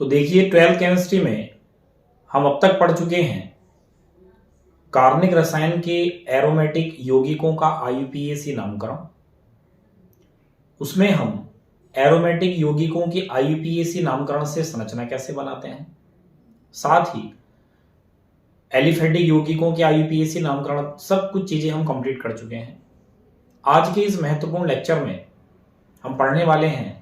तो देखिए 12th chemistry में हम अब तक पढ़ चुके हैं कार्बनिक रसायन के एरोमेटिक यौगिकों का आईयूपीएसी नामकरण। उसमें हम एरोमेटिक यौगिकों की आईयूपीएसी नामकरण से संरचना कैसे बनाते हैं, साथ ही एलिफेटिक यौगिकों के आईयूपीएसी नामकरण, सब कुछ चीजें हम कंप्लीट कर चुके हैं। आज के इस महत्वपूर्ण लेक्चर में हम पढ़ने वाले हैं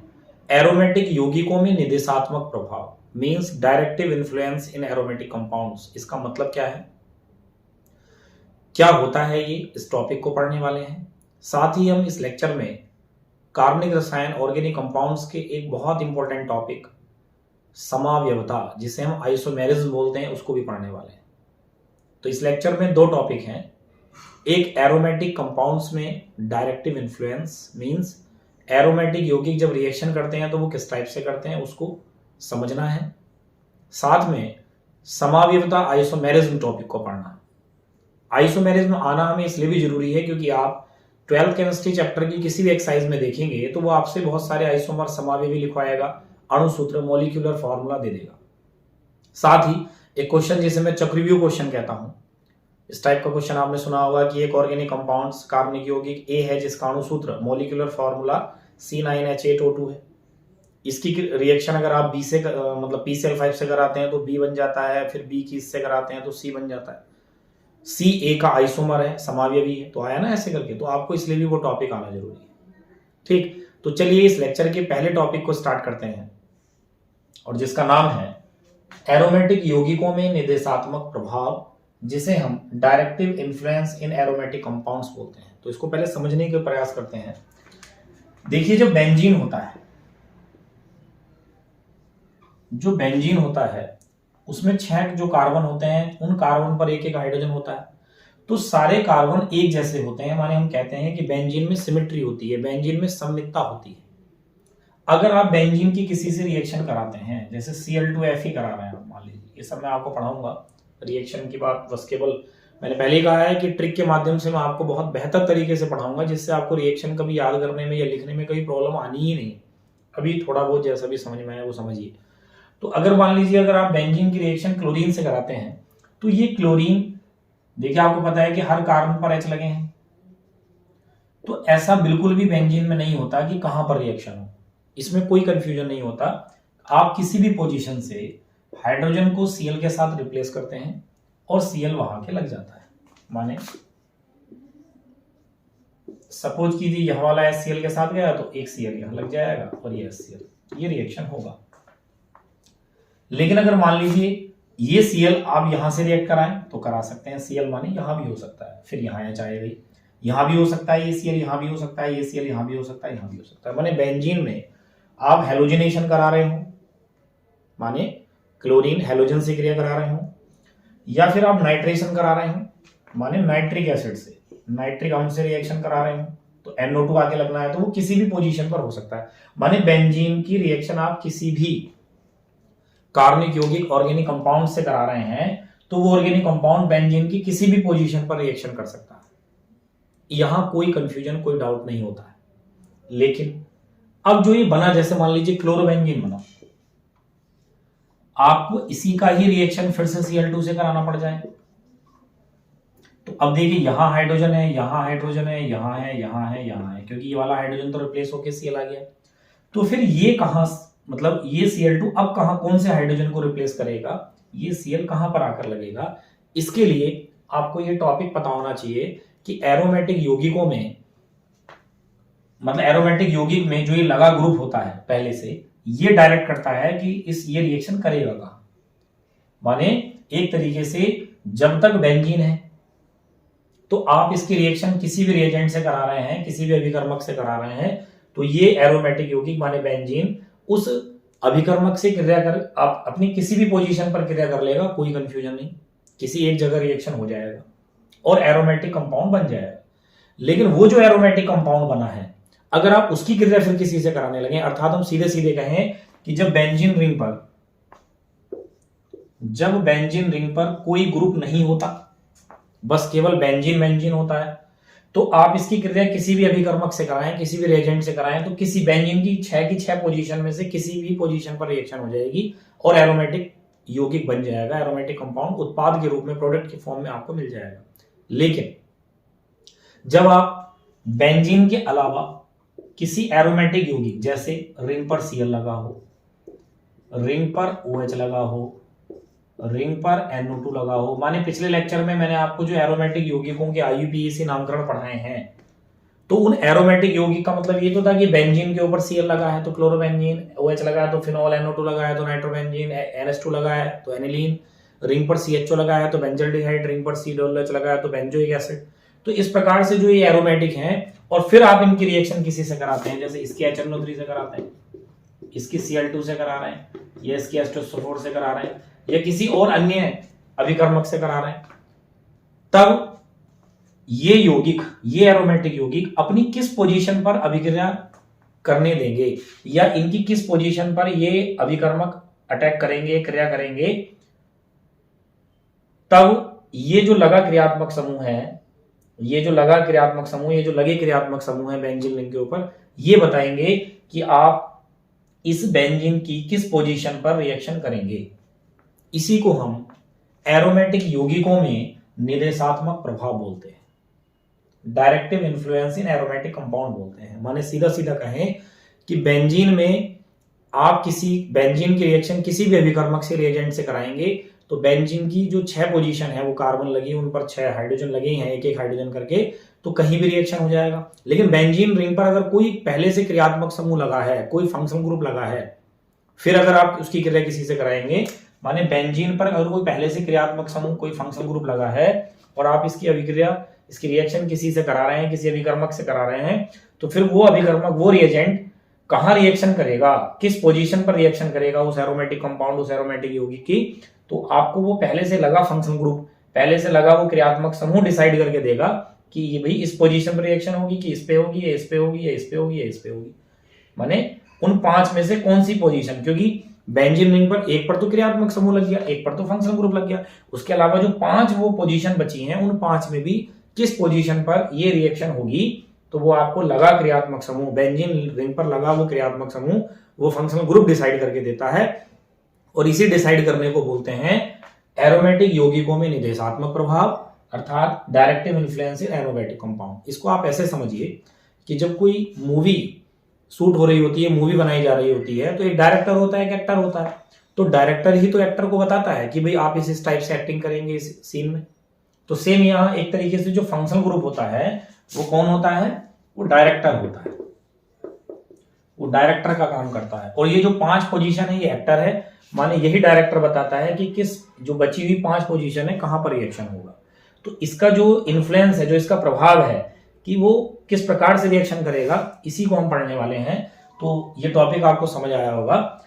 एरोमेटिक यौगिकों में निर्देशात्मक प्रभाव, मींस डायरेक्टिव इन्फ्लुएंस इन एरोमेटिक कंपाउंड्स। इसका मतलब क्या है, क्या होता है ये, इस टॉपिक को पढ़ने वाले हैं। साथ ही हम इस लेक्चर में कार्बनिक रसायन ऑर्गेनिक कंपाउंड्स के एक बहुत इंपॉर्टेंट टॉपिक समावयवता, जिसे हम आइसोमेरिज्म बोलते हैं, उसको भी पढ़ने वाले हैं। तो इस लेक्चर में दो टॉपिक हैं, एक एरोमेटिक कंपाउंड्स में डायरेक्टिव इन्फ्लुएंस, मींस एरोमेटिक यौगिक जब रिएक्शन करते हैं तो वो किस टाइप से करते हैं उसको समझना है। साथ में समावयवता आइसोमेरिज्म टॉपिक को पढ़ना है। आइसोमेरिज्म आना हमें इसलिए भी जरूरी है क्योंकि आप 12th केमिस्ट्री चैप्टर की किसी भी एक्सरसाइज में देखेंगे तो वो आपसे बहुत सारे आइसोमर समावयवी लिखवाएगा, अणुसूत्र मॉलिक्यूलर फॉर्मूला दे देगा। साथ ही एक क्वेश्चन जिसे मैं चक्रव्यूह क्वेश्चन कहता हूं, इस टाइप का क्वेश्चन आपने सुना होगा कि एक ऑर्गेनिक कंपाउंड्स कार्बनिक यौगिक ए है जिसका अणुसूत्र मॉलिक्यूलर फॉर्मूला C9H8O2 है। इसकी रिएक्शन अगर आप बी से मतलब PCl5 से कराते हैं तो बी बन जाता है, फिर बी की इससे कराते हैं तो सी बन जाता है। सी ए का आइसोमर है, समावयवी है, तो आया ना ऐसे करके, तो आपको इसलिए भी वो टॉपिक आना जरूरी है। ठीक, तो चलिए इस लेक्चर के पहले टॉपिक को स्टार्ट करते हैं और जिसका नाम है एरोमेटिक यौगिकों में निर्देशात्मक प्रभाव, जिसे हम डायरेक्टिव इन्फ्लुएंस इन एरोमेटिक कंपाउंड्स बोलते हैं। तो इसको पहले समझने के प्रयास करते हैं। देखिए जो बेंजीन होता है उसमें 6 जो कार्बन होते हैं, उन कार्बन पर एक एक हाइड्रोजन होता है। तो सारे कार्बन एक जैसे होते हैं, माने हम कहते हैं कि बेंजीन में सिमेट्री होती है, बेंजीन में सममितता होती है। अगर आप बेंजीन की किसी से रिएक्शन कराते हैं, जैसे Cl2Fe करा रहे हैं आप, मान लीजिए, ये सब मैं आपको पढ़ाऊंगा रिएक्शन की बात, बस केवल मैंने पहले ही कहा है कि ट्रिक के माध्यम से मैं आपको बहुत बेहतर तरीके से पढ़ाऊंगा, जिससे आपको रिएक्शन कभी याद करने में या लिखने में कोई प्रॉब्लम आनी ही नहीं। अभी थोड़ा बहुत जैसा भी समझ में आया वो समझिए। तो अगर मान लीजिए अगर आप बेंजीन की रिएक्शन क्लोरीन से कराते हैं तो ये क्लोरीन, देखिए आपको पता है कि हर कार्बन पर H लगे हैं, तो ऐसा बिल्कुल भी बेंजीन में नहीं होता कि कहां पर रिएक्शन हो, इसमें कोई कंफ्यूजन नहीं होता। आप किसी भी पोजीशन से हाइड्रोजन को Cl के साथ रिप्लेस करते हैं और Cl वहां के लग जाता है। माने सपोज कीजिए यह वाला HCl के साथ गया तो एक Cl यहां लग जाएगा और ये HCl, ये रिएक्शन होगा। लेकिन अगर मान लीजिए ये Cl आप यहां से रिएक्ट कराएं तो करा सकते हैं, Cl माने यहां भी हो सकता है, फिर यहां H आएगा, यहां भी हो सकता है ये Cl, यहां भी हो सकता है ये Cl, यहां भी हो सकता है, यहां भी हो सकता है। माने बेंजीन में आप हेलोजिनेशन करा रहे हो, माने क्लोरीन हेलोजन से क्रिया करा रहे हो, या फिर आप नाइट्रेशन करा रहे हो, माने नाइट्रिक एसिड से, नाइट्रिक अम्ल से रिएक्शन करा रहे हो तो NO2 आके लगना है, तो वो किसी भी पोजीशन पर हो सकता है। माने बेंजीन की रिएक्शन आप किसी भी कार्बनिक यौगिक ऑर्गेनिक कंपाउंड से करा रहे हैं तो वो ऑर्गेनिक कंपाउंड बेंजीन की किसी भी पोजीशन पर रिएक्शन कर सकता है। यहां कोई कंफ्यूजन, कोई डाउट नहीं होता है। लेकिन अब जो ये बना, जैसे मान लीजिए क्लोरोबेंजीन बना, आपको इसी का ही रिएक्शन फिर से Cl2 से कराना पड़ जाए। तो अब देखिए यहां हाइड्रोजन है, यहां हाइड्रोजन है, यहां है, यहां है, यहां है, क्योंकि ये वाला हाइड्रोजन तो रिप्लेस होकर Cl आ गया। तो फिर ये कहां, मतलब ये Cl2 अब कहां, कौन से हाइड्रोजन को रिप्लेस करेगा, ये Cl कहां पर आकर लगेगा। इसके लिए आपको ये टॉपिक पता होना चाहिए कि एरोमेटिक यौगिकों में, मतलब एरोमेटिक यौगिक में जो ये लगा ग्रुप होता है पहले से, ये डायरेक्ट करता है कि ये रिएक्शन करेगा कहां। माने एक तरीके से जब तक बेंजीन है तो आप इसकी रिएक्शन किसी भी रिएजेंट से करा रहे हैं, किसी भी अभिकर्मक से करा रहे हैं, तो ये एरोमेटिक यौगिक माने बेंजीन उस अभिकर्मक से क्रिया कर, आप अपनी किसी भी पोजीशन पर क्रिया कर लेगा, कोई कंफ्यूजन नहीं, किसी एक जगह रिएक्शन हो जाएगा और एरोमेटिक कंपाउंड बन जाएगा। लेकिन वो जो एरोमेटिक कंपाउंड बना है, अगर आप उसकी क्रिया फिर किसी से कराने लगे, अर्थात हम सीधे सीधे कहें कि जब बेंजीन रिंग पर कोई ग्रुप नहीं होता, बस केवल बेंजीन होता है, तो आप इसकी क्रिया किसी भी अभिकर्मक से कराएं, किसी भी रिएजेंट से कराएं, तो किसी बेंजीन की 6 पोजीशन में से किसी भी पोजीशन पर रिएक्शन हो जाएगी और एरोमेटिक यौगिक बन जाएगा, एरोमेटिक कंपाउंड उत्पाद के रूप में, प्रोडक्ट के फॉर्म में आपको मिल जाएगा। लेकिन जब आप बेंजीन के अलावा किसी एरोमेटिक यौगिक, जैसे रिंग पर Cl लगा हो, रिंग पर OH लगा हो, रिंग पर NO2 लगा हो, माने पिछले लेक्चर में मैंने आपको जो एरोमेटिक यौगिकों के IUPAC नामकरण पढ़ाए हैं, तो उन एरोमेटिक यौगिक का मतलब ये तो था कि बेंजीन के ऊपर Cl लगा है तो क्लोरोबेंजीन, OH लगा है तो फिनॉल, NO2 लगा है तो नाइट्रोबेंजीन, NH2 लगा है तो एनिलीन, रिंग पर CHO लगा है तो बेंजल्डिहाइड, रिंग पर COOH लगा है तो बेंजोइक एसिड। तो इस प्रकार से जो ये एरोमेटिक हैं, और फिर आप इनकी रिएक्शन किसी से कराते हैं, जैसे इसकी HNO3 से कराते हैं, इसकी Cl2 से करा रहे हैं, या इसकी H2SO4 से करा रहे हैं, या किसी और अन्य अभिकर्मक से करा रहे हैं, तब ये यौगिक, ये एरोमेटिक यौगिक अपनी किस पोजीशन पर अभिक्रिया करने देंगे, या इनकी किस पोजीशन पर ये अभिकर्मक अटैक करेंगे, क्रिया करेंगे, तब ये जो लगा क्रियात्मक समूह है, ये जो लगा क्रियात्मक समूह, ये जो लगे क्रियात्मक समूह है बेंजीन रिंग के ऊपर, ये बताएंगे कि आप इस बेंजीन की किस पोजीशन पर रिएक्शन करेंगे। इसी को हम एरोमेटिक यौगिकों में निर्देशात्मक प्रभाव बोलते हैं, डायरेक्टिव इन्फ्लुएंस इन एरोमेटिक कंपाउंड बोलते हैं। माने सीधा सीधा कहें कि बेंजीन में आप किसी बेंजीन की रिएक्शन किसी भी अभिकर्मक से रिएजेंट से कराएंगे, तो बेंजीन की जो 6 पोजीशन है वो कार्बन लगी, उन पर 6 हाइड्रोजन लगे हैं, एक एक हाइड्रोजन करके, तो कहीं भी रिएक्शन हो जाएगा। लेकिन बेंजीन रिंग पर अगर कोई पहले से क्रियात्मक समूह लगा है, कोई फंक्शनल ग्रुप लगा है, फिर अगर आप उसकी क्रिया किसी से कराएंगे, माने बेंजीन पर अगर कोई पहले से क्रियात्मक समूह, कोई फंक्शनल ग्रुप लगा है, और आप इसकी अभिक्रिया, इसकी रिएक्शन किसी से करा रहे हैं, किसी अभिकर्मक से करा रहे हैं, तो फिर वो अभिकर्मक, वो रिएजेंट कहां रिएक्शन करेगा, किस पोजीशन पर रिएक्शन करेगा उस एरोमेटिक कंपाउंड, उस एरोमेटिक यौगिक की, तो आपको वो पहले से लगा फंक्शनल ग्रुप, पहले से लगा वो क्रियात्मक समूह डिसाइड करके देगा कि ये भाई इस पोजीशन पर रिएक्शन होगी, कि इस पे होगी, या इस पे होगी, या इस पे होगी, या इस पे होगी। माने उन 5 में से कौन सी पोजीशन, क्योंकि बेंजीन रिंग पर एक पर तो क्रियात्मक समूह लग गया, एक पर तो फंक्शनल ग्रुप लग गया, उसके अलावा जो 5 वो पोजीशन बची हैं, उन 5 में भी किस पोजीशन पर ये रिएक्शन होगी, तो वो आपको लगा क्रियात्मक समूह, बेंजीन रिंग पर लगा वो क्रियात्मक समूह, वो फंक्शनल ग्रुप डिसाइड करके देता है। और इसी डिसाइड करने को बोलते हैं एरोमेटिक यौगिकों में निर्देशात्मक प्रभाव, अर्थात डायरेक्टिव इन्फ्लुएंस इन एरोमेटिक कंपाउंड। इसको आप ऐसे समझिए कि जब कोई मूवी शूट हो रही होती है, मूवी बनाई जा रही होती है, तो एक डायरेक्टर होता है, एक एक्टर होता है, तो डायरेक्टर ही तो एक्टर को बताता है कि भाई आप इस टाइप से एक्टिंग करेंगे इस सीन में। तो सेम यहाँ एक तरीके से जो फंक्शनल ग्रुप होता है वो कौन होता है, वो डायरेक्टर होता है, वो डायरेक्टर का काम करता है। और ये जो 5 पोजीशन है ये एक्टर है, माने यही डायरेक्टर बताता है कि किस जो बची हुई 5 पोजीशन है कहां पर रिएक्शन होगा। तो इसका जो इन्फ्लुएंस है, जो इसका प्रभाव है कि वो किस प्रकार से रिएक्शन करेगा, इसी को हम पढ़ने वाले हैं। तो ये टॉपिक आपको समझ आया होगा,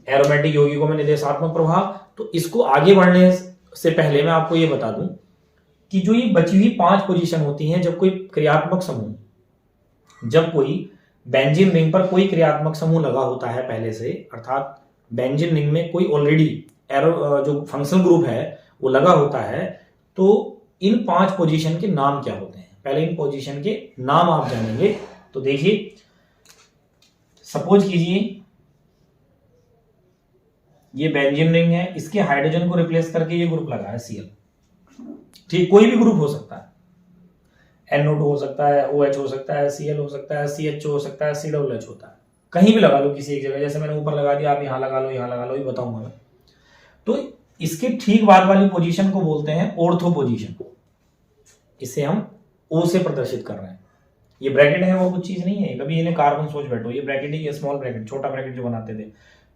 एरोमेटिक यौगिकों में निर्देशात्मक प्रभाव। तो इसको आगे बढ़ने से पहले मैं आपको ये बता दूं कि जो ये बची हुई 5 पोजीशन होती हैं, जब कोई क्रियात्मक समूह, जब कोई बेंजीन रिंग पर कोई क्रियात्मक समूह लगा होता है पहले से, अर्थात बेंजीन रिंग में कोई ऑलरेडी जो फंक्शनल ग्रुप है वो लगा होता है, तो इन 5 पोजीशन के नाम क्या होते हैं, पहले इन पोजीशन के नाम आप जानेंगे। तो देखिए, सपोज कीजिए ये बेंजीन रिंग है, इसके हाइड्रोजन को रिप्लेस करके ये ग्रुप लगा है Cl, ठीक, कोई भी ग्रुप हो सकता है, NO2 हो सकता है, OH हो सकता है, Cl हो सकता है, CHO हो सकता है, COOH होता है, कहीं भी लगा लो किसी एक जगह, जैसे मैंने ऊपर लगा दिया, आप यहां लगा लो, यहां लगा लो, ये बताऊंगा मैं। तो इसके ठीक बाद वाली पोजीशन को बोलते हैं ऑर्थो पोजीशन, इसे हम O से प्रदर्शित कर रहे हैं। ये ब्रैकेट है वो कुछ चीज नहीं है, कभी इन्हें कार्बन सोच बैठो, ये ब्रैकेट ही, ये स्मॉल ब्रैकेट, छोटा ब्रैकेट जो बनाते थे,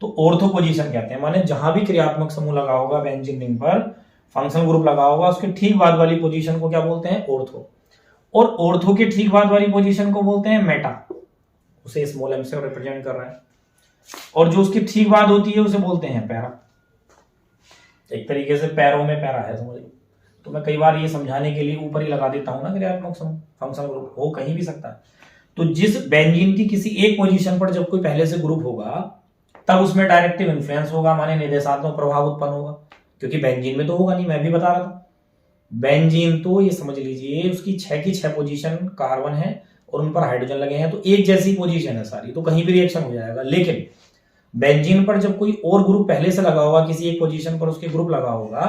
तो ऑर्थो पोजीशन कहते हैं। माने जहां भी क्रियात्मक समूह लगा होगा बेंजीन रिंग पर, फंक्शनल ग्रुप लगा होगा, उसके ठीक बाद वाली पोजीशन को क्या बोलते हैं, ऑर्थो। और ऑर्थो के ठीक बाद वाली पोजीशन को बोलते हैं मेटा, उसे स्मॉल एम से रिप्रेजेंट कर रहा है। और जो उसकी ठीक बाद होती है उसे बोलते हैं पैरा, एक तरीके से पैरों में पैरा है, समझ लो। तो मैं कई बार ये समझाने के लिए ऊपर ही लगा देता हूं ना, क्रियात्मक समूह, फंक्शनल ग्रुप हो कहीं भी सकता है। तो जिस बेंजीन की किसी एक पोजीशन पर जब कोई पहले से ग्रुप होगा, तब उसमें डायरेक्टिव इन्फ्लुएंस होगा, माने निर्देशात्मक प्रभाव उत्पन्न होगा, क्योंकि बेंजीन में तो होगा नहीं, मैं भी बता रहा था। बेंजीन तो ये समझ लीजिए उसकी 6 की 6 पोजीशन कार्बन है और उन पर हाइड्रोजन लगे हैं, तो एक जैसी पोजीशन है सारी, तो कहीं भी रिएक्शन हो जाएगा। लेकिन बेंजीन पर जब कोई और ग्रुप पहले से लगा होगा, किसी एक पोजीशन पर उसके ग्रुप लगा होगा,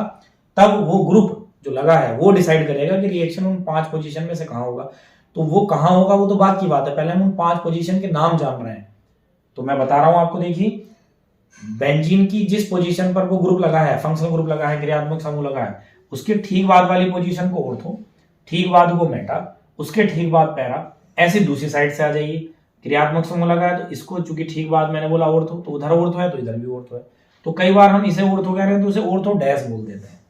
तब वो ग्रुप जो लगा है वो डिसाइड करेगा कि रिएक्शन उन 5 पोजीशन में से कहां होगा। तो वो कहां होगा वो तो बात की बात है, पहले हम उन 5 पोजीशन के नाम जान रहे हैं। तो मैं बता रहा हूं आपको, देखिए बेंजीन की जिस पोजीशन पर वो ग्रुप लगा है, फंक्शनल ग्रुप लगा है, क्रियात्मक समूह लगा है, उसके ठीक बाद वाली पोजीशन को ऑर्थो, ठीक बाद को मेटा, उसके ठीक बाद पैरा, ऐसे दूसरी साइड से आ जाइए। क्रियात्मक समूह लगा है तो इसको चूंकि ठीक बाद मैंने बोला ऑर्थो, तो उधर ऑर्थो है तो इधर भी ऑर्थो है। तो कई बार हम इसे ऑर्थो कह रहे हैं तो उसे ऑर्थो डैश बोल देते हैं।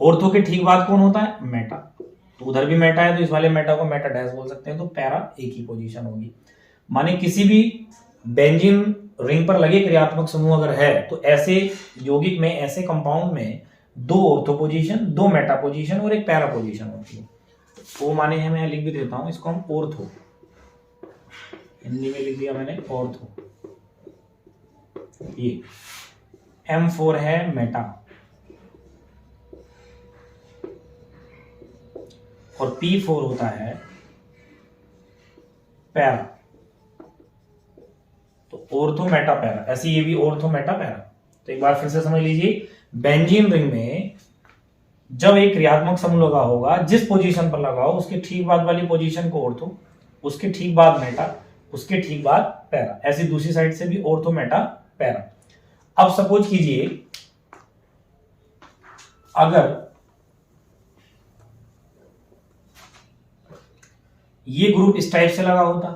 ऑर्थो के ठीक बाद कौन होता है? मेटा। तो उधर भी मेटा है तो इस वाले मेटा को मेटा डैश बोल सकते हैं। तो पैरा एक ही पोजीशन होगी। माने किसी भी बेंजीन रिंग पर लगे क्रियात्मक समूह अगर है तो ऐसे यौगिक में, ऐसे कंपाउंड में 2 ऑर्थो पोजीशन, 2 मेटा पोजीशन और एक पैरा पोजीशन होती है। तो माने है, मैं लिख भी देता हूं इसको, हम ऑर्थो, हिंदी में लिख दिया मैंने ऑर्थो। ये M4 है मेटा और P4 होता है पैरा। तो ऑर्थो मेटा पैरा, ऐसे ये भी ऑर्थो मेटा पैरा। तो एक बार फिर से समझ लीजिए, बेंजीन रिंग में जब एक क्रियात्मक समूह लगा होगा, जिस पोजीशन पर लगा हो उसके ठीक बाद वाली पोजीशन को ऑर्थो, उसके ठीक बाद मेटा, उसके ठीक बाद पैरा, ऐसी दूसरी साइड से भी ऑर्थो मेटा पैरा। अब सपोज कीजिए अगर ये ग्रुप इस टाइप से लगा होता,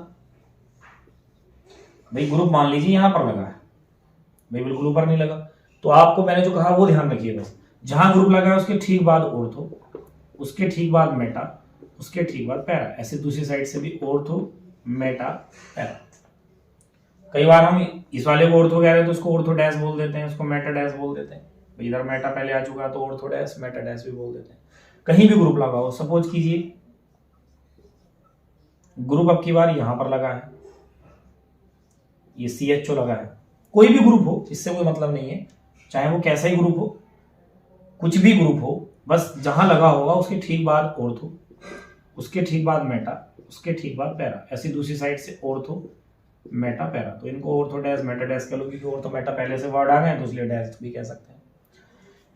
भाई ग्रुप मान लीजिए यहां पर लगा है, भाई बिल्कुल ऊपर नहीं लगा, तो आपको मैंने जो कहा वो ध्यान रखिए बस। जहां ग्रुप लगा है उसके ठीक बाद ऑर्थो, उसके ठीक बाद मेटा, उसके ठीक बाद पैरा, ऐसे दूसरी साइड से भी ऑर्थो मेटा पैरा। कई बार हम इस वाले को ऑर्थो कह रहे हैं तो उसको ऑर्थो डैश बोल देते हैं, उसको मेटा डैश बोल देते हैं। इधर मेटा पहले आ चुका है तो ऑर्थो डैश, मेटा डैश भी बोल देते हैं। कहीं भी ग्रुप लगा हो, सपोज कीजिए ग्रुप अब की बार यहां पर लगा है, ये CHO लगा है, कोई भी ग्रुप हो, इससे कोई मतलब नहीं है, चाहे वो कैसा ही ग्रुप हो, कुछ भी ग्रुप हो, बस जहां लगा होगा उसके ठीक बाद ऑर्थो, उसके ठीक बाद मेटा, उसके ठीक बाद पैरा, ऐसी दूसरी साइड से ऑर्थो मेटा पैरा। तो इनको ऑर्थो डैश मेटा डैश कह लो, क्योंकि ऑर्थो मेटा पहले से वर्ड आ गए तो इसलिए डैश भी कह सकते हैं।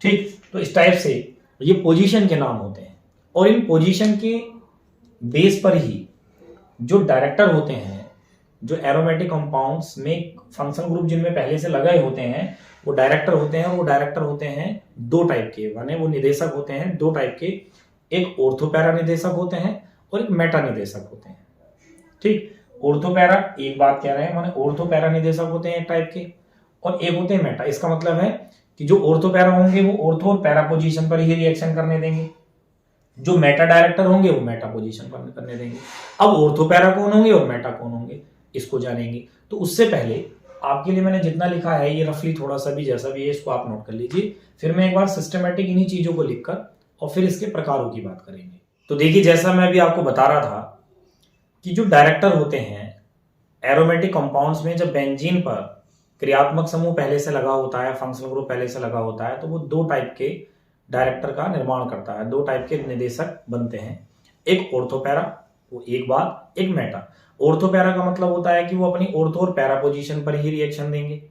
ठीक, तो इस टाइप से ये पोजीशन के नाम होते हैं और इन पोजीशन के बेस पर ही जो डायरेक्टर होते हैं, जो एरोमेटिक कंपाउंड्स में फंक्शनल ग्रुप जिनमें पहले से लगे होते हैं वो डायरेक्टर होते हैं। और वो डायरेक्टर होते हैं 2 टाइप के, माने वो निदेशक होते हैं 2 टाइप के, एक ऑर्थोपैरा निदेशक होते हैं और एक मेटा निदेशक होते हैं। ठीक, ऑर्थोपैरा एक बात कह रहे हैं, माने ऑर्थोपैरा निदेशक होते हैं एक टाइप के, और एक होते हैं मेटा। इसका मतलब है कि जो ऑर्थोपैरा होंगे वो ऑर्थो और पैरा पोजीशन पर ही रिएक्शन करने देंगे, जो मेटा डायरेक्टर होंगे वो मेटा पोजीशन पर करने देंगे। अब ऑर्थोपैरा कौन होंगे और मेटा कौन होंगे इसको जानेंगे। तो उससे पहले आपके लिए मैंने जितना लिखा है ये रफली थोड़ा सा भी जैसा भी है इसको आप नोट कर लीजिए, फिर मैं एक बार सिस्टमेटिक इन्हीं चीजों को लिखकर और फिर इसके प्रकारों की बात करेंगे। तो देखिए, जैसा मैं अभी आपको बता रहा था कि जो डायरेक्टर होते हैं एरोमेटिक कंपाउंड्स में, जब बेंजीन पर क्रियात्मक समूह पहले से लगा होता है, फंक्शनल ग्रुप पहले से लगा होता है, तो वो 2 टाइप के डायरेक्टर का निर्माण करता है, 2 टाइप के निदेशक बनते हैं। एक ऑर्थोपैरा, वो एक बात, एक मेटा। ऑर्थोपैरा का मतलब होता है कि वो अपनी ऑर्थो और पैरा पोजीशन पर ही रिएक्शन देंगे,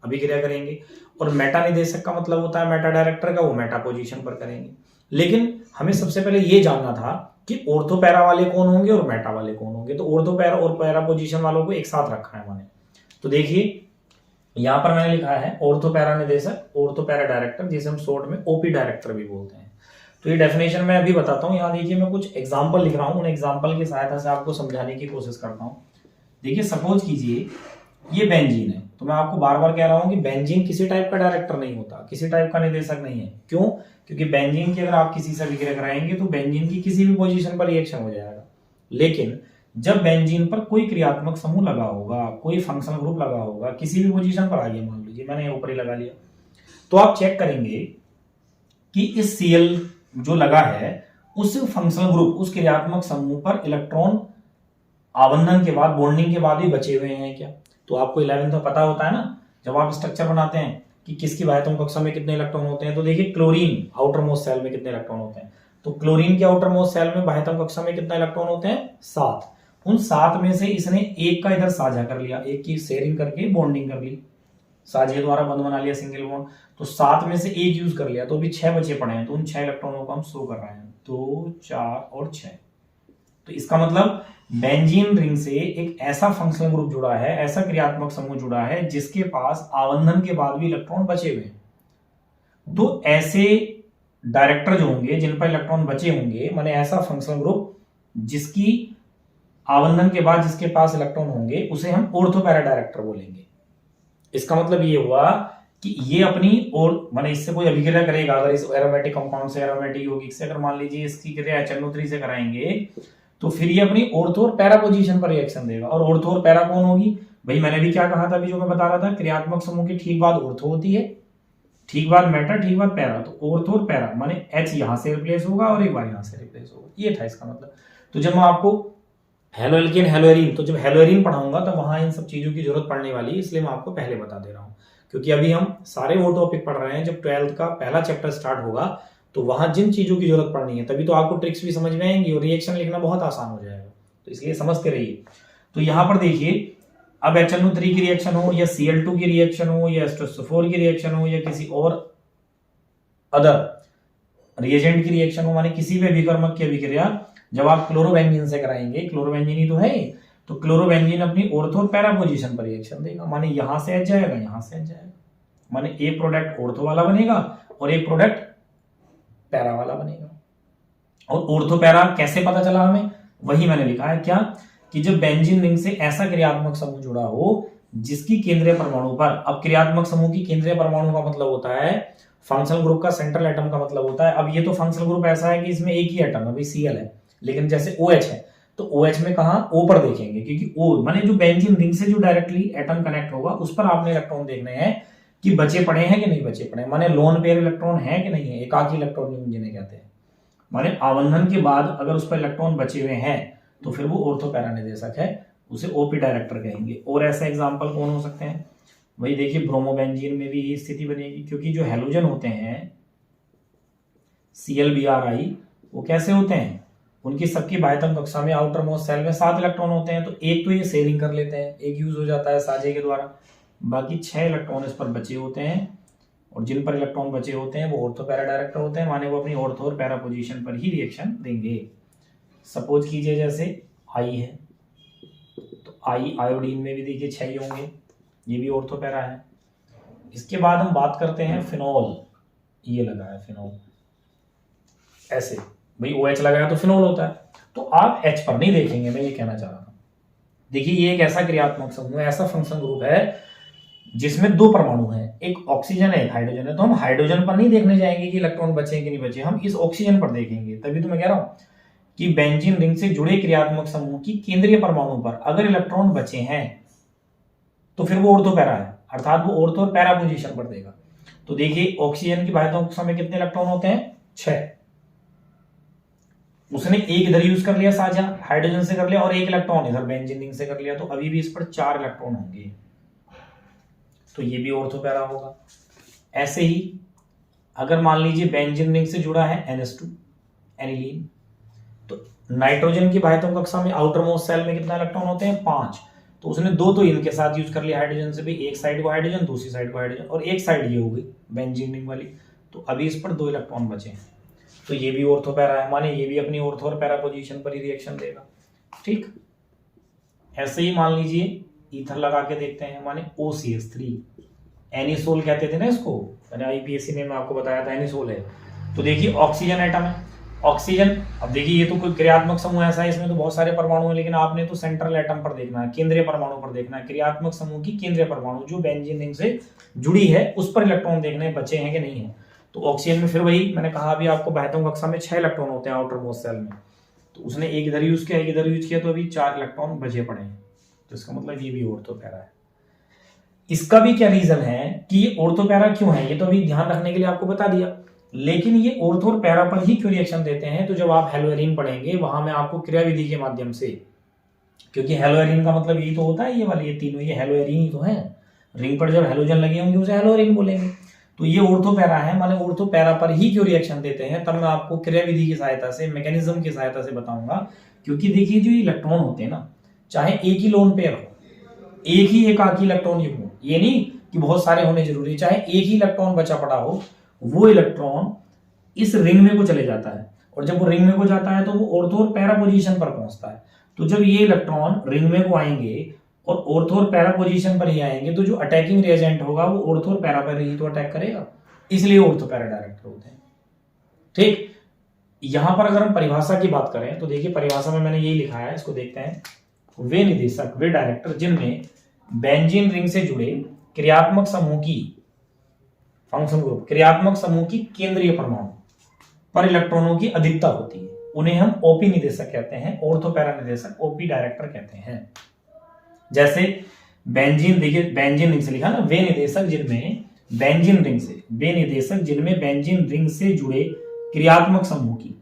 अभिक्रिया करेंगे। और मेटा निदेशक का मतलब होता है मेटा डायरेक्टर का, वो मेटा पोजीशन पर करेंगे। लेकिन हमें सबसे पहले ये जानना था कि ऑर्थोपैरा वाले कौन होंगे और मेटा वाले कौन होंगे। तो ऑर्थोपैरा और पैरा पोजीशन वालों को एक साथ रखा है मैंने। तो देखिए यहां पर मैंने लिखा है ऑर्थोपैरा निदेशक, ऑर्थोपैरा डायरेक्टर, जिसे हम शॉर्ट में ओपी डायरेक्टर भी बोलते हैं। तो ये डेफिनेशन मैं अभी बताता हूँ। यहाँ देखिए मैं कुछ एग्जाम्पल लिख रहा हूँ, उन एग्जाम्पल की सहायता से आपको समझाने की कोशिश करता हूँ। देखिए सपोज कीजिए ये बेंजीन है, तो मैं आपको बार बार कह रहा हूँ कि बेंजीन किसी टाइप का डायरेक्टर नहीं होता, किसी टाइप का निदेशक नहीं है। क्यों? क्योंकि बेंजीन की अगर आप किसी से अभिक्रिया कराएंगे तो बेंजीन की किसी भी पोजीशन पर रिएक्शन हो जाएगा। लेकिन जब बेंजीन पर कोई क्रियात्मक समूह लगा होगा, कोई फंक्शनल ग्रुप लगा होगा, किसी भी पोजीशन पर आ गया, मान लीजिए मैंने ऊपर ही लगा लिया, तो आप चेक करेंगे कि इस Cl जो लगा है उस फंक्शनल ग्रुप, उस क्रियात्मक समूह पर इलेक्ट्रॉन आवंधन के बाद, बॉन्डिंग के बाद भी बचे हुए हैं क्या। तो आपको 11th में पता होता है ना, जब आप स्ट्रक्चर बनाते हैं कि किसकी बाह्यतम कक्षा में कितने इलेक्ट्रॉन होते हैं। तो देखिए क्लोरीन आउटर मोस्ट सेल में कितने इलेक्ट्रॉन होते हैं, तो क्लोरीन के आउटर मोस्ट सेल में बाह्यतम कक्षा में कितना इलेक्ट्रॉन होते हैं, 7। उन 7 में से इसने एक का इधर साझा कर लिया, एक की शेयरिंग करके बॉन्डिंग कर ली, साझे द्वारा बंध बना लिया सिंगल बॉन्ड, तो 7 में से एक यूज कर लिया, तो अभी 6 बचे पड़े हैं, तो उन 6 इलेक्ट्रॉनों को हम शो कर रहे हैं 2, 4 और 6। तो इसका मतलब बेंजीन रिंग से एक ऐसा फंक्शनल ग्रुप जुड़ा है, ऐसा क्रियात्मक समूह जुड़ा है जिसके पास आबंधन के बाद भी इलेक्ट्रॉन बचे हुए हैं। तो ऐसे डायरेक्टर जो होंगे जिन पर इलेक्ट्रॉन बचे होंगे, माने ऐसा फंक्शनल ग्रुप जिसकी आबंधन के बाद जिसके पास इलेक्ट्रॉन होंगे, उसे हम ऑर्थो पैरा डायरेक्टर बोलेंगे। इसका मतलब ये हुआ कि ये अपनी और माने इससे कोई अभिक्रिया करेगा, अगर इस एरोमेटिक कंपाउंड से एरोमेटिक यौगिक से अगर मान लीजिए इसकी क्रिया HNO3 से कराएंगे, तो फिर ये अपनी ऑर्थो और पैरा पोजीशन पर रिएक्शन देगा। और ऑर्थो और पैरा कौन होगी भाई, मैंने भी क्या कहा था अभी जो मैं बता रहा था, क्रियात्मक समूह की ठीक बाद ऑर्थो होती है, ठीक बाद मेटा, ठीक बाद पैरा। तो ऑर्थो और पैरा माने H यहां से रिप्लेस होगा और एक बार यहां से रिप्लेस होगा, ये था इसका मतलब। तो जब मैं आपको हेलो एल्केन हेलो एरीन, तो जब हेलो एरीन पढ़ाऊंगा तो वहां इन सब चीजों की जरूरत पड़ने वाली है, इसलिए मैं आपको पहले बता दे रहा हूं, क्योंकि अभी हम सारे वो टॉपिक पढ़ रहे हैं। जब 12th का पहला चैप्टर स्टार्ट होगा तो वहां जिन चीजों की जरूरत पड़नी है, तभी तो आपको ट्रिक्स भी समझ में आएंगी और रिएक्शन लिखना बहुत आसान हो जाएगा, तो इसलिए समझते रहिए। तो यहां पर देखिए, अब HNO3 की रिएक्शन हो या Cl2 की रिएक्शन हो या H2SO4 की रिएक्शन हो या किसी और अदर रिएजेंट की रिएक्शन हो, माने किसी भी अभिकर्मक की अभिक्रिया जब आप क्लोरोबेंजीन से कराएंगे, क्लोरोबेंजीन ही तो है, तो क्लोरोबेंजीन अपनी ऑर्थो और पैरा पोजीशन पर रिएक्शन देगा, माने यहां से H जाएगा, यहां से H जाएगा, माने एक प्रोडक्ट ऑर्थो वाला बनेगा और एक प्रोडक्ट पैरा वाला बनेगा। और ऑर्थो पैरा कैसे पता चला हमें, वही मैंने लिखा है क्या, कि जब बेंजीन रिंग से ऐसा क्रियात्मक समूह जुड़ा हो जिसकी केंद्रीय परमाणु पर, अब क्रियात्मक समूह की केंद्रीय परमाणु का मतलब होता है फंक्शनल ग्रुप का सेंट्रल एटम का मतलब होता है। अब ये तो फंक्शनल ग्रुप ऐसा है कि इसमें एक ही एटम है, भाई Cl है, लेकिन जैसे OH है तो OH में कहा O पर देखेंगे, क्योंकि O माने जो बेंजीन रिंग से जो डायरेक्टली एटम कनेक्ट होगा उस पर आपने इलेक्ट्रॉन देखने हैं कि बचे पड़े हैं कि नहीं बचे पड़े, माने लोन पेयर इलेक्ट्रॉन है कि नहीं है, एकाकी इलेक्ट्रॉन जिन्हें कहते हैं, माने आबंधन के बाद अगर उस पर इलेक्ट्रॉन बचे हुए हैं तो फिर वो ऑर्थो पैरा निर्देशक है, उसे OP डायरेक्टर कहेंगे। और ऐसा एग्जाम्पल कौन हो सकते हैं, वही देखिए ब्रोमोबेंजीन में भी यही स्थिति बनेगी, क्योंकि जो हेलोजन होते हैं ClBrI वो कैसे होते हैं, उनकी सबकी बाह्यतम कक्षा में आउटर मोस्ट सेल में 7 इलेक्ट्रॉन होते हैं, तो एक तो ये शेयरिंग कर लेते हैं, एक यूज हो जाता है साझे के द्वारा, बाकी 6 इलेक्ट्रॉन इस पर बचे होते हैं, और जिन पर इलेक्ट्रॉन बचे होते हैं वो ऑर्थो पैरा डायरेक्टर होते हैं, माने वो अपनी ऑर्थो और पैरा पोजीशन पर ही रिएक्शन देंगे। सपोज कीजिए जैसे I है, तो I आयोडीन में भी देखिए 6 ही होंगे, ये भी ऑर्थो पैरा है। इसके बाद हम बात करते हैं फिनॉल, ये लगा है फिनॉल, ऐसे भाई OH लगाया तो फिनॉल होता है, तो आप H पर नहीं देखेंगे, मैं ये कहना चाह रहा हूं। देखिए ये एक ऐसा क्रियात्मक समूह, ऐसा फंक्शन ग्रुप है जिसमें 2 परमाणु हैं, एक ऑक्सीजन है एक हाइड्रोजन है, तो हम हाइड्रोजन पर नहीं देखने जाएंगे कि इलेक्ट्रॉन बचे कि नहीं बचे, हम इस ऑक्सीजन पर देखेंगे। तभी तो मैं कह रहा हूं कि बेंजीन रिंग से जुड़े क्रियात्मक समूह की केंद्रीय परमाणु पर अगर इलेक्ट्रॉन बचे हैं तो फिर वो ऑर्थो पैरा है, अर्थात वो ऑर्थो और पैरा पोजीशन पर देगा। तो देखिए ऑक्सीजन की बाह्यतम कक्षा में कितने इलेक्ट्रॉन होते हैं, 6, उसने एक इधर यूज कर लिया साझा हाइड्रोजन से कर लिया, और एक इलेक्ट्रॉन इधर बेंजीन रिंग से कर लिया, तो अभी भी इस पर 4 इलेक्ट्रॉन होंगे, तो ये भी ऑर्थो पैरा होगा। ऐसे ही अगर मान लीजिए बेंजीन रिंग से जुड़ा है NH2 एनिलीन, तो नाइट्रोजन की बाह्यतम कक्षा में आउटर मोस्ट सेल में कितना इलेक्ट्रॉन होते हैं, 5, तो उसने 2 तो इनके साथ यूज कर लिया हाइड्रोजन से भी, एक साइड को हाइड्रोजन दूसरी साइड को हाइड्रोजन, और एक साइड ये हो गई बेंजीन रिंग वाली, तो अभी इस पर 2 इलेक्ट्रॉन बचे हैं, तो ये भी ऑर्थो पैरा है, माने ये भी अपनी ऑर्थो और पैरा पोजीशन पर ही रिएक्शन देगा। ठीक, ऐसे ही मान लीजिए ईथर लगा के देखते हैं, माने OCH3, एनिसोल कहते थे ना इसको, मैंने IPSC में मैं आपको बताया था एनिसोल है। तो देखिए ऑक्सीजन एटम है, ऑक्सीजन, अब देखिए ये तो कोई क्रियात्मक समूह ऐसा है, इसमें तो बहुत सारे परमाणु हैं, लेकिन आपने तो सेंट्रल एटम पर देखना है, केंद्रीय परमाणु पर देखना है, क्रियात्मक समूह की केंद्रीय परमाणु जो बेंजीन रिंग से जुड़ी है उस पर इलेक्ट्रॉन देखने बचे हैं कि नहीं है। तो ऑक्सीजन में फिर वही मैंने कहा अभी आपको बाह्यतम कक्षा में 6 इलेक्ट्रॉन होते हैं आउटर मोस्ट सेल में, तो उसने एक इधर यूज किया एक इधर यूज किया, तो अभी 4 इलेक्ट्रॉन बचे पड़े हैं, तो इसका मतलब ये भी ऑर्थो पैरा है। इसका भी क्या रीजन है कि ये ऑर्थो पैरा क्यों है, ये तो अभी ध्यान रखने के लिए आपको बता दिया, लेकिन ये ऑर्थो और पैरा पर ही क्यों रिएक्शन देते हैं, तो जब आप हेलोएरीन पढ़ेंगे वहां मैं आपको क्रिया विधि के माध्यम से, क्योंकि हेलोएरीन का मतलब यही तो होता है, ये वाले ये तीनों ये हेलोएरीन ही तो है, रिंग पर जब हैलोजन लगे होंगे उसे हैलो रिंग बोलेंगे। तो ये ऑर्थो पैरा है, माने ऑर्थो पैरा पर ही क्यों रिएक्शन देते हैं, तब मैं आपको क्रिया विधि की सहायता से, मैकेनिज्म की सहायता से बताऊंगा। क्योंकि देखिए जो इलेक्ट्रॉन होते हैं ना, चाहे एक ही लोन पेयर हो, एक ही एकाकी इलेक्ट्रॉन युग्म हो, ये नहीं कि बहुत सारे होने जरूरी, चाहे एक ही इलेक्ट्रॉन बचा पड़ा हो, वो इलेक्ट्रॉन इस रिंग में को चले जाता है, और जब वो रिंग में को जाता है तो वो ऑर्थो और पैरा पोजीशन पर पहुंचता है। तो जब ये इलेक्ट्रॉन रिंग में को आएंगे और ऑर्थो और पैरा पोजीशन पर ही आएंगे, तो जो अटैकिंग रिएजेंट होगा वो ऑर्थो और पैरा पर ही तो अटैक करेगा, इसलिए ऑर्थो पैरा डायरेक्टर होते हैं। ठीक, यहां पर अगर हम परिभाषा की बात करें तो देखिए परिभाषा में मैंने यही लिखा है, इसको देखते हैं। वे निदेशक, वे डायरेक्टर जिनमें बेंजीन रिंग से जुड़े क्रियात्मक समूह की, फंक्शन ग्रुप, क्रियात्मक समूह की केंद्रीय परमाणु पर इलेक्ट्रॉनों की अधिकता होती है, उन्हें हम ओपी निदेशक कहते हैं, ऑर्थो पैरा निदेशक ओपी डायरेक्टर कहते हैं। जैसे बेंजीन, देखिए बेंजीन रिंग से लिखा ना, वे निदेशक जिनमें बेंजीन रिंग से, वे निदेशक जिनमें बेंजीन रिंग से जुड़े क्रियात्मक समूह की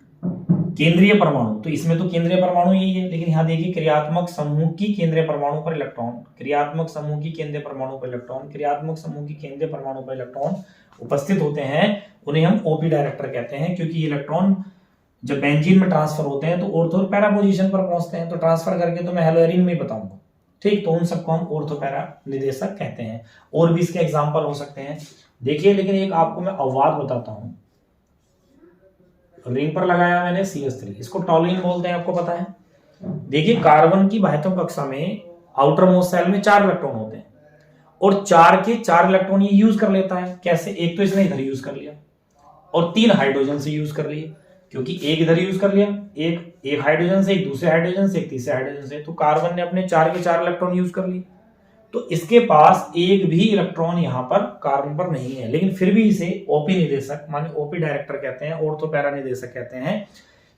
केंद्रीय परमाणु, तो इसमें तो केंद्रीय परमाणु यही है, लेकिन यहां देखिए क्रियात्मक समूह की केंद्रीय परमाणु पर इलेक्ट्रॉन, क्रियात्मक समूह की केंद्रीय परमाणु पर इलेक्ट्रॉन, क्रियात्मक समूह की केंद्रीय परमाणु पर इलेक्ट्रॉन उपस्थित होते हैं, उन्हें हम ओपी डायरेक्टर कहते हैं। क्योंकि इलेक्ट्रॉन जब बेंजीन में ट्रांसफर होते हैं तो ऑर्थो और पैरा पोजीशन पर पहुंचते हैं, तो ट्रांसफर करके तो मैं हेलोएरिन में बताऊंगा। ठीक, तो उन सबको हम ऑर्थो पैरा निदेशक कहते हैं। और भी इसके एग्जाम्पल हो सकते हैं, देखिए। लेकिन एक आपको मैं अपवाद बताता हूं, रिंग पर लगाया मैंने CH3, इसको टॉलुइन बोलते हैं, आपको पता है। देखिए कार्बन की बाह्यतम कक्षा में आउटर मोस्ट सेल में 4 इलेक्ट्रॉन होते हैं, और 4 के 4 इलेक्ट्रॉन ये यूज कर लेता है। कैसे? एक तो इसने इधर यूज कर लिया और 3 हाइड्रोजन से यूज कर लिए, क्योंकि एक इधर यूज कर लिया, एक हाइड्रोजन से, एक दूसरे हाइड्रोजन से, एक तीसरे हाइड्रोजन से, तो कार्बन ने अपने 4 के 4 इलेक्ट्रॉन यूज कर लिए। तो इसके पास एक भी इलेक्ट्रॉन यहां पर कार्बन पर नहीं है, लेकिन फिर भी इसे ओपी निदेशक माने ओपी डायरेक्टर कहते हैं, ऑर्थो पैरा निदेशक कहते हैं।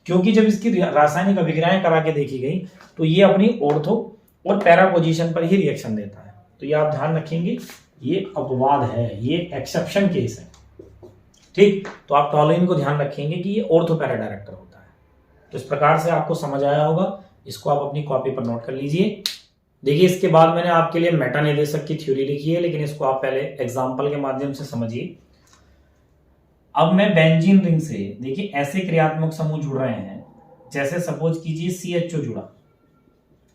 क्योंकि जब इसकी रासायनिक अभिक्रियाएं करा के देखी गई तो ये अपनी ऑर्थो और पैरा पोजीशन पर ही रिएक्शन देता है। तो ये आप ध्यान रखेंगे, ये अपवाद है, ये एक्सेप्शन केस है। ठीक, तो आप टॉलुइन को ध्यान रखेंगे कि ये ऑर्थो पैरा डायरेक्टर होता है। तो इस प्रकार से आपको समझ आया होगा, इसको आप अपनी कॉपी पर नोट कर लीजिए। देखिए इसके बाद मैंने आपके लिए मेटा निदेशक की थ्योरी लिखी है, लेकिन इसको आप पहले एग्जाम्पल के माध्यम से समझिए। अब मैं बेंजीन रिंग से, देखिए ऐसे क्रियात्मक समूह जुड़ रहे हैं, जैसे सपोज कीजिए CHO जुड़ा,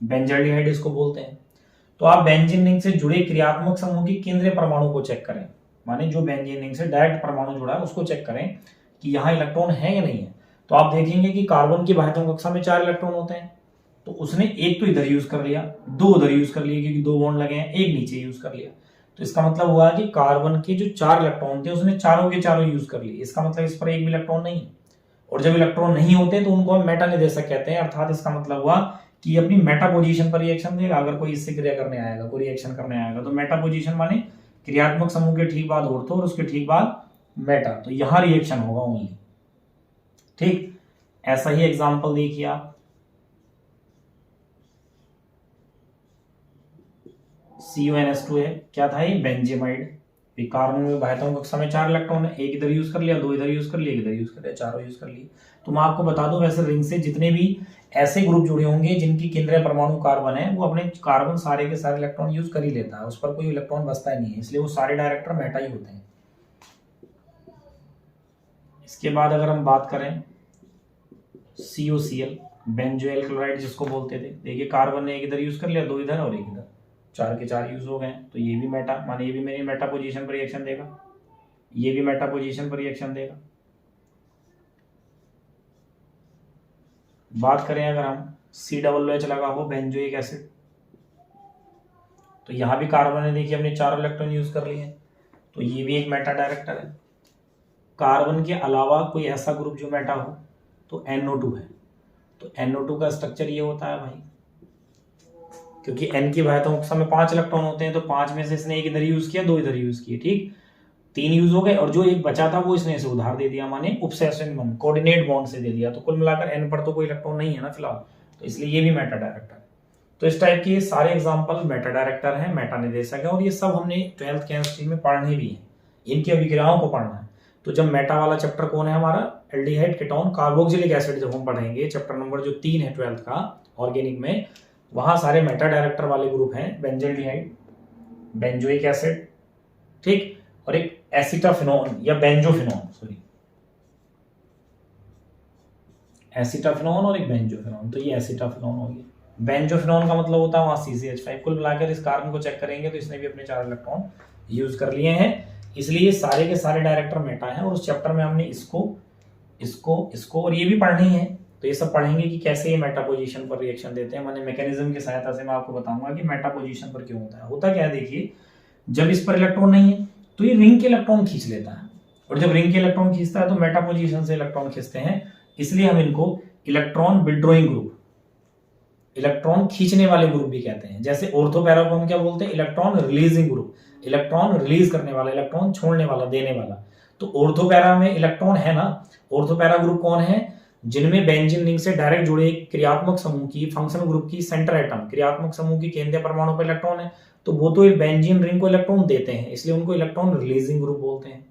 बेंजाल्डिहाइड इसको बोलते हैं। तो आप बेंजीन रिंग से जुड़े क्रियात्मक समूह की केंद्रीय परमाणु को चेक करें, माने जो बेंजीन रिंग से डायरेक्ट परमाणु जुड़ा है उसको चेक करें कि यहाँ इलेक्ट्रॉन है या नहीं है। तो आप देखेंगे कि कार्बन की बाह्यतम कक्षा में 4 इलेक्ट्रॉन होते हैं, तो उसने एक तो इधर यूज कर लिया, 2 उधर यूज कर लिए क्योंकि 2 बॉन्ड लगे हैं, एक नीचे यूज कर लिया। तो इसका मतलब हुआ कि कार्बन के जो 4 इलेक्ट्रॉन थे उसने चारों के चारों यूज कर लिए। इसका मतलब इस पर एक भी इलेक्ट्रॉन नहीं, और जब इलेक्ट्रॉन नहीं होते तो उनको हम मेटा निदेशक कहते हैं। अर्थात इसका मतलब हुआ कि ये अपनी मेटा पोजीशन पर रिएक्शन देगा। अगर कोई इससे क्रिया करने आएगा, कोई रिएक्शन करने आएगा, तो मेटा पोजीशन माने क्रियात्मक समूह के ठीक बाद ऑर्थो और उसके ठीक बाद मेटा, तो यहां रिएक्शन होगा ओनली। ठीक, ऐसा ही एग्जाम्पल देखिए आप, CuNS2 है, क्या था ये? बेंजेमाइड। कार्बन में बाह्यतम कक्षा में 4 इलेक्ट्रॉन है, एक इधर यूज कर लिया, 2 इधर यूज कर लिया, एक इधर यूज कर लिया, चारों यूज कर लिए। तो मैं आपको बता दूं, वैसे रिंग से जितने भी ऐसे ग्रुप जुड़े होंगे जिनकी केंद्रीय परमाणु कार्बन है, वो अपने कार्बन सारे के सारे इलेक्ट्रॉन यूज कर ही लेता है, उस पर कोई इलेक्ट्रॉन बचता ही नहीं है, इसलिए वो सारे डायरेक्टर मेटा ही होते हैं। इसके बाद अगर हम बात करें COCl, बेंजोइल क्लोराइड जिसको बोलते थे, देखिए कार्बन ने एक इधर यूज कर लिया, 2 इधर और एक इधर, 4 के 4 यूज हो गए। तो ये भी मेटा, माने ये भी मेरी मेटा पोजीशन पर रिएक्शन देगा, ये भी मेटा पोजीशन पर रिएक्शन देगा। बात करें अगर हम COOH लगा हो, बेंजोइक एसिड, तो यहां भी कार्बन ने देखिए अपने 4 इलेक्ट्रॉन यूज कर लिए हैं, तो ये भी एक मेटा डायरेक्टर है। कार्बन के अलावा कोई ऐसा ग्रुप जो मेटा हो तो NO2 है। तो NO2 का स्ट्रक्चर ये होता है भाई, क्योंकि N की बाह्यतम कक्षा में 5 इलेक्ट्रॉन होते हैं, तो 5 में से इसने एक इधर यूज किया, 2 इधर यूज किए, ठीक, 3 यूज हो गए, और जो एक बचा था वो इसने इसे उधार दे दिया, माने उपसेशन बॉन्ड, कोऑर्डिनेट बॉन्ड से दे दिया। तो कुल मिलाकर N पर तो कोई इलेक्ट्रॉन नहीं है ना फिलहाल, तो इसलिए ये भी मेटा डायरेक्टर है। तो इस टाइप के सारे एग्जाम्पल मेटा डायरेक्टर हैं, मेटा निदेशक है, और ये सब हमने 12th केमिस्ट्री में पढ़ने भी है, इनकी अभिक्रियाओं को पढ़ना है। तो जब मेटा वाला चैप्टर कौन है हमारा, एल्डिहाइड कीटोन कार्बोक्सिलिक एसिड, जब हम पढ़ेंगे चैप्टर नंबर जो 3 है 12th का ऑर्गेनिक में, वहां सारे मेटा डायरेक्टर वाले ग्रुप हैं, बेंजाल्डिहाइड, बेंजोइक एसिड, ठीक, और एक एसिटाफिनोन या बेंजोफिनोन, सॉरी, एसिटाफिनोन और एक बेंजोफिनोन। तो ये एसिटाफिनोन हो गया। बेंजोफिनोन का मतलब होता है वहां CCH5। कुल मिलाकर इस कार्बन को चेक करेंगे तो इसने भी अपने 4 इलेक्ट्रॉन यूज कर लिए हैं, इसलिए सारे के सारे डायरेक्टर मेटा हैं। और उस चैप्टर में हमने इसको और ये भी पढ़नी है, तो ये सब पढ़ेंगे कि कैसे ये मेटा पोजीशन पर रिएक्शन देते हैं। मैंने मैकेनिज्म की सहायता से मैं आपको बताऊंगा कि मेटा पोजीशन पर क्यों होता है। होता क्या है, देखिए, जब इस पर इलेक्ट्रॉन नहीं है तो ये रिंग के इलेक्ट्रॉन खींच लेता है, और जब रिंग के इलेक्ट्रॉन खींचता है तो मेटा पोजीशन से इलेक्ट्रॉन खींचते हैं, इसलिए हम इनको इलेक्ट्रॉन विड्रॉइंग ग्रुप, इलेक्ट्रॉन खींचने वाले ग्रुप भी कहते हैं। जैसे ऑर्थो पैरा को हम क्या बोलते हैं, electron releasing group, electron release करने वाला, इलेक्ट्रॉन छोड़ने वाला, देने वाला। तो ऑर्थो पैरा में इलेक्ट्रॉन है ना। ऑर्थो पैरा ग्रुप कौन है, जिनमें बेंजीन रिंग से डायरेक्ट जुड़े क्रियात्मक समूह की, फंक्शनल ग्रुप की सेंटर एटम, क्रियात्मक समूह की केंद्रीय परमाणु पर इलेक्ट्रॉन है, तो वो तो बेंजीन रिंग को इलेक्ट्रॉन देते हैं, इसलिए उनको इलेक्ट्रॉन रिलीजिंग ग्रुप बोलते हैं।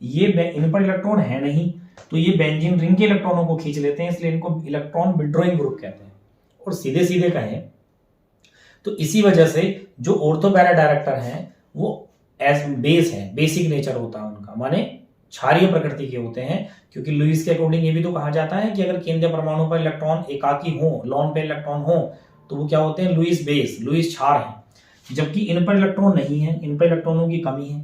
ये इन पर इलेक्ट्रॉन है नहीं, तो ये बेंजीन रिंग के इलेक्ट्रॉनों को खींच लेते हैं, इसलिए इनको इलेक्ट्रॉन विड्रॉइंग ग्रुप कहते हैं। और सीधे सीधे कहें तो इसी वजह से जो ऑर्थो पैरा डायरेक्टर हैं वो एज बेस है, बेसिक नेचर होता है उनका, माने क्षारीय प्रकृति के होते हैं। क्योंकि लुईस के अकॉर्डिंग ये भी तो कहा जाता है कि अगर केंद्रीय परमाणु पर इलेक्ट्रॉन एकाकी हो, लॉन पे इलेक्ट्रॉन हो, तो वो क्या होते हैं, लुईस बेस, लुईस क्षार है। जबकि इन पर इलेक्ट्रॉन नहीं है, इन पर इलेक्ट्रॉनों की कमी है,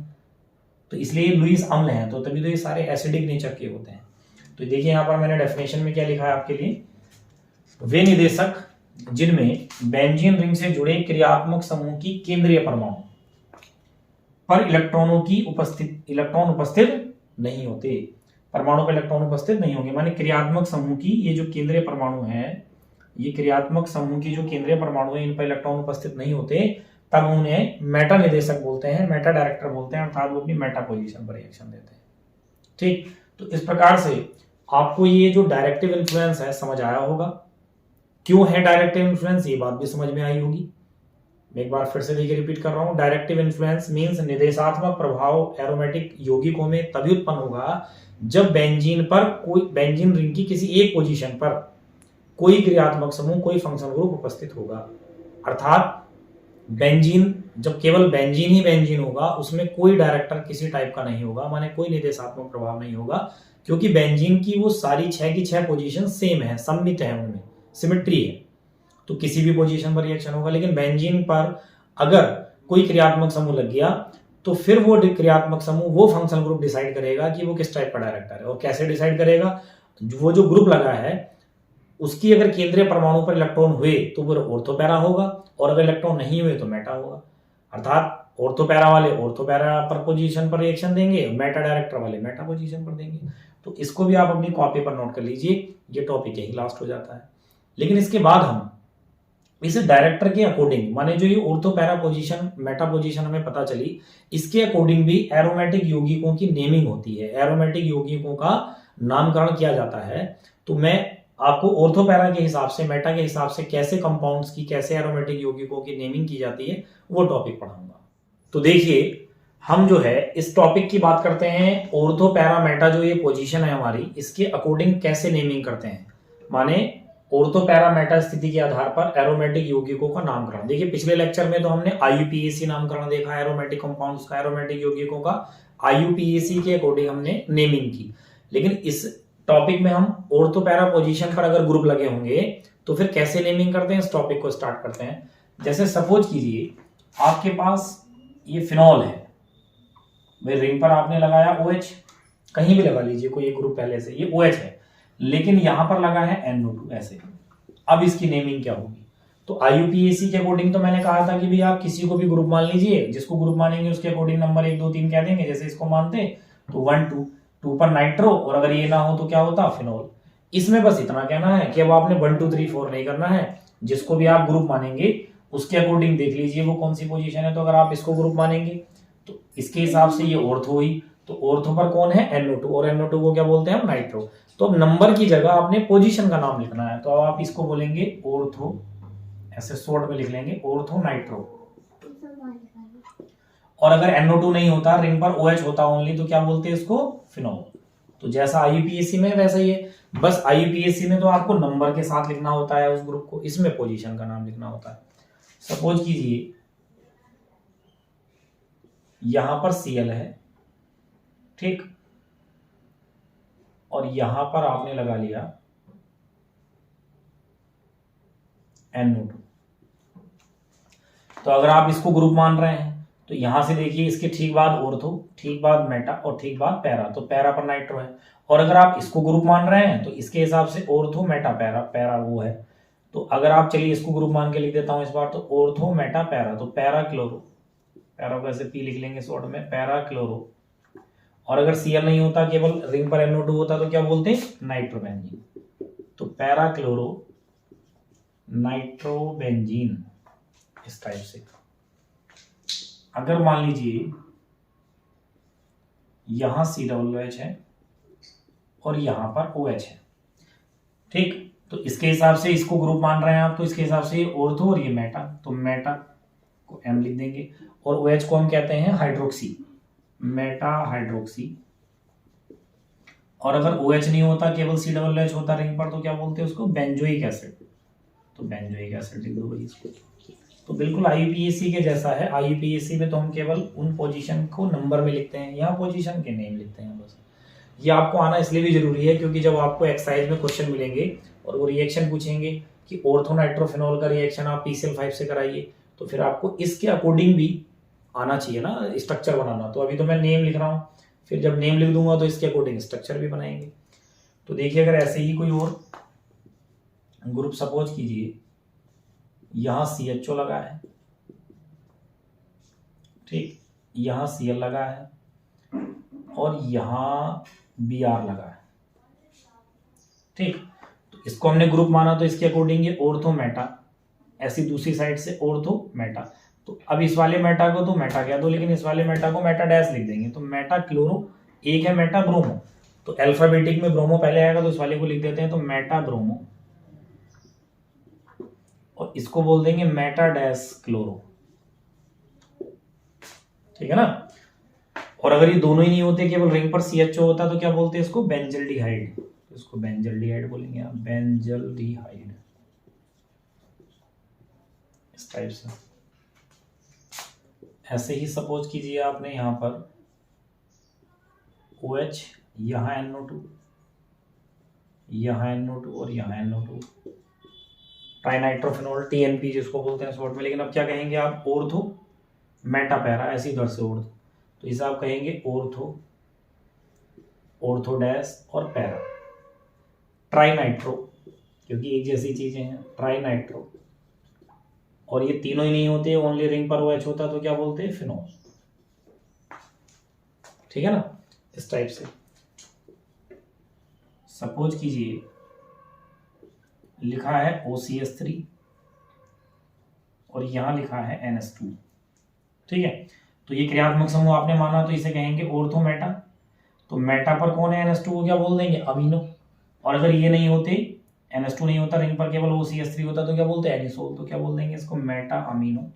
तो इसलिए लुईस अम्ल है, तो तभी तो ये सारे एसिडिक नेचर के होते हैं। तो देखिए यहाँ पर मैंने डेफिनेशन में क्या लिखा है आपके लिए, वे निदेशक जिनमें बेंजीन रिंग से जुड़े क्रियात्मक समूह की केंद्रीय परमाणु पर इलेक्ट्रॉन उपस्थित नहीं होते, परमाणु पर इलेक्ट्रॉन उपस्थित नहीं होंगे, माने क्रियात्मक समूह की ये जो केंद्रीय परमाणु है, ये क्रियात्मक समूह की जो केंद्रीय परमाणु है, इन पर इलेक्ट्रॉन उपस्थित नहीं होते, तब उन्हें मेटा निदेशक बोलते हैं, मेटा डायरेक्टर बोलते हैं, अर्थात वो अपनी मेटा पोजीशन पर रिएक्शन देते हैं। ठीक, तो इस प्रकार से आपको ये जो डायरेक्टिव इन्फ्लुएंस है समझ आया होगा। क्यों है डायरेक्टिव इन्फ्लुएंस, ये बात भी समझ में आई होगी। मैं एक बार फिर से देखिए रिपीट कर रहा हूं, डायरेक्टिव इन्फ्लुएंस मींस निर्देशात्मक प्रभाव एरोमेटिक यौगिकों में तभी उत्पन्न होगा जब बेंजीन रिंग की किसी एक पोजीशन पर कोई क्रियात्मक समूह, कोई फंक्शनल ग्रुप उपस्थित होगा। अर्थात बेंजीन, जब केवल बेंजीन ही बेंजीन होगा, उसमें कोई डायरेक्टर किसी टाइप का नहीं होगा, माने कोई निर्देशात्मक प्रभाव नहीं होगा, क्योंकि बेंजीन की वो सारी 6 की 6 पोजीशन सेम है, सममित है, उनमें सिमेट्री है, तो किसी भी पोजीशन पर रिएक्शन होगा। लेकिन बेंजीन पर अगर कोई क्रियात्मक समूह लग गया तो फिर वो क्रियात्मक समूह, वो फंक्शनल ग्रुप डिसाइड करेगा कि वो किस टाइप का डायरेक्टर है। और कैसे डिसाइड करेगा, वो जो ग्रुप लगा है उसकी अगर केंद्रीय परमाणु पर इलेक्ट्रॉन हुए तो वो ऑर्थोपैरा होगा, और अगर इलेक्ट्रॉन नहीं हुए तो मेटा होगा। अर्थात ऑर्थोपैरा वाले ऑर्थोपैरा पर पोजीशन पर रिएक्शन देंगे, मेटा डायरेक्टर वाले मेटा पोजीशन पर देंगे। तो इसको भी आप अपनी कॉपी पर नोट कर लीजिए, ये टॉपिक यही लास्ट हो जाता है। लेकिन इसके बाद हम इस डायरेक्टर के अकॉर्डिंग, माने जो ये ऑर्थोपैरा पोजीशन, मेटा पोजीशन हमें पता चली, इसके अकॉर्डिंग भी एरोमेटिक यौगिकों की नेमिंग होती है, एरोमेटिक यौगिकों का नामकरण किया जाता है। तो मैं आपको ऑर्थोपैरा के हिसाब से, मेटा के हिसाब से कैसे कंपाउंड्स की, कैसे एरोमेटिक यौगिकों की नेमिंग की जाती है, वो टॉपिक पढ़ाऊंगा। तो देखिए, हम जो है इस टॉपिक की बात करते हैं, ऑर्थोपैरा मेटा जो ये पोजीशन है हमारी, इसके अकॉर्डिंग कैसे नेमिंग करते हैं, माने ऑर्थोपैरा मेटा स्थिति के आधार पर एरोमेटिक यौगिकों का नामकरण। देखिए, पिछले लेक्चर में तो हमने IUPAC नामकरण देखा एरोमेटिक कंपाउंड्स का, एरोमेटिक यौगिकों का, IUPAC के अकॉर्डिंग हमने नेमिंग की। लेकिन इस टॉपिक में हम ऑर्थोपैरा पोजीशन पर अगर ग्रुप लगे होंगे तो फिर कैसे नेमिंग करते हैं, इस टॉपिक को स्टार्ट करते हैं। जैसे सपोज कीजिए आपके पास ये फिनॉल है, भाई रिंग पर आपने लगाया OH, कहीं भी लगा लीजिए कोई एक ग्रुप पहले से, ये OH है, लेकिन यहां पर लगा है NO2 ऐसे। अब इसकी नेमिंग क्या होगी, तो IUPAC के अकॉर्डिंग तो मैंने कहा था कि भाई आप किसी को भी ग्रुप मान लीजिए, जिसको ग्रुप मानेंगे उसके अकॉर्डिंग नंबर 1 2 3 कह देंगे। जैसे इसको मानते तो 1 2 पर नाइट्रो, और अगर ये ना हो तो क्या होता, फिनॉल। इसमें बस इतना कहना है कि अब आपने 1 2 3 4 नहीं करना है, जिसको भी आप ग्रुप मानेंगे उसके अकॉर्डिंग देख लीजिए वो कौन सी पोजीशन है। तो अगर आप इसको ग्रुप मानेंगे तो इसके हिसाब से ये ऑर्थो हुई, तो ऑर्थो पर कौन है, NO2, और NO2 को क्या बोलते हैं हम, नाइट्रो। तो अब नंबर की जगह आपने पोजीशन का नाम लिखना है, तो अब आप इसको बोलेंगे ऑर्थो, ऐसे शॉर्ट में लिख लेंगे ऑर्थो नाइट्रो। और अगर NO2 नहीं होता, रिंग पर OH होता ओनली, तो क्या बोलते हैं इसको, फिनॉल। तो जैसा IUPAC में वैसा ही है, बस IUPAC में तो आपको नंबर के साथ लिखना होता है उस ग्रुप को, इसमें पोजीशन का नाम लिखना होता है। सपोज कीजिए यहां पर Cl है, ठीक, और यहां पर आपने लगा लिया NO2। तो अगर आप इसको ग्रुप मान रहे हैं तो यहां से देखिए इसके ठीक बाद ऑर्थो, ठीक बाद मेटा और ठीक बाद पैरा, तो पैरा पर नाइट्रो है। और अगर आप इसको ग्रुप मान रहे हैं तो इसके हिसाब से ऑर्थो मेटा पैरा, पैरा वो है। तो अगर आप चलिए इसको ग्रुप मान के लिख देता हूं इस बार, तो ऑर्थो मेटा पैरा, तो पैरा क्लोरो, पैरा को ऐसे पी लिख लेंगे शॉर्ट में, पैरा क्लोरो। और अगर Cl नहीं होता, केवल रिंग पर NO2 होता, तो क्या बोलते हैं, नाइट्रोबेंजीन। तो पैरा क्लोरो नाइट्रोबेंजीन, इस टाइप से। अगर मान लीजिए यहां COOH है और यहां पर OH है, ठीक, तो इसके हिसाब से इसको ग्रुप मान रहे हैं आप, तो इसके हिसाब से ये ऑर्थो और ये मेटा, तो मेटा को M लिख देंगे और OH को हम कहते हैं हाइड्रोक्सी, मेटा हाइड्रोक्सी। और अगर OH नहीं होता, केवल COOH होता रिंग पर, तो क्या बोलते हैं उसको, बेंजोइक एसिड, तो बेंजोइक एसिड लिख दो भाई इसको। तो बिल्कुल IUPAC के जैसा है। IUPAC में तो हम केवल उन पोजीशन को नंबर में लिखते हैं, यहाँ पोजीशन के नेम लिखते हैं बस। ये आपको आना इसलिए भी जरूरी है क्योंकि जब आपको एक्सरसाइज में क्वेश्चन मिलेंगे और वो रिएक्शन पूछेंगे कि ऑर्थोनाइट्रोफिनॉल का रिएक्शन आप PCl5 से कराइए, तो फिर आपको इसके अकॉर्डिंग भी आना चाहिए ना स्ट्रक्चर बनाना। तो अभी तो मैं नेम लिख रहा हूँ, फिर जब नेम लिख दूंगा तो इसके अकॉर्डिंग स्ट्रक्चर भी बनाएंगे। तो देखिए अगर ऐसे ही कोई और ग्रुप सपोज कीजिए, यहां CHO लगा है, ठीक, यहां Cl लगा है और यहां Br लगा है, ठीक, तो इसको हमने ग्रुप माना, तो इसके अकॉर्डिंग ये ऑर्थो मेटा, ऐसी दूसरी साइड से ऑर्थो मेटा। तो अब इस वाले मेटा को तो मेटा कह दो, लेकिन इस वाले मेटा को मेटा डैश लिख देंगे, तो मेटा क्लोरो, एक है मेटा ब्रोमो, तो अल्फाबेटिक में ब्रोमो पहले आएगा, तो इस वाले को लिख देते हैं, तो मेटा ब्रोमो, और इसको बोल देंगे मेटा डैश क्लोरो, ठीक है ना। और अगर ये दोनों ही नहीं होते, केवल रिंग पर CHO होता, तो क्या बोलते हैं इसको, बेंजल्डिहाइड, इसको बेंजल्डिहाइड बोलेंगे आप, बेंजल्डिहाइड, इस टाइप से। ऐसे ही सपोज कीजिए आपने यहां पर OH, यहां NO2, यहां NO2 और यहां NO2, ट्राइनाइट्रोफिनॉल, TNP जिसको बोलते हैं शॉर्ट में। लेकिन अब क्या कहेंगे आप, ऑर्थो मेटा पैरा, ऐसी इधर से ऑर्थो, तो इसे आप कहेंगे ऑर्थो, ऑर्थो डैश और पैरा, ट्राइनाइट्रो, क्योंकि एक जैसी चीजें हैं, ट्राइनाइट्रो। और ये तीनों ही नहीं होते, ओनली रिंग पर OH होता, तो क्या बोलते हैं, फिनोल, ठीक है ना, इस टाइप से। सपोज कीजिए लिखा है OCH3 और यहां लिखा है NH2, ठीक है, तो ये क्रियात्मक समूह आपने माना, तो इसे कहेंगे ऑर्थो मेटा। तो मेटा पर कौन है, NH2 को क्या बोल देंगे, अमीनो। और अगर ये नहीं होते, NH2 नहीं होता, रिंग पर केवल OCH3 होता, तो क्या बोलते हैं, एनिसोल, तो क्या बोल देंगे इसको, मेटा अमीनो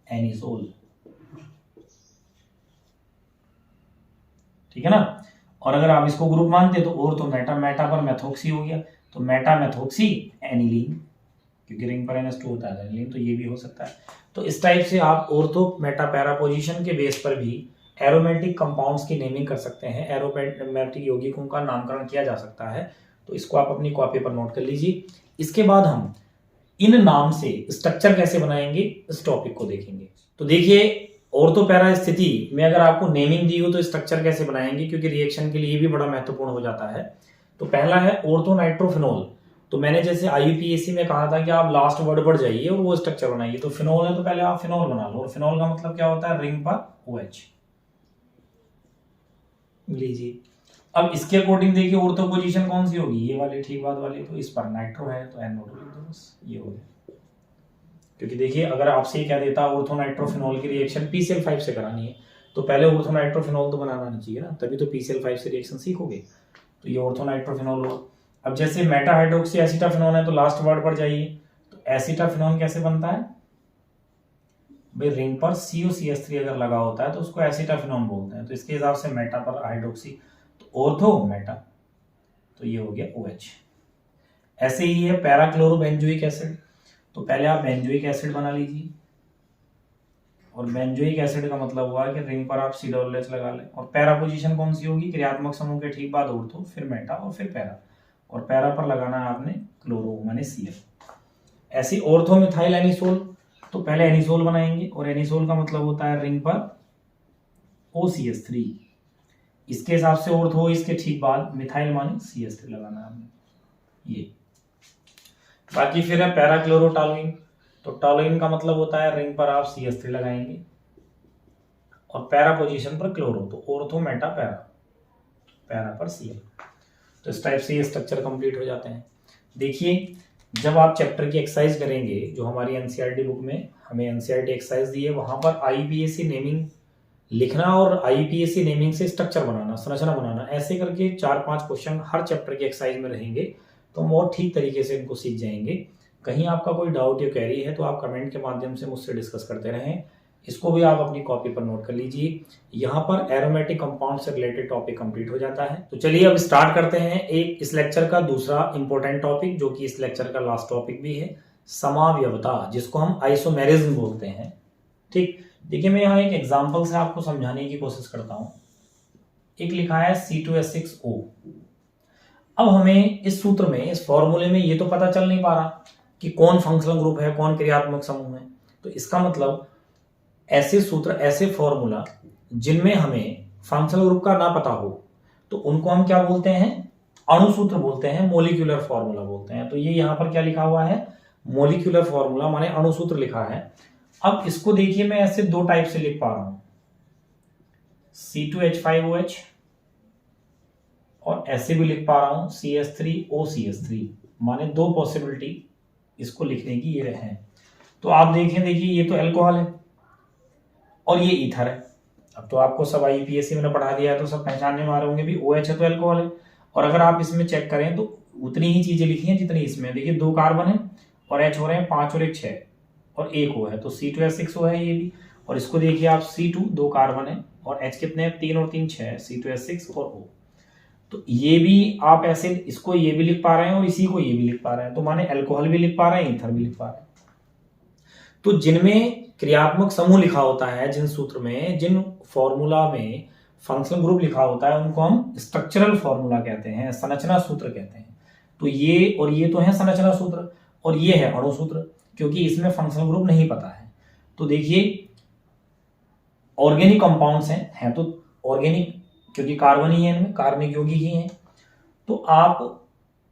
एनिसोल, ठीक है ना। और अगर आप इसको ग्रुप मानते तो और, तो मेटा, मेटा पर मेथोक्सी हो गया, तो मेटा मेथोक्सी एनिलीन, क्योंकि रिंग पर NH2 होता है एनिलीन, तो ये भी हो सकता है। तो इस टाइप से आप ऑर्थो मेटा पैरा पोजीशन के बेस पर भी एरोमेटिक कंपाउंड्स की नेमिंग कर सकते हैं, एरोमेटिक यौगिकों का नामकरण किया जा सकता है। तो इसको आप अपनी कॉपी पर नोट कर लीजिए। इसके बाद हम इन नाम से स्ट्रक्चर कैसे बनाएंगे इस टॉपिक को देखेंगे। तो देखिए ऑर्थो पैरा स्थिति में अगर आपको नेमिंग दी हो तो स्ट्रक्चर कैसे बनाएंगे, क्योंकि रिएक्शन के लिए भी बड़ा महत्वपूर्ण हो जाता है। तो पहला है ऑर्थोनाइट्रोफिनॉल। तो मैंने जैसे IUPAC में कहा था कि आप लास्ट वर्ड पर जाइए और वो स्ट्रक्चर बनाइए। तो फिनॉल है तो पहले आप फिनॉल बना लो, और फिनॉल का मतलब क्या होता है, रिंग पर OH लीजिए। अब इसके अकॉर्डिंग देखिए ऑर्थो पोजीशन कौन सी होगी, ये वाली, ठीक बात वाली, तो इस पर नाइट्रो है तो NO2 लिख दो बस, ये हो गया। क्योंकि देखिए अगर आपसे क्या देता ऑर्थोनाइट्रोफिनॉल की रिएक्शन PCl5 से करानी है, तो पहले ऑर्थोनाइट्रोफिनॉल तो बनाना नहीं चाहिए ना, तभी तो PCl5 से रिएक्शन सीखोगे। तो ये ऑर्थोनाइट्रोफिनॉल हुआ। अब जैसे मेटा हाइड्रोक्सी एसिटाफिनॉल है तो लास्ट वर्ड पर जाइए। तो एसिटाफिनॉल कैसे बनता है भाई, रिंग पर COCH3 अगर लगा होता है तो उसको एसिटाफिनॉल बोलते हैं। तो इसके हिसाब से मेटा पर हाइड्रोक्सी, तो ऑर्थो मेटा, तो ये हो गया OH। ऐसे ही है पैराक्लोरोबेंजोइक एसिड। तो पहले आप बेंजोइक एसिड बना लीजिए, और बेंजोइक एसिड का मतलब हुआ कि रिंग पर आप COOH लगा लें। और पैरा पोजीशन कौन सी होगी, क्रियात्मक समूह के ठीक बाद ऑर्थो, फिर मेटा और फिर पैरा, और पैरा पर लगाना है आपने क्लोरो माने CF। ऐसी ऑर्थो मिथाइल एनिसोल, तो पहले एनिसोल बनाएंगे, और एनिसोल का मतलब होता है रिंग पर OCH3, इसके हिसाब से ऑर्थो, इसके ठीक बाद मिथाइल माने CH3 लगाना है आपने ये। बाकी फिर है पैरा क्लोरोटॉलुइन, तो टॉलुइन का मतलब होता है रिंग पर आप CH3 लगाएंगे और पैरा पोजीशन पर क्लोरो, तो ऑर्थो मेटा पैरा, पैरा पर Cl। तो इस टाइप से ये स्ट्रक्चर कंप्लीट हो जाते हैं। देखिए जब आप चैप्टर की एक्सरसाइज करेंगे, जो हमारी एनसीईआरटी बुक में हमें एनसीईआरटी एक्सरसाइज दी है, वहां पर आईयूपीएसी नेमिंग लिखना और आईयूपीएसी नेमिंग से स्ट्रक्चर बनाना, संरचना बनाना, ऐसे करके 4-5 क्वेश्चन हर चैप्टर की एक्सरसाइज में रहेंगे, तो हम और ठीक तरीके से इनको सीख जाएंगे। कहीं आपका कोई डाउट या क्वेरी है तो आप कमेंट के माध्यम से मुझसे डिस्कस करते रहें। इसको भी आप अपनी कॉपी पर नोट कर लीजिए। यहाँ पर एरोमेटिक कंपाउंड से रिलेटेड टॉपिक कंप्लीट हो जाता है। तो चलिए अब स्टार्ट करते हैं एक इस लेक्चर का दूसरा इंपॉर्टेंट टॉपिक, जो कि इस लेक्चर का लास्ट टॉपिक भी है, समावयवता, जिसको हम आइसोमेरिज्म बोलते हैं। ठीक, देखिए मैं यहाँ एक एग्जाम्पल से आपको समझाने की कोशिश करता हूँ। एक लिखा है C2H6O। अब हमें इस सूत्र में, इस फॉर्मूले में ये तो पता चल नहीं पा रहा कि कौन फंक्शनल ग्रुप है, कौन क्रियात्मक समूह है। तो इसका मतलब ऐसे सूत्र, ऐसे फॉर्मूला जिनमें हमें फंक्शनल ग्रुप का ना पता हो, तो उनको हम क्या बोलते हैं, अणुसूत्र बोलते हैं, मोलिक्यूलर फॉर्मूला बोलते हैं। तो ये यहाँ पर क्या लिखा हुआ है, मोलिक्यूलर फॉर्मूला माने अणुसूत्र लिखा है। अब इसको देखिए मैं ऐसे दो टाइप से लिख पा रहा हूं, C2H5OH, और ऐसे भी लिख पा रहा हूं CH3OCH3, माने दो पॉसिबिलिटी इसको लिखने की ये रहे। तो आप देखें, देखिए ये तो अल्कोहल है और ये ईथर है। अब तो आपको सब आईयूपीएसी में पढ़ा दिया है, तो सब पहचानने में आ रहे होंगे भी OH है तो अल्कोहल है। और अगर आप इसमें चेक करें तो उतनी ही चीजें लिखी हैं जितनी इसमें। देखिए 2 कार्बन है और H हो रहे हैं 5 और 1 6 और 1 O है, तो C2H6O है ये भी। और इसको देखिए आप C2 2 कार्बन है और H कितने हैं, 3 और 3 6, C2H6 और O। तो ये भी आप ऐसे इसको ये भी लिख पा रहे हैं और इसी को ये भी लिख पा रहे हैं, तो माने अल्कोहल भी लिख पा रहे हैं, ईथर भी लिख पा रहे हैं। तो जिनमें क्रियात्मक समूह लिखा होता है, जिन सूत्र में, जिन फॉर्मूला में फंक्शनल ग्रुप लिखा होता है, उनको हम स्ट्रक्चरल फॉर्मूला कहते हैं, संरचना सूत्र कहते हैं। तो ये और ये तो है संरचना सूत्र, और ये है अणु सूत्र, क्योंकि इसमें फंक्शनल ग्रुप नहीं पता है। तो देखिए ऑर्गेनिक कंपाउंड्स हैं तो ऑर्गेनिक, क्योंकि कार्बन ही है इनमें, कार्बनिक यौगिक ही हैं। तो आप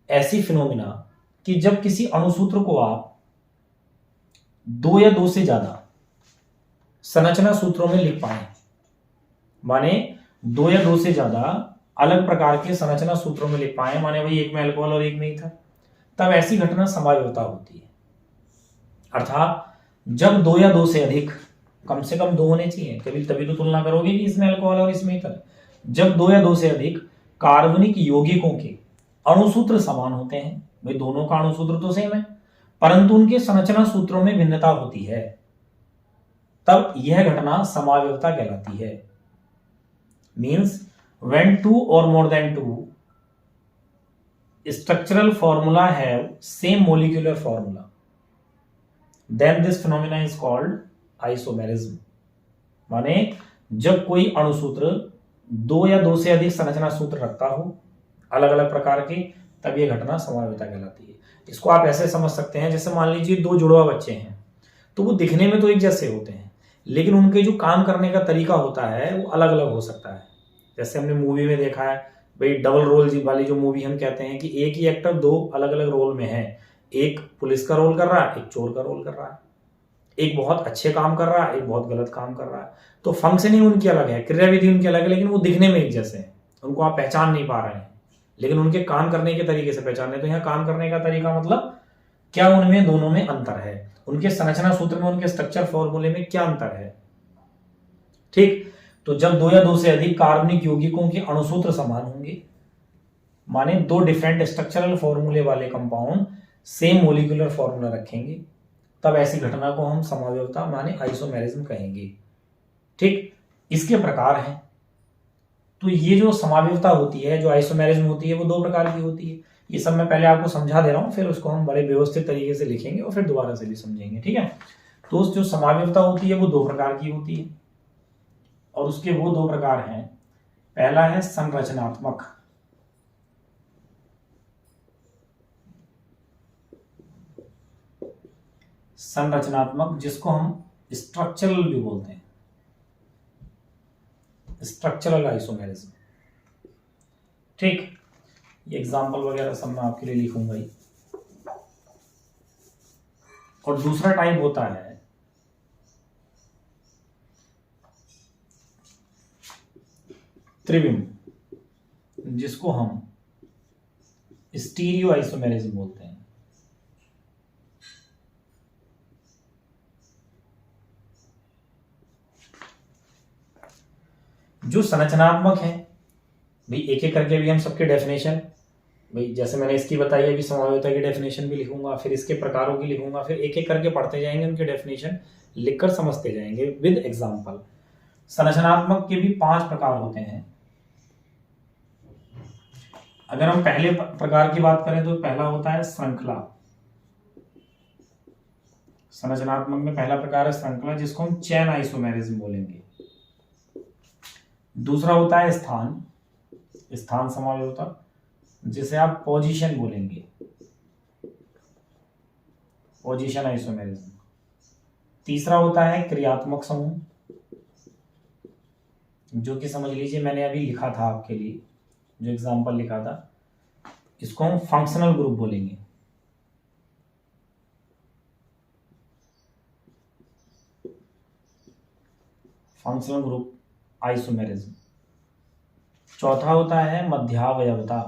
ऐसी फिनोमिना कि जब किसी अणुसूत्र को आप 2 या 2 से ज्यादा संरचना सूत्रों में लिख पाए, माने 2 या 2 से ज्यादा अलग प्रकार के संरचना सूत्रों में लिख पाए, माने भाई एक में अल्कोहल और एक में ईथर, तब ऐसी घटना समावयवता होती है। अर्थात जब 2 या 2 से अधिक, कम से कम 2 होने चाहिए, कभी तभी तो तुलना करोगे कि इसमें अल्कोहल और इसमें ईथर। जब 2 या 2 से अधिक कार्बनिक यौगिकों के अणुसूत्र समान होते हैं, भाई दोनों का अणुसूत्र तो सेम है, परंतु उनके संरचना सूत्रों में भिन्नता होती है, तब यह घटना समावयवता कहलाती है। Means when 2 or more than 2 structural formula have same molecular formula, then this phenomena is called isomerism। माने जब कोई अणुसूत्र 2 या 2 से अधिक संरचना सूत्र रखता हो अलग अलग प्रकार के, तब यह घटना समावयवता कहलाती है। इसको आप ऐसे समझ सकते हैं, जैसे मान लीजिए 2 जुड़वा बच्चे हैं, तो वो दिखने में तो एक जैसे होते हैं, लेकिन उनके जो काम करने का तरीका होता है वो अलग अलग हो सकता है। जैसे हमने मूवी में देखा है भाई, डबल रोल वाली जो मूवी हम कहते हैं कि एक ही एक्टर 2 अलग अलग रोल में है, एक पुलिस का रोल कर रहा है, एक चोर का रोल कर रहा है, एक बहुत अच्छे काम कर रहा है, एक बहुत गलत काम कर रहा है। तो फंक्शनिंग उनकी अलग है, क्रियाविधि उनकी अलग है, लेकिन वो दिखने में एक जैसे हैं, उनको आप पहचान नहीं पा रहे हैं, लेकिन उनके काम करने के तरीके से पहचान रहे। तो यहाँ काम करने का तरीका मतलब क्या, उनमें दोनों में अंतर है, उनके संरचना सूत्र में, उनके स्ट्रक्चर फॉर्मूले में क्या अंतर है। ठीक, तो जब 2 या 2 से अधिक कार्बनिक यौगिकों के अणुसूत्र समान होंगे, माने 2 डिफरेंट स्ट्रक्चरल फॉर्मूले वाले कंपाउंड सेम मोलिकुलर फॉर्मूला रखेंगे, तब ऐसी घटना को हम समावयवता माने आइसोमेरिज्म कहेंगे। ठीक, इसके प्रकार हैं। तो ये जो समावयवता होती है, जो आइसोमेरिज्म होती है, वो 2 प्रकार की होती है। ये सब मैं पहले आपको समझा दे रहा हूं, फिर उसको हम बड़े व्यवस्थित तरीके से लिखेंगे और फिर दोबारा से भी समझेंगे। ठीक है, तो जो समावयवता होती है वो दो प्रकार की होती है, और उसके वो दो प्रकार हैं। पहला है संरचनात्मक, संरचनात्मक जिसको हम स्ट्रक्चरल भी बोलते हैं, स्ट्रक्चरल आइसोमेरिज्म। ठीक, ये एग्जांपल वगैरह सब मैं आपके लिए लिखूंगा ही। और दूसरा टाइप होता है त्रिविम, जिसको हम स्टीरियो आइसोमेरिज्म बोलते हैं। जो संरचनात्मक है, भाई एक एक करके भी हम सबके डेफिनेशन, भाई जैसे मैंने इसकी बताई अभी समावयवता की डेफिनेशन भी लिखूंगा, फिर इसके प्रकारों की लिखूंगा, फिर एक एक करके पढ़ते जाएंगे, उनके डेफिनेशन लिखकर समझते जाएंगे विद एग्जांपल। संरचनात्मक के भी 5 प्रकार होते हैं। अगर हम पहले प्रकार की बात करें तो पहला होता है श्रृंखला। संरचनात्मक में पहला प्रकार है श्रृंखला, जिसको हम चैन आइसोमेरिज्म बोलेंगे। दूसरा होता है स्थान, स्थान समावयवता, जिसे आप पोजीशन बोलेंगे, पोजीशन आइसोमेरिज्म। तीसरा होता है क्रियात्मक समूह, जो कि समझ लीजिए मैंने अभी लिखा था आपके लिए, जो एग्जांपल लिखा था, इसको हम फंक्शनल ग्रुप बोलेंगे। Functional group isomerism. चौथा होता है मध्यावयवता,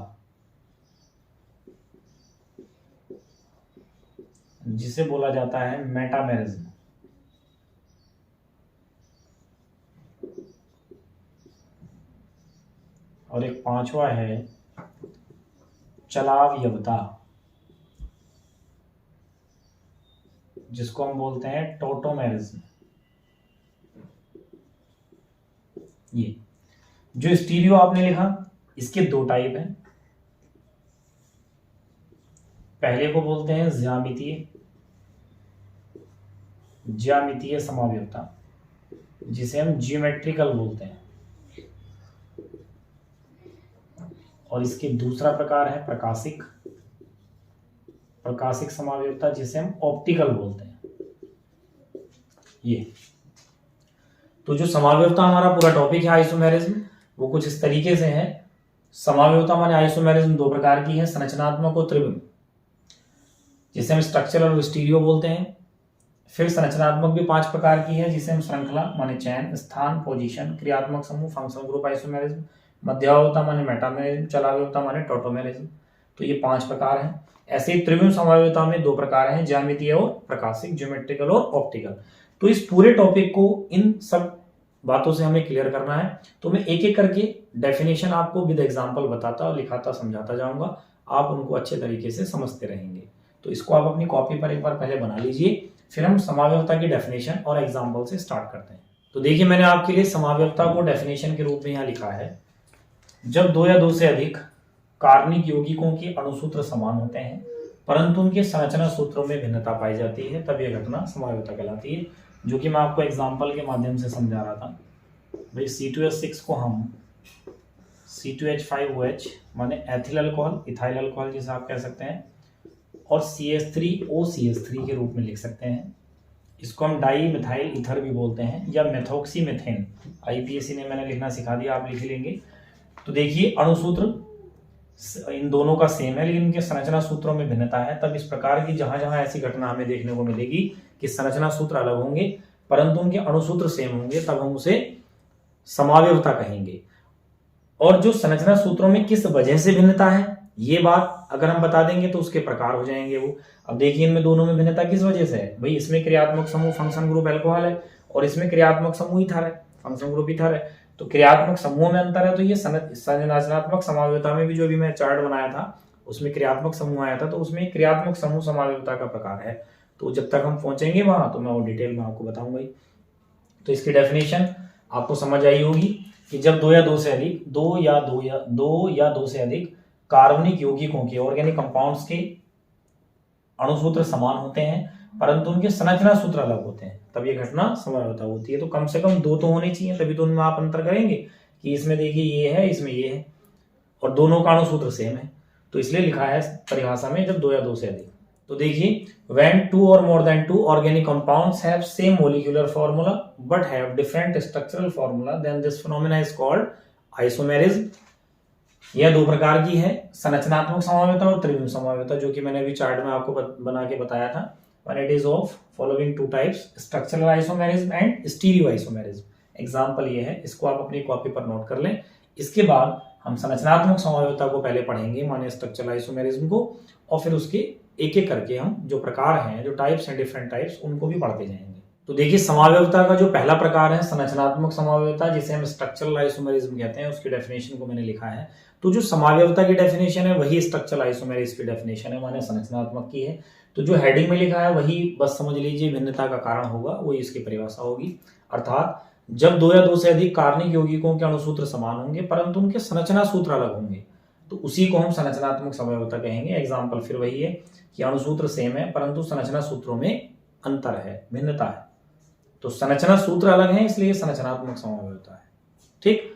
जिसे बोला जाता है मेटामेरिज्म। और एक पांचवा है चलावयवता, जिसको हम बोलते हैं टोटोमेरिज्म। ये जो स्टीरियो आपने लिखा, इसके 2 टाइप हैं। पहले को बोलते हैं ज्यामितीय, ज्यामितीय समावयवता, जिसे हम जियोमेट्रिकल बोलते हैं। और इसके दूसरा प्रकार है प्रकाशिक, प्रकाशिक समावयवता, जिसे हम ऑप्टिकल बोलते हैं। ये तो जो समावयवता हमारा पूरा टॉपिक है आइसोमेरिज्म, वो कुछ इस तरीके से है। समावयवता माने आइसोमेरिज्म 2 प्रकार की है, संरचनात्मक और त्रिविम, जिसे हम स्ट्रक्चरल और स्टीरियो बोलते हैं। फिर संरचनात्मक भी 5 प्रकार की है, जिसे हम श्रृंखला माने चैन, स्थान पोजीशन, क्रियात्मक समूह फंक्शनल ग्रुप आइसोमेरिज्म, मध्यावयवता माने मेटामेरिज्म, चलावयवता माने टोटोमेरिज्म। तो ये 5 प्रकार हैं। ऐसे ही त्रिविम समावयवता में 2 प्रकार हैं, ज्यामितीय और प्रकाशिक, ज्योमेट्रिकल और ऑप्टिकल। तो इस पूरे टॉपिक को इन सब बातों से हमें क्लियर करना है, तो मैं एक एक करके डेफिनेशन आपको विद एग्जांपल बताता और लिखाता समझाता जाऊंगा, आप उनको अच्छे तरीके से समझते रहेंगे। तो इसको आप अपनी कॉपी पर एक बार पहले बना लीजिए, फिर हम समावयवता की डेफिनेशन और एग्जांपल से स्टार्ट करते हैं। तो देखिए मैंने आपके लिए समावयवता को डेफिनेशन के रूप में यहाँ लिखा है, जब 2 या 2 से अधिक कार्बनिक यौगिकों के अणुसूत्र समान होते हैं परंतु उनके संरचना सूत्रों में भिन्नता पाई जाती है, तब यह घटना समावयवता कहलाती है, जो कि मैं आपको एग्जांपल के माध्यम से समझा रहा था। भाई C2H6 को हम C2H5OH माने एथिल अल्कोहल, इथाइल अल्कोहल जिसे आप कह सकते हैं, और CH3OCH3 के रूप में लिख सकते हैं। इसको हम डाई मिथाइल ईथर भी बोलते हैं, या मेथोक्सी मेथेन। IPSC ने मैंने लिखना सिखा दिया, आप लिख लेंगे। तो देखिए अणुसूत्र इन दोनों का सेम है, लेकिन इनके संरचना सूत्रों में भिन्नता है। तब इस प्रकार की जहां जहां ऐसी घटना हमें देखने को मिलेगी कि संरचना सूत्र अलग होंगे परंतु उनके अणुसूत्र सेम होंगे, तब हम उसे समावयवता कहेंगे। और जो संरचना सूत्रों में किस वजह से भिन्नता है, ये बात अगर हम बता देंगे तो उसके प्रकार हो जाएंगे वो। अब देखिए इनमें दोनों में भिन्नता किस वजह से है, भाई इसमें क्रियात्मक समूह फंक्शन ग्रुप अल्कोहल है और इसमें क्रियात्मक समूह ईथर है, फंक्शन ग्रुप ईथर है। तो क्रियात्मक समूह में अंतर है, तो ये संरचनात्मक समावयवता में भी जो भी मैं चार्ट बनाया था उसमें क्रियात्मक समूह आया था, तो उसमें क्रियात्मक समूह समावयवता का प्रकार है। तो जब तक हम पहुंचेंगे वहां तो मैं वो डिटेल में आपको बताऊंगा ही। तो इसकी डेफिनेशन आपको समझ आई होगी कि जब 2 या 2 से अधिक 2 या 2 से अधिक कार्बनिक यौगिकों के ऑर्गेनिक कंपाउंड्स के अणुसूत्र समान होते हैं परंतु उनके संरचना सूत्र अलग होते हैं, तब ये घटना समवायवता होती है। तो कम से कम 2 तो होने चाहिए, तभी तो उनमें आप अंतर करेंगे कि इसमें देखिए ये है, इसमें ये है, और दोनों का अणुसूत्र सेम है। तो इसलिए लिखा है परिभाषा में जब 2 या 2 से अधिक। तो देखिए when 2 or more than 2 organic compounds have same molecular formula but have different structural formula, then this phenomena is called isomerism। यह 2 प्रकार की है, संरचनात्मक समवायवता और त्रिविम समवायवता, जो कि मैंने अभी चार्ट में आपको बना के बताया था। When it is of following 2 types, structural isomerism and stereoisomerism। Example ये है, इसको आप अपनी कॉपी पर नोट कर लें। इसके बाद हम संरचनात्मक समवायवता को पहले पढ़ेंगे, माने स्ट्रक्चरल आइसोमेरिज्म को, और फिर उसके एक एक करके हम जो प्रकार हैं, जो टाइप्स हैं, डिफरेंट टाइप्स, उनको भी पढ़ते जाएंगे। तो देखिए समवायवता का जो पहला प्रकार है संरचनात्मक समवायवता, जिसे हम स्ट्रक्चरल आइसोमेरिज्म कहते हैं, उसकी डेफिनेशन को मैंने लिखा है। तो जो समवायवता की डेफिनेशन है वही स्ट्रक्चरल आइसोमेरिज्म की डेफिनेशन है, माने संरचनात्मक की है। तो जो हेडिंग में लिखा है वही बस समझ लीजिए भिन्नता का कारण होगा, वही इसकी परिभाषा होगी। अर्थात जब 2 या 2 से अधिक कार्बनिक यौगिकों के अणुसूत्र समान होंगे परंतु उनके संरचना सूत्र अलग होंगे, तो उसी को हम संरचनात्मक समवायवता कहेंगे। एग्जाम्पल फिर वही है कि अणुसूत्र सेम है परंतु संरचना सूत्रों में अंतर है, भिन्नता है। तो संरचना सूत्र अलग है, इसलिए संरचनात्मक समवायवता है। ठीक,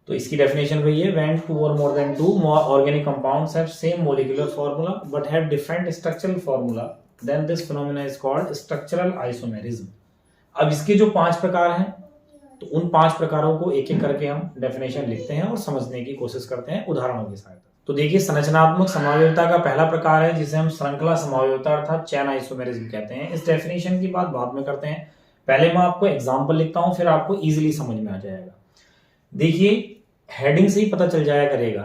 तो इसकी डेफिनेशन वही है, when 2 or more than 2 organic compounds have same molecular formula but have different structural formula, then this phenomena is called structural isomerism। अब इसके जो 5 प्रकार हैं, तो उन 5 प्रकारों को एक एक करके हम डेफिनेशन लिखते हैं और समझने की कोशिश करते हैं उदाहरणों की सहायता। तो देखिए संरचनात्मक समवायवता का पहला प्रकार है जिसे हम श्रृंखला समवायवता अर्थात चैन आइसोमेरिज्म कहते हैं। इस डेफिनेशन की बात बाद में करते हैं, पहले मैं आपको एग्जाम्पल लिखता हूं, फिर आपको इजिली समझ में आ जाएगा। देखिए हेडिंग से ही पता चल जाया करेगा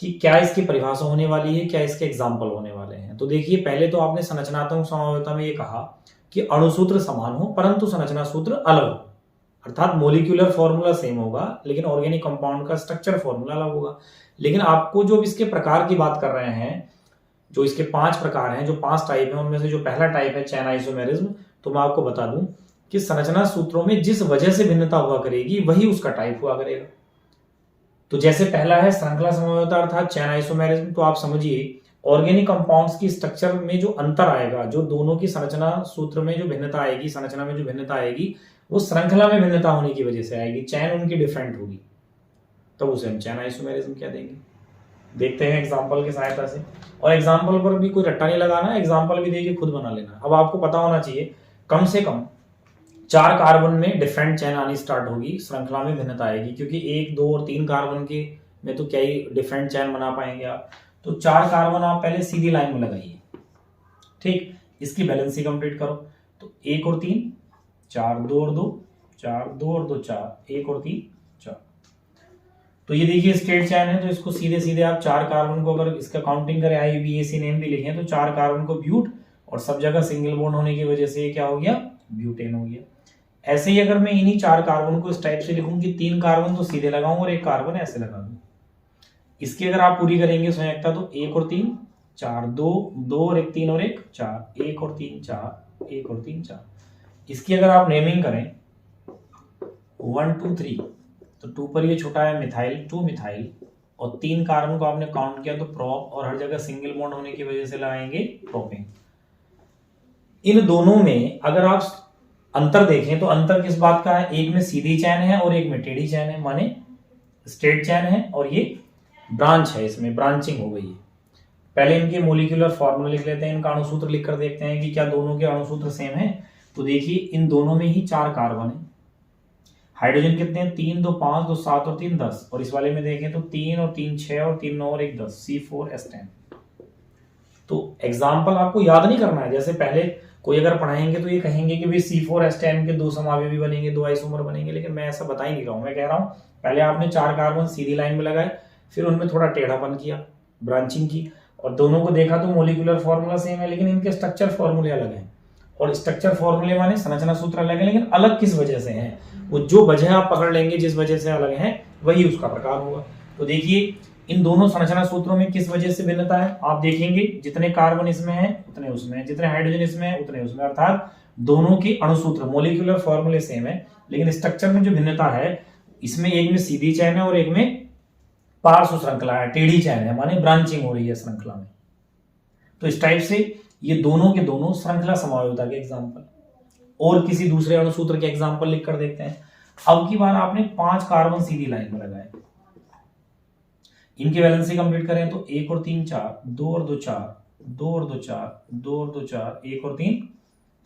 कि क्या इसकी परिभाषा होने वाली है, क्या इसके एग्जाम्पल होने वाले हैं। तो देखिए पहले तो आपने संरचनात्मक समवायवता में ये कहा कि अणुसूत्र समान हो परंतु संरचना सूत्र अलग हो, अर्थात मोलिक्यूलर फॉर्मूला सेम होगा लेकिन ऑर्गेनिक कंपाउंड का स्ट्रक्चर फॉर्मूला अलग होगा। लेकिन आपको जो इसके प्रकार की बात कर रहे हैं, जो इसके 5 प्रकार हैं, जो 5 टाइप हैं, उनमें से जो पहला टाइप है चैन आइसोमेरिज्म, तो मैं आपको बता दूं कि संरचना सूत्रों में जिस वजह से भिन्नता हुआ करेगी वही उसका टाइप हुआ करेगा। तो जैसे पहला है श्रृंखला समवायवता अर्थात चैन आइसोमेरिज्म, तो आप समझिए ऑर्गेनिक कंपाउंड्स की स्ट्रक्चर में जो अंतर आएगा, जो दोनों की संरचना सूत्र में जो भिन्नता आएगी, संरचना में जो भिन्नता आएगी, वो श्रृंखला में भिन्नता होने की वजह से आएगी, चैन उनकी डिफरेंट होगी, तब उसे हम चैन आइसोमेरिज्म कह देंगे। देखते हैं एग्जाम्पल की सहायता से, और एग्जाम्पल पर भी कोई रट्टा नहीं लगाना, एग्जाम्पल भी देखिए खुद बना लेना। अब आपको पता होना चाहिए कम से कम 4 कार्बन में डिफरेंट चैन आनी स्टार्ट होगी, श्रृंखला में भिन्नता आएगी, क्योंकि 1, 2 और 3 कार्बन के में तो क्या ही डिफरेंट चैन बना पाएंगे आप। तो 4 कार्बन आप पहले सीधी लाइन में लगाइए। ठीक, इसकी बैलेंसी कंप्लीट करो, तो 1 और 3 4, 2 और 2 4, 2 और 2 4, 1 और 3 4। तो ये देखिए स्ट्रेट चैन है, तो इसको सीधे सीधे आप 4 कार्बन को अगर इसका काउंटिंग करें, IUPAC नेम भी लिखें, तो 4 कार्बन को ब्यूट, और सब जगह सिंगल बॉन्ड होने की वजह से ये क्या हो गया, ब्यूटेन हो गया। ऐसे ही अगर मैं इन्हीं 4 कार्बन को इस टाइप से लिखूं कि 3 कार्बन तो सीधे लगाऊं और 1 कार्बन ऐसे लगा दूं, इसकी अगर आप पूरी करेंगे संयोजकता, तो 1 और 3 4, 2 2 और 1 3 और 1 4, 1 और 3 4, 1 और 3 4। इसकी अगर आप नेमिंग करें 1 2 3, तो 2 पर ये छोटा है मिथाइल, 2 मिथाइल, और 3 कार्बन को आपने काउंट किया तो प्रोप, और हर जगह सिंगल बॉन्ड होने की वजह से लगाएंगे प्रोपेन। इन दोनों में अगर आप अंतर देखें तो अंतर किस बात का है, एक में सीधी चैन है और एक में टेढ़ी चैन है, माने स्ट्रेट चैन है, और ये ब्रांच है, इसमें ब्रांचिंग हो गई है। पहले इनके मोलिकुलर फॉर्मूला लिख लेते हैं, इनका अणुसूत्र लिखकर देखते हैं कि क्या दोनों के अणुसूत्र सेम है। तो देखिए इन दोनों में ही 4 कार्बन है, हाइड्रोजन कितने हैं, 3 2 5 2 7 और 3 10, और इस वाले में देखें तो 3 और 3 6 और 3 9 और 1 10, C4H10। तो एग्जाम्पल आपको याद नहीं करना है, जैसे पहले कोई अगर पढ़ाएंगे तो ये कहेंगे कि भाई C4H10 के 2 समावयवी बनेंगे, 2 आइसोमर बनेंगे, लेकिन मैं ऐसा बता ही नहीं रहा हूं। मैं कह रहा हूं पहले आपने 4 कार्बन सीधी लाइन में लगाए, फिर उनमें थोड़ा टेढ़ापन किया, ब्रांचिंग की, और दोनों को देखा तो मोलिकुलर फॉर्मूला सेम है लेकिन इनके स्ट्रक्चर फॉर्मूले अलग हैं। और स्ट्रक्चर फॉर्मूले माने संरचना सूत्र अलग है, लेकिन अलग किस वजह से हैं, वो जो वजह आप पकड़ लेंगे, जिस वजह से अलग है वही उसका प्रकार होगा। तो देखिए इन दोनों संरचना सूत्रों में किस वजह से भिन्नता है, आप देखेंगे जितने कार्बन इसमें है उतने उसमें, जितने हाइड्रोजन इसमें है उतने उसमें, अर्थात दोनों के अणुसूत्र मोलिकुलर फॉर्मूले सेम है, लेकिन स्ट्रक्चर में जो भिन्नता है, इसमें एक में सीधी चैन है और एक में पार्श्व श्रृंखला है, टेढ़ी चैन है, माने ब्रांचिंग हो रही है श्रृंखला में। तो इस टाइप से ये दोनों के दोनों श्रृंखला समवायता के एग्जाम्पल। और किसी दूसरे अणुसूत्र के एग्जाम्पल लिख कर देखते हैं। अब की बार आपने 5 कार्बन सीधी लाइन में लगाए, इनकी वैलेंसी कंप्लीट करें तो 1 और 3 4, 2 और 2 4, 2 और 2 4, 2 और 2 4, 1 और 3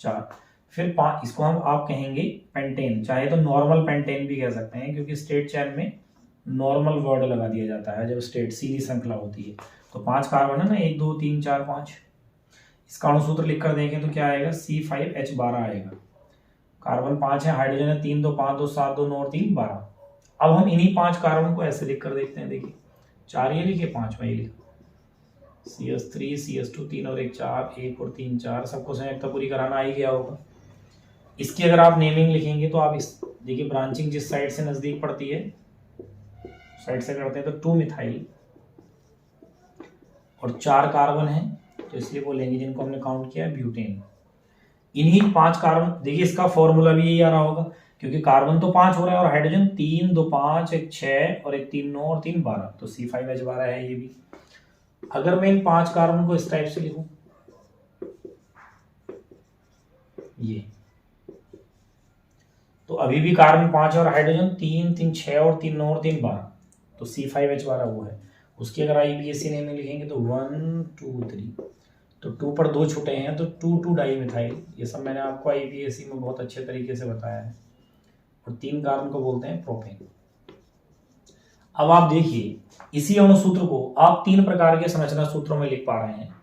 4, फिर 5। इसको हम आप कहेंगे पेंटेन, चाहे तो नॉर्मल पेंटेन भी कह सकते हैं, क्योंकि स्टेट चेन में नॉर्मल वर्ड लगा दिया जाता है जब स्टेट सीधी श्रृंखला होती है। तो 5 कार्बन है ना, 1 2 3 4 5। इसका अणुसूत्र लिख कर देखें तो क्या आएगा, C5H12 आएगा। कार्बन 5 है, हाइड्रोजन है 3 2 5 2 7 2 9 और 3 12। अब हम इन्हीं 5 कार्बन को ऐसे लिख कर देखते हैं। देखिए 4 ये लिखे, 5 ये लिखा, CS3 CS2 3 और 1 4, 1 और 3 4, सबको संयुक्त पूरी कराना आ ही गया होगा। इसकी अगर आप नेमिंग लिखेंगे तो आप इस देखिए ब्रांचिंग जिस साइड से नजदीक पड़ती है साइड से करते हैं तो 2 मिथाइल और 4 कार्बन है, तो इसलिए बोलेंगे जिनको हमने काउंट किया ब्यूटेन। इन्हीं 5 कार्बन, देखिए इसका फॉर्मूला भी यही आ रहा होगा, क्योंकि कार्बन तो 5 हो रहा है और हाइड्रोजन 3 2 5 1 6 और 1 3 9 और 3 12, तो C5H12 है ये भी। अगर मैं इन 5 कार्बन को इस टाइप से लिखूं, ये तो अभी भी कार्बन 5 और हाइड्रोजन 3 3 6 और 3 9 और 3 12, तो C5H12 वो है। उसकी अगर IUPAC नेम में लिखेंगे तो 1 2 3, तो 2 पर 2 छूटे हैं तो 2 2 डाई मिथाइल। ये सब मैंने आपको IUPAC में बहुत अच्छे तरीके से बताया है। और 3 कार्बन को बोलते हैं प्रोपेन। अब आप देखिए इसी अणुसूत्र को आप 3 प्रकार के संरचना सूत्रों में लिख पा रहे हैं,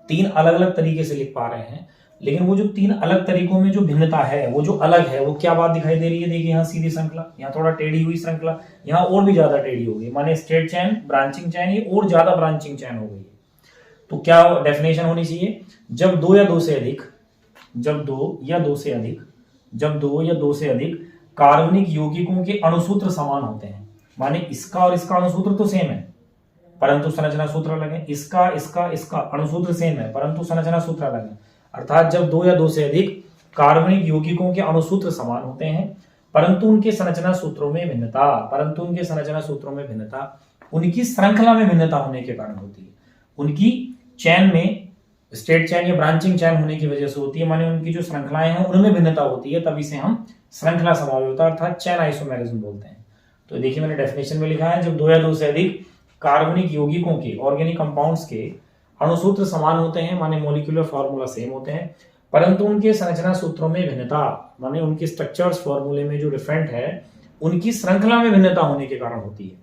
3 अलग अलग तरीके से लिख पा रहे हैं, लेकिन वो जो 3 अलग तरीकों में जो भिन्नता है, वो जो अलग है, वो क्या बात दिखाई दे रही है। देखिए यहाँ सीधी श्रृंखला, यहाँ थोड़ा टेढ़ी हुई श्रृंखला, यहाँ और भी ज्यादा टेढ़ी हो गई, माने स्ट्रेट चैन, ब्रांचिंग चैन, ये और ज्यादा ब्रांचिंग चैन हो गई है। तो क्या डेफिनेशन होनी चाहिए, जब 2 या 2 से अधिक, जब 2 या 2 से अधिक, जब 2 या 2 से अधिक कार्बनिक यौगिकों के अणुसूत्र समान होते हैं, माने इसका और इसका अणुसूत्र तो सेम है परंतु संरचना सूत्र अलग है, इसका इसका इसका अणुसूत्र सेम है परंतु संरचना सूत्र अलग है। अर्थात जब 2 या 2 से अधिक कार्बनिक यौगिकों के अणुसूत्र समान होते हैं परंतु उनके संरचना सूत्रों में भिन्नता, परंतु उनके संरचना सूत्रों में भिन्नता उनकी श्रृंखला में भिन्नता होने के कारण होती है, उनकी चैन में स्ट्रेट चैन या ब्रांचिंग चैन होने की वजह से होती है, माने उनकी जो श्रृंखलाएं हैं उनमें भिन्नता होती है, तभी से हम श्रृंखला समवायता अर्थात चैन आइसोमेरिज्म बोलते हैं। तो देखिए मैंने डेफिनेशन में लिखा है, जब 2 या 2 से अधिक कार्बनिक यौगिकों के ऑर्गेनिक कंपाउंड्स के अणुसूत्र समान होते हैं, माने मॉलिक्यूलर फार्मूला सेम होते हैं, परंतु उनके संरचना सूत्रों में भिन्नता, माने उनके स्ट्रक्चर्स फॉर्मूले में जो डिफरेंट है उनकी श्रृंखला में भिन्नता होने के कारण होती है,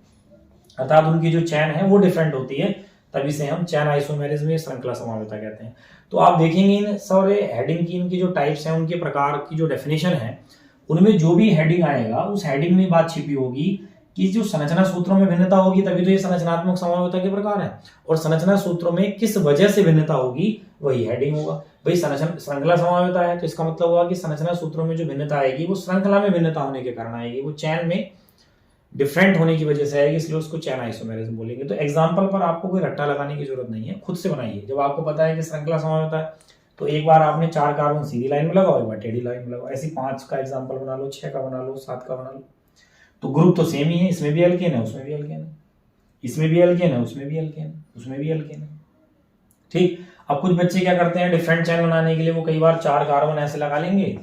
अर्थात उनकी जो चैन है वो डिफरेंट होती है, तभी से हम चैन आइसोमेरिज्म या श्रृंखला समवायता कहते हैं। तो आप देखेंगे इन सारे हेडिंग की इनकी जो टाइप्स हैं, उनके प्रकार की जो डेफिनेशन है, उनमें जो भी हेडिंग आएगा उस हेडिंग में बात छिपी होगी कि जो संरचना सूत्रों में भिन्नता होगी तभी तो ये संरचनात्मक समवायता के प्रकार है, और संरचना सूत्रों में किस वजह से भिन्नता होगी वही हेडिंग होगा। भाई श्रृंखला समवायता है तो इसका मतलब हुआ कि संरचना सूत्रों में जो भिन्नता आएगी वो श्रृंखला में भिन्नता होने के कारण आएगी, वो चैन में डिफरेंट होने की वजह से आएगी, इसलिए उसको चैन आइसोमेरिज्म बोलेंगे। तो एग्जांपल पर आपको कोई रट्टा लगाने की जरूरत नहीं है, खुद से बनाइए। जब आपको पता है कि श्रृंखला समवायता है तो एक बार आपने 4 कार्बन सीधी लाइन में लगाओ, एक बार टेढ़ी लाइन में लगाओ, ऐसी 5 का एग्जांपल बना लो, 6 का बना लो, 7 का बना लो। तो ग्रुप तो सेम ही है, इसमें भी एल्केन है, उसमें भी एल्केन है, इसमें भी एल्केन है, उसमें भी एल्केन है, उसमें भी एल्केन है। ठीक। अब कुछ बच्चे क्या करते हैं, डिफरेंट चैन बनाने के लिए वो कई बार 4 कार्बन ऐसे लगा लेंगे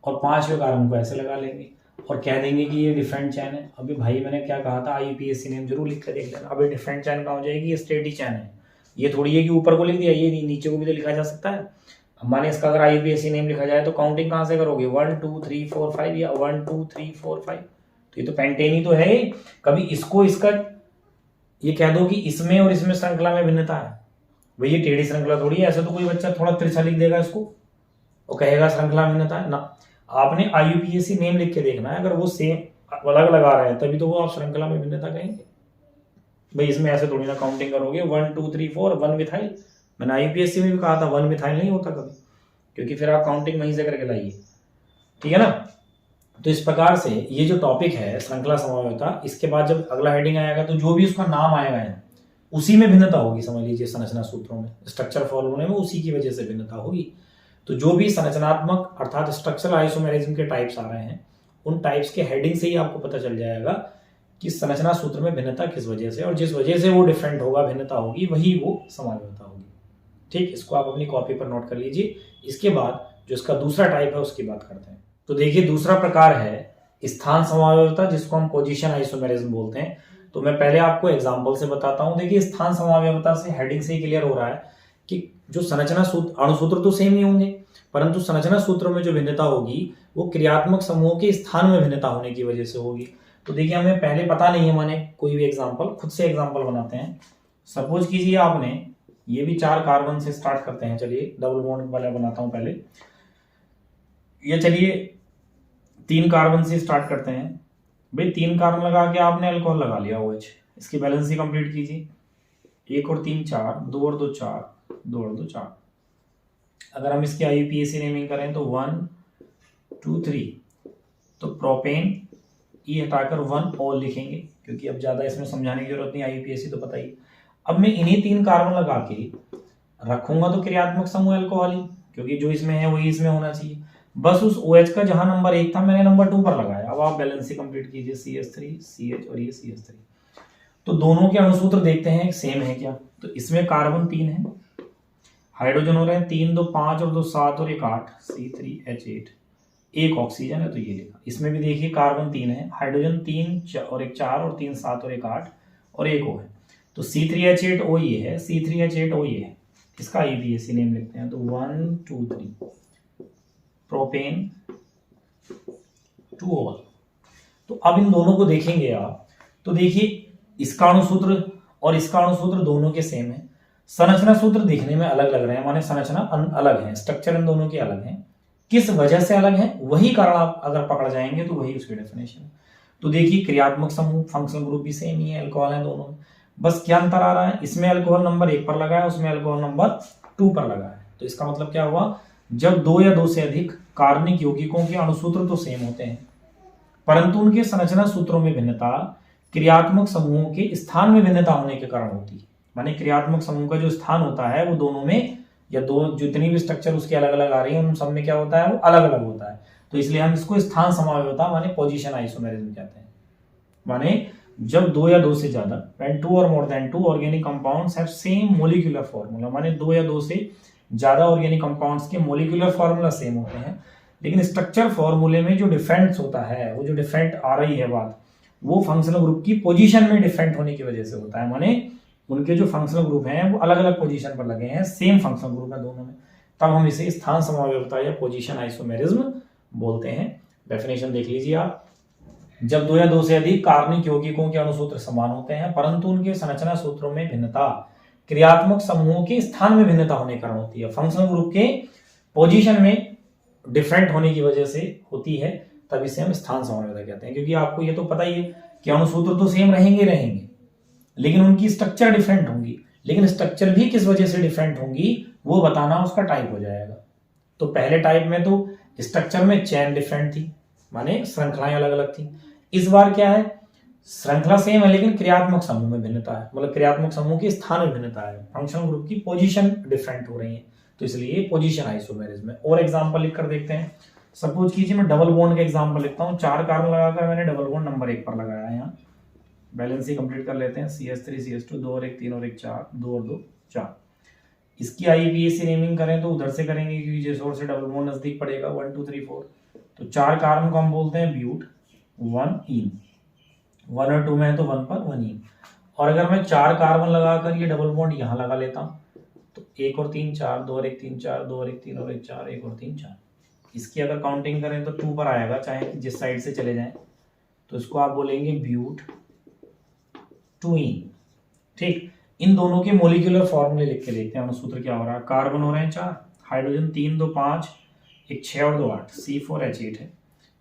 और 5वें कार्बन को ऐसे लगा लेंगे और कह देंगे कि ये डिफरेंट चैन है। अभी भाई मैंने क्या कहा था, IUPAC नेम जरूर लिख कर देख लेना। अभी डिफरेंट चैन कहाँ हो जाएगी, ये स्टेडी चैन है। ये थोड़ी है कि ऊपर को लिख दिया, ये नीचे को भी तो लिखा जा सकता है। माने इसका अगर IUPAC नेम लिखा जाए तो काउंटिंग कहाँ से करोगे, 1 2 3 4 5 या 1 2 3 4 5, तो ये तो पेंटेन ही तो है। कभी इसको इसका ये कह दो कि इसमें और इसमें श्रृंखला में भिन्नता है, भाई ये टेढ़ी श्रृंखला थोड़ी है। ऐसे तो कोई बच्चा थोड़ा तिरछा लिख देगा इसको और कहेगा श्रृंखला में भिन्नता है ना। आपने IUPAC नेम लिख के देखना है, अगर वो सेम अलग लगा रहे हैं तभी तो वो आप श्रृंखला में भिन्नता कहेंगे। भाई इसमें ऐसे थोड़ी ना काउंटिंग करोगे 1 2 3 4 1 मिथाइल। मैंने IUPAC में भी कहा था 1 मिथाइल नहीं होता कभी, क्योंकि फिर आप काउंटिंग वहीं से करके लाइए, ठीक है ना। तो इस प्रकार से ये जो टॉपिक है श्रृंखला समवायता, इसके बाद जब अगला हेडिंग आएगा तो जो भी उसका नाम आएगा उसी में भिन्नता होगी। समझ लीजिए संरचना सूत्रों में, स्ट्रक्चर फॉर्मूले में उसी की वजह से भिन्नता होगी। तो जो भी संरचनात्मक अर्थात स्ट्रक्चरल आइसोमेरिज्म के टाइप्स आ रहे हैं, उन टाइप्स के हेडिंग से ही आपको पता चल जाएगा कि संरचना सूत्र में भिन्नता किस वजह से, और जिस वजह से वो डिफरेंट होगा, भिन्नता होगी, वही वो समवायता होगी। ठीक, इसको आप अपनी कॉपी पर नोट कर लीजिए। इसके बाद जो इसका दूसरा टाइप है उसकी बात करते हैं। तो देखिए दूसरा प्रकार है स्थान समावयवता, जिसको हम पोजीशन आइसोमेरिज्म बोलते हैं। तो मैं पहले आपको एग्जांपल से बताता हूं। देखिए स्थान समावयवता से हेडिंग से ही क्लियर हो रहा है कि जो संरचना सूत्र, अणुसूत्र तो सेम ही होंगे, परंतु संरचना सूत्रों में जो भिन्नता होगी वो क्रियात्मक समूहों के स्थान में भिन्नता होने की वजह से होगी। तो देखिए हमें पहले पता नहीं है, माने कोई भी एग्जाम्पल, खुद से एग्जाम्पल बनाते हैं। सपोज कीजिए आपने ये भी 4 कार्बन से स्टार्ट करते हैं। चलिए डबल बॉन्ड वाला बनाता हूं पहले। ये चलिए 3 कार्बन से स्टार्ट करते हैं। भाई 3 कार्बन लगा के आपने अल्कोहल लगा लिया OH। इसकी बैलेंस ही कंप्लीट कीजिए। 1 और 3 4, 2 और 2 4, 2 और 2 4। अगर हम इसकी IUPAC नेमिंग करें तो 1 2 3, तो प्रोपेन ई हटाकर 1 ऑल लिखेंगे, क्योंकि अब ज्यादा इसमें समझाने की जरूरत नहीं, IUPAC तो पता ही। अब मैं इन्हीं 3 कार्बन लगा के रखूंगा तो क्रियात्मक समूह अल्कोहल ही, क्योंकि जो इसमें है वही इसमें होना चाहिए। बस उस OH का जहां नंबर 1 था मैंने नंबर 2 पर लगाया। अब आप बैलेंस से कंप्लीट कीजिए, CH3 CH और ये CH3। तो दोनों के अणुसूत्र देखते हैं सेम है क्या। तो इसमें कार्बन 3 है, हाइड्रोजन हो रहे हैं 3 2 5 और 2 7 और 1 8, C3H8। एक ऑक्सीजन है तो ये लिखा। इसमें भी देखिए कार्बन 3 है, हाइड्रोजन 3 और 1 4 और 3 7 और 1 8 और 1 O है। तो C3H8O ये है, C3H8O ये है। इसका IUPAC नेम लिखते हैं। तो 1 2 3 प्रोपेन 2 ऑल। तो अब इन दोनों को देखेंगे आप, तो देखिए इसका अणुसूत्र और इसका अणुसूत्र दोनों के सेम है। संरचना सूत्र दिखने में अलग लग रहे हैं, माने संरचना अलग है, स्ट्रक्चर इन दोनों के अलग है। किस वजह से अलग है वही कारण आप अगर पकड़ जाएंगे तो वही उसकी डेफिनेशन है। तो देखिए क्रियात्मक समूह, फंक्शनल ग्रुप भी सेम ही है, अल्कोहल है दोनों में। बस क्या अंतर आ रहा है, इसमें अल्कोहल नंबर 1 पर लगा है, उसमें अल्कोहल नंबर 2 पर लगा है। तो इसका मतलब क्या हुआ, जब 2 या 2 से अधिक कार्बनिक यौगिकों के अणुसूत्र तो सेम होते हैं, परंतु उनके संरचना सूत्रों में भिन्नता क्रियात्मक समूहों के स्थान में भिन्नता होने के कारण होती है। माने क्रियात्मक समूह का जो स्थान होता है वो दोनों में, या दो जितनी भी स्ट्रक्चर उसके अलग अलग आ रही है उन सब में क्या होता है, वो अलग अलग होता है। तो इसलिए हम इसको स्थान समावयवता माने पोजीशन आइसोमेरिज्म कहते हैं। माने जब 2 या 2 से ज्यादा, when 2 or more than 2 organic compounds have same molecular formula, माने 2 या 2 से ज्यादा ऑर्गेनिक कंपाउंड्स के मोलिकुलर फॉर्मूला सेम होते हैं, लेकिन स्ट्रक्चर फॉर्मूले में जो डिफरेंस होता है, वो जो डिफरेंट आ रही है बात, वो फंक्शनल ग्रुप की पोजीशन में डिफरेंट होने की वजह से होता है। माने उनके जो फंक्शनल ग्रुप हैं वो अलग अलग पोजीशन पर लगे हैं, सेम फंक्शनल ग्रुप है दोनों में, तब हम इसे स्थान समावयवता या पोजीशन आइसोमेरिज्म बोलते हैं। डेफिनेशन देख लीजिए आप। जब 2 या 2 से अधिक कार्बनिक यौगिकों के अणुसूत्र समान होते हैं, परंतु उनके संरचना सूत्रों में भिन्नता क्रियात्मक समूहों के स्थान में भिन्नता होने के कारण होती है, फंक्शनल ग्रुप के पोजीशन में डिफरेंट होने की वजह से होती है, तब इसे हम स्थान समावयवता कहते हैं। क्योंकि आपको ये तो पता ही है कि अणुसूत्र तो सेम रहेंगे, लेकिन उनकी स्ट्रक्चर डिफरेंट होंगी, लेकिन स्ट्रक्चर भी किस वजह से डिफरेंट होंगी वो बताना उसका टाइप हो जाएगा। तो पहले टाइप में तो स्ट्रक्चर में चेन डिफरेंट थी, माने श्रृंखलाएं अलग अलग थी। इस बार क्या है, श्रृंखला सेम है लेकिन क्रियात्मक समूह में भिन्नता है, मतलब क्रियात्मक समूह के स्थान में भिन्नता है, फंक्शनल ग्रुप की पोजीशन डिफरेंट हो रही है, तो इसलिए पोजीशन आइसोमेरिज्म है। और एग्जांपल लिखकर देखते हैं। सपोज कीजिए मैं डबल बॉन्ड का एग्जांपल लिखता हूं। 4 कार्बन लगाकर मैंने डबल बॉन्ड नंबर 1 पर लगाया है। यहाँ बैलेंस ही कंप्लीट कर लेते हैं। CH3 CH2 2 और 1 3 और 1 4, 2 और 2 4। इसकी IUPAC नेमिंग करें तो उधर से करेंगे क्योंकि जिस ओर से डबल बॉन्ड नजदीक पड़ेगा। 1 2 3 4, तो 4 कार्बन को हम बोलते हैं ब्यूट 1 इन, 1 और 2 में है तो 1 पर 1 इन। और अगर मैं 4 कार्बन लगाकर ये डबल बॉन्ड यहाँ लगा लेता हूँ तो 1 और 3 4, 2 और 1 3 4, 2 और 1 3 और 1 4, 1 और 3 4। इसकी अगर काउंटिंग करें तो 2 पर आएगा, चाहे जिस साइड से चले जाएं। तो इसको आप बोलेंगे ब्यूट 2 इन। ठीक, इन दोनों के मोलिकुलर फॉर्मूले लिख के देखते हैं। अणुसूत्र क्या हो रहा है, कार्बन हो रहे हैं 4, हाइड्रोजन 3 2 5, 1 6 और 2 8, C4H8 है।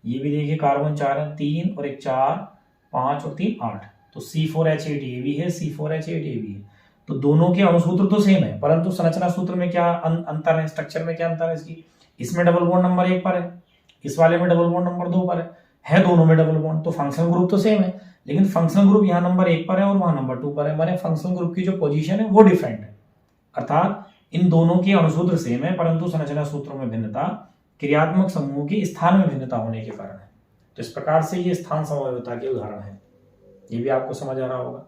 ये भी देखिए कार्बन 4 है, 3 और 1 4 5 और 3 8, तो C4H8 ये भी है, C4H8 ये भी है। तो दोनों के अणुसूत्र तो सेम है, परंतु संरचना सूत्र में क्या अंतर है, स्ट्रक्चर में क्या अंतर है इसकी। इसमें डबल बॉन्ड नंबर 1 पर है, इस वाले में डबल बॉन्ड नंबर 2 पर है दोनों में डबल बॉन्ड, तो फंक्शनल ग्रुप तो सेम है, लेकिन फंक्शनल ग्रुप यहाँ नंबर 1 पर है और वहां नंबर 2 पर है, माने फंक्शनल ग्रुप की जो पोजीशन है वो डिफरेंट है। अर्थात इन दोनों के अणुसूत्र सेम है, परंतु संरचना सूत्रों में भिन्नता क्रियात्मक समूहों के स्थान में भिन्नता होने के कारण है। तो इस प्रकार से ये स्थान समावयवता के उदाहरण है। ये भी आपको समझ आ रहा होगा।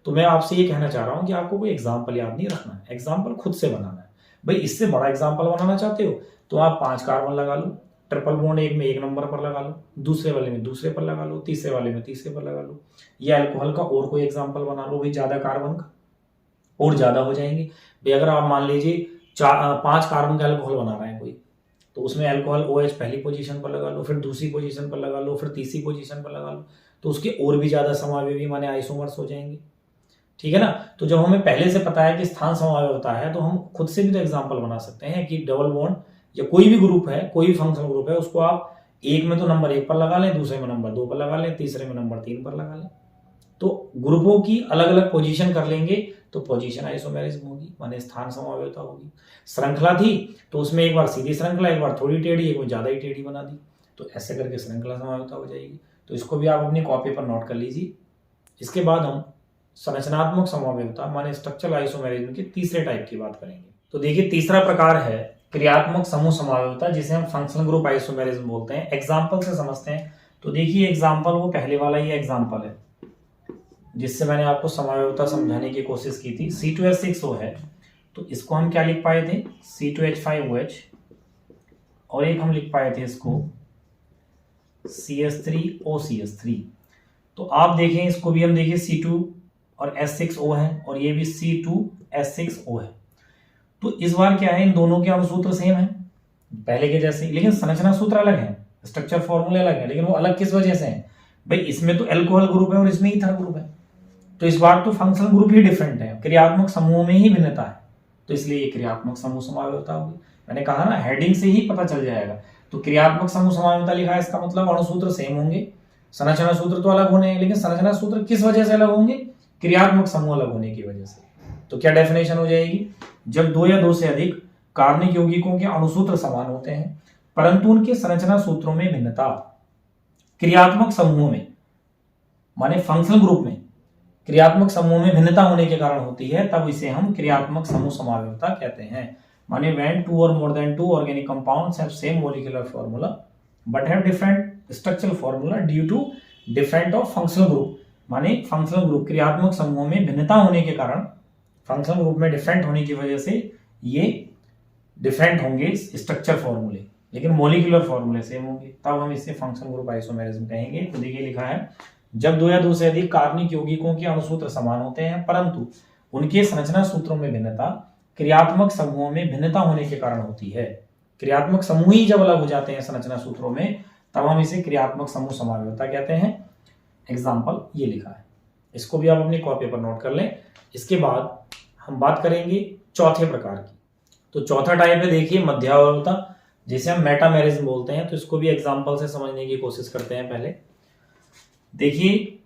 तो मैं आपसे ये कहना चाह रहा हूं कि आपको कोई एग्जाम्पल याद नहीं रखना है, एग्जाम्पल खुद से बनाना है। भाई इससे बड़ा एग्जाम्पल बनाना चाहते हो तो आप 5 कार्बन लगा लो, ट्रिपल बॉन्ड एक में 1 नंबर पर लगा लो, दूसरे वाले में दूसरे पर लगा लो, तीसरे वाले में तीसरे पर लगा लो। या अल्कोहल का और कोई एग्जाम्पल बना लो भाई, ज्यादा कार्बन का और ज्यादा हो जाएंगे भाई। अगर आप मान लीजिए 5 कार्बन का अल्कोहल बना रहे हैं कोई, तो उसमें अल्कोहल OH पहली पोजीशन पर लगा लो, फिर दूसरी पोजीशन पर लगा लो, फिर तीसरी पोजीशन पर लगा लो, तो उसके और भी ज्यादा समावयवी माने आइसोमर्स हो जाएंगे। ठीक है ना। तो जब हमें पहले से पता है कि स्थान समावय होता है तो हम खुद से भी तो एग्जाम्पल बना सकते हैं कि डबल बॉन्ड या कोई भी ग्रुप है, कोई भी फंक्शनल ग्रुप है, उसको आप एक में तो नंबर 1 पर लगा लें, दूसरे में नंबर 2 पर लगा लें, तीसरे में नंबर 3 पर लगा लें, तो ग्रुपों की अलग अलग पोजीशन कर लेंगे तो पोजीशन आइसोमेरिज्म होगी, माने स्थान समावयता होगी। श्रृंखला थी तो उसमें एक बार सीधी श्रृंखला, एक बार थोड़ी टेढ़ी, एक बार ज्यादा ही टेढ़ी बना दी, तो ऐसे करके श्रृंखला समावयता हो जाएगी। तो इसको भी आप अपनी कॉपी पर नोट कर लीजिए। इसके बाद हम संरचनात्मक समावयता माने स्ट्रक्चरल आइसोमेरिज्म के तीसरे टाइप की बात करेंगे। तो देखिए तीसरा प्रकार है क्रियात्मक समूह समावयता, जिसे हम फंक्शनल ग्रुप आइसोमेरिज्म बोलते हैं। एग्जाम्पल से समझते हैं। तो देखिए एग्जाम्पल वो पहले वाला ही एग्जाम्पल है जिससे मैंने आपको समावयता समझाने की कोशिश की थी। C2H6O है तो इसको हम क्या लिख पाए थे, C2H5OH, और एक हम लिख पाए थे इसको CH3OCH3। तो आप देखें इसको भी हम देखें C2 और H6O है और ये भी C2H6O है। तो इस बार क्या है, इन दोनों के अणुसूत्र सेम है पहले के जैसे, लेकिन संरचना सूत्र अलग है, स्ट्रक्चर फॉर्मूले अलग है। लेकिन वो अलग किस वजह से है भाई, इसमें तो अल्कोहल ग्रुप है और इसमें ईथर ग्रुप है, तो इस बार तो फंक्शनल ग्रुप ही डिफरेंट है, क्रियात्मक समूह में ही भिन्नता है, तो इसलिए ये क्रियात्मक समूह समावयता होगी। मैंने कहा ना हेडिंग से ही पता चल जाएगा। तो क्रियात्मक समूह समावयता लिखा है, इसका मतलब अणुसूत्र सेम होंगे, संरचना सूत्र तो अलग होने हैं, लेकिन संरचना सूत्र किस वजह से अलग होंगे, क्रियात्मक समूह अलग होने की वजह से। तो क्या डेफिनेशन हो जाएगी, जब 2 या 2 से अधिक कार्बनिक यौगिकों के अणुसूत्र समान होते हैं परंतु उनके संरचना सूत्रों में भिन्नता क्रियात्मक समूहों में माने फंक्शनल ग्रुप में क्रियात्मक समूह में भिन्नता होने के कारण होती है, तब इसे हम क्रियात्मक समूह समावयता कहते हैं। माने when 2 or more than 2 organic compounds have same molecular formula but have different structural formula due to different of functional group, माने फंक्शनल ग्रुप क्रियात्मक समूह में भिन्नता होने के कारण, फंक्शनल ग्रुप में डिफरेंट होने की वजह से ये डिफरेंट होंगे स्ट्रक्चर फॉर्मूले, लेकिन मोलिकुलर फॉर्मूले सेम होंगे, तब हम इसे फंक्शनल ग्रुप आइसोमेरिज्म कहेंगे। तो देखिए लिखा है, जब 2 या 2 से अधिक कार्बनिक यौगिकों के अणुसूत्र समान होते हैं परंतु उनके संरचना सूत्रों में भिन्नता क्रियात्मक समूहों में भिन्नता होने के कारण होती है। क्रियात्मक समूह ही जब अलग हो जाते हैं संरचना सूत्रों में, तब हम इसे क्रियात्मक समूह समावयता कहते हैं। एग्जाम्पल ये लिखा है, इसको भी आप अपनी कॉपी पर नोट कर लें। इसके बाद हम बात करेंगे चौथे प्रकार की। तो चौथा टाइप है देखिए मध्यावयवता, जिसे हम मेटामेरिज्म बोलते हैं। तो इसको भी एग्जाम्पल से समझने की कोशिश करते हैं। पहले देखिए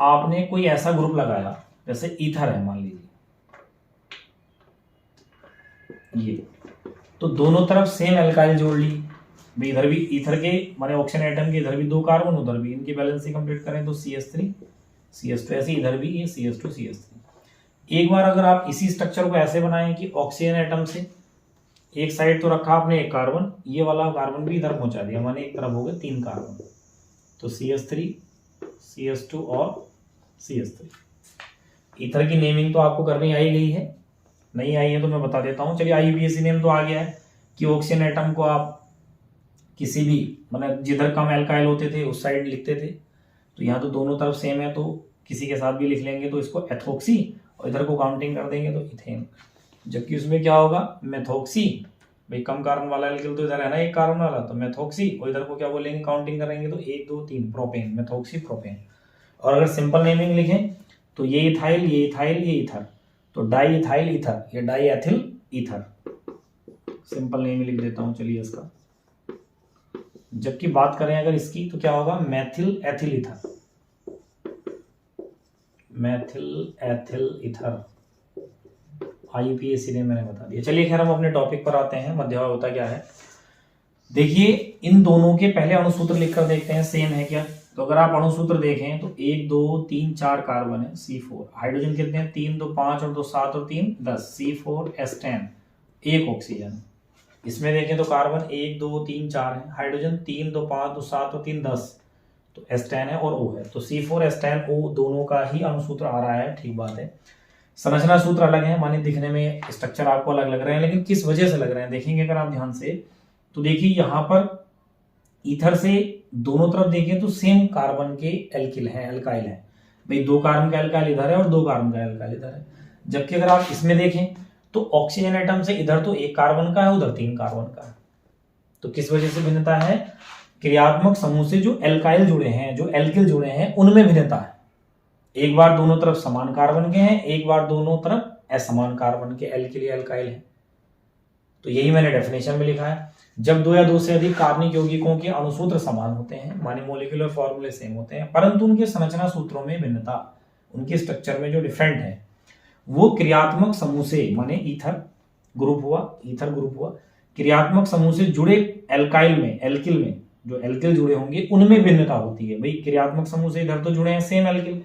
आपने कोई ऐसा ग्रुप लगाया, जैसे ईथर है मान लीजिए ये, तो दोनों तरफ सेम एल्काइल जोड़ ली, इधर भी ईथर के माने ऑक्सीजन एटम के इधर भी 2 कार्बन, उधर भी, इनकी बैलेंस कंप्लीट करें तो CH3 CH2, ऐसे इधर भी ये CH2 CH3। एक बार अगर आप इसी स्ट्रक्चर को ऐसे बनाएं कि ऑक्सीजन एटम से एक साइड तो रखा आपने एक कार्बन, ये वाला कार्बन भी इधर पहुंचा दिया, माने एक तरफ हो गए 3 कार्बन, तो CH3 CH2 और CH3। ईथर की नेमिंग तो आपको करनी आई गई है, नहीं आई है तो मैं बता देता हूं। चलिए IUPAC नेम तो आ गया है कि ऑक्सीजन एटम को आप किसी भी मतलब जिधर कम एल्काइल होते थे उस साइड लिखते थे, तो यहाँ तो दोनों तरफ सेम है तो किसी के साथ भी लिख लेंगे, तो इसको एथोक्सी, और इधर को काउंटिंग कर देंगे तो इथेन। जबकि उसमें क्या होगा, मेथोक्सी, भाई कम कार्बन वाला एल्किल तो इधर है ना एक कार्बन वाला, तो मेथोक्सी, और इधर को क्या बोलेंगे काउंटिंग करेंगे तो 1 2 3 प्रोपेन, मेथोक्सी प्रोपेन। और अगर सिंपल नेमिंग लिखें तो ये इथाइल ये इथाइल ये ईथर, तो डाई इथाइल ईथर, ये die ethyl ether, simple name लिख देता हूं चलिए इसका। जबकि बात करें अगर इसकी तो क्या होगा, Maithil ethyl ether, Maithil ethyl ether, IUPAC ने मैंने बता दिया। चलिए खैर हम अपने टॉपिक पर आते हैं, मध्यावयवता क्या है। देखिए इन दोनों के पहले अणुसूत्र लिखकर देखते हैं सेम है क्या। तो अगर आप अणुसूत्र देखें तो 1 2 3 4 कार्बन है C4, हाइड्रोजन कितने हैं 3 2 5 और 2 7 और 3 10, C4H10, एक ऑक्सीजन। इसमें देखें तो कार्बन 1 2 3 4 है, हाइड्रोजन 3 2 5 2 7 और 3 10, तो H10 है और O है, तो C4H10O दोनों का ही अणुसूत्र आ रहा है, ठीक बात है। संरचना सूत्र अलग है, माने दिखने में स्ट्रक्चर आपको अलग लग रहे हैं, लेकिन किस वजह से लग रहे हैं देखेंगे अगर आप ध्यान से तो देखिए यहाँ पर ईथर से दोनों तरफ देखें तो सेम कार्बन के एल्किल है, अल्काइल है। भाई 2 कार्बन का एल्काइल इधर है और 2 कार्बन का एल्काइल इधर है। जबकि अगर आप इसमें देखें तो ऑक्सीजन एटम से इधर तो 1 कार्बन का है, उधर 3 कार्बन का है। तो किस वजह से भिन्नता है? क्रियात्मक समूह से जो एल्काइल जुड़े हैं, जो एल्किल जुड़े हैं, उनमें भिन्नता है। एक बार दोनों तरफ समान कार्बन के हैं, एक बार दोनों तरफ असमान कार्बन के एल्किल या एल्काइल हैं। तो यही मैंने डेफिनेशन में लिखा है। जब 2 या 2 से अधिक कार्बनिक यौगिकों के अणुसूत्र समान होते हैं, माने मोलिकुलर फॉर्मूले सेम होते हैं, परंतु उनके संरचना सूत्रों में भिन्नता, उनके स्ट्रक्चर में जो डिफरेंट है, वो क्रियात्मक समूह से, माने ईथर ग्रुप हुआ, क्रियात्मक समूह से जुड़े एल्काइल में, एल्किल में जो एल्किल जुड़े होंगे उनमें भिन्नता होती है। भाई क्रियात्मक समूह से इधर तो जुड़े हैं सेम एल्किल,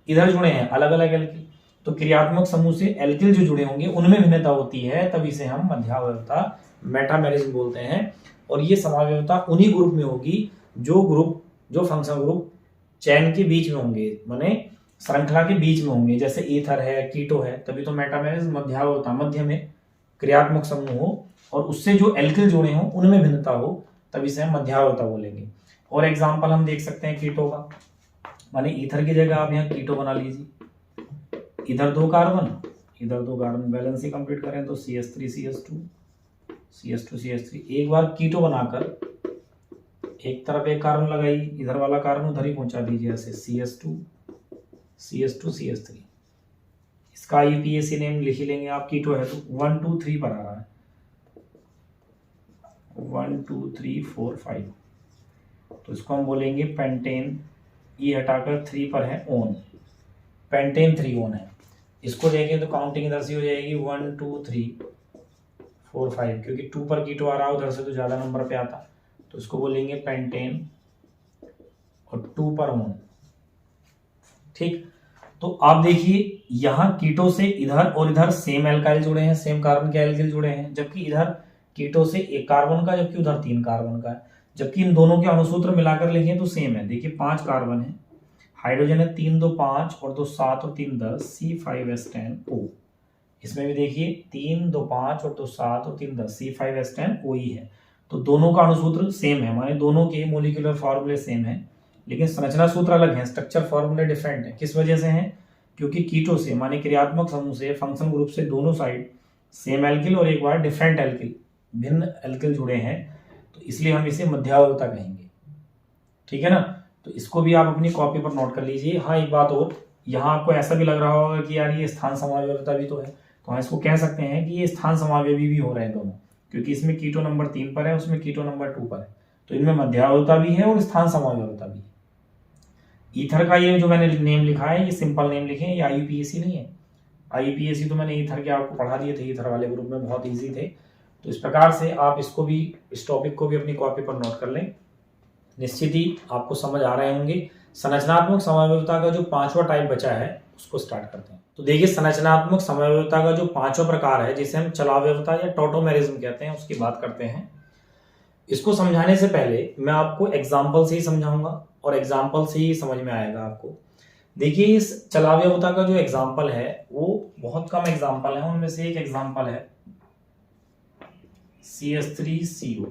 इधर जुड़े हैं अलग अलग एल्किल, तो क्रियात्मक समूह से एल्किल जो जुड़े होंगे उनमें भिन्नता होती है, तब इसे हम मध्यावयवता, मेटामेरिज्म बोलते हैं। और ये समावयवता उन्हीं ग्रुप में होगी जो फंक्शन ग्रुप चैन के बीच में होंगे, माने श्रृंखला के बीच में होंगे, जैसे ईथर है, कीटो है, तभी तो मेटामेरिज्म मध्यावयवता, मध्य में क्रियात्मक समूह हो और उससे जो एल्किल जुड़े हों उनमें भिन्नता हो, तभी से हम मध्यावयवता बोलेंगे। और एग्जाम्पल हम देख सकते हैं कीटो का, माने ईथर की जगह आप यहाँ कीटो बना लीजिए, इधर 2 कार्बन, इधर 2 कार्बन, बैलेंस ही कंप्लीट करें तो CH3 CH2 CH2 CH3। एक बार कीटो बनाकर एक तरफ एक कार्बन लगाई, इधर वाला कार्बन उधर ही पहुंचा दीजिए, ऐसे CH2 CH2 CH3। इसका IUPAC नेम लिख ही लेंगे आप, कीटो है तो 1 2 3 पर आ रहा है, 1 2 3 4 5, तो इसको हम बोलेंगे पेंटेन। ये हटाकर 3 पर है ओन, पेंटेन 3 ओन है। इसको देखें तो काउंटिंग इधर से हो जाएगी 1 2 3 4 5, क्योंकि 2 पर कीटो आ रहा है, उधर से तो ज्यादा नंबर पे आता, तो इसको बोलेंगे पेंटेन और 2 पर ओन। ठीक, तो आप देखिए यहाँ कीटो से इधर और इधर सेम एल्काइल जुड़े हैं, सेम कार्बन के एल्किल जुड़े हैं, जबकि इधर कीटो से 1 कार्बन का, जबकि उधर 3 कार्बन का है। जबकि इन दोनों के अणुसूत्र मिलाकर लिखें तो सेम है। देखिए 5 कार्बन है, हाइड्रोजन है 3 2 5 और 2 7 और 3 10, C5H10O। इसमें भी देखिए 3 2 5 और 2 7 और 3 10, C5H10O ही है। तो दोनों का अणुसूत्र सेम है, माने दोनों के मोलिकुलर फॉर्मूले सेम है, लेकिन संरचना सूत्र अलग है, स्ट्रक्चर फॉर्मूले डिफरेंट है। किस वजह से है? क्योंकि कीटो से, माने क्रियात्मक समूह से, फंक्शन ग्रुप से दोनों साइड सेम एल्किल और एक बार डिफरेंट एल्किल, भिन्न एल्किल जुड़े हैं, तो इसलिए हम इसे मध्यावयवता कहेंगे। ठीक है ना? तो इसको भी आप अपनी कॉपी पर नोट कर लीजिए। हाँ, एक बात और, यहाँ आपको ऐसा भी लग रहा होगा कि यार ये स्थान समावयवता भी तो है, तो हम इसको कह सकते हैं कि ये स्थान समावयवी भी हो रहे हैं दोनों, क्योंकि इसमें कीटो नंबर 3 पर है, उसमें कीटो नंबर 2 पर है, तो इनमें मध्यावयवता भी है और स्थान समावयवता भी है। ईथर का ये जो मैंने नेम लिखा है, ये सिंपल नेम लिखे हैं, ये IUPAC नहीं है। IUPAC तो मैंने ईथर के आपको पढ़ा दिए थे, ईथर वाले ग्रुप में बहुत ईजी थे। तो इस प्रकार से आप इसको भी, इस टॉपिक को भी अपनी कॉपी पर नोट कर लें। निश्चित ही आपको समझ आ रहे होंगे। संरचनात्मक समावयवता का जो 5वां टाइप बचा है उसको स्टार्ट करते हैं। तो देखिए, संरचनात्मक समावयवता का जो 5वां प्रकार है, जिसे हम चलावयवता या टॉटोमेरिज्म कहते हैं, उसकी बात करते हैं। इसको समझाने से पहले मैं आपको एग्जाम्पल से ही समझाऊंगा और एग्जाम्पल से ही समझ में आएगा आपको। देखिए, इस चलावयवता का जो एग्जाम्पल है वो बहुत कम एग्जाम्पल है, उनमें से एक एग्जाम्पल है CH3CO,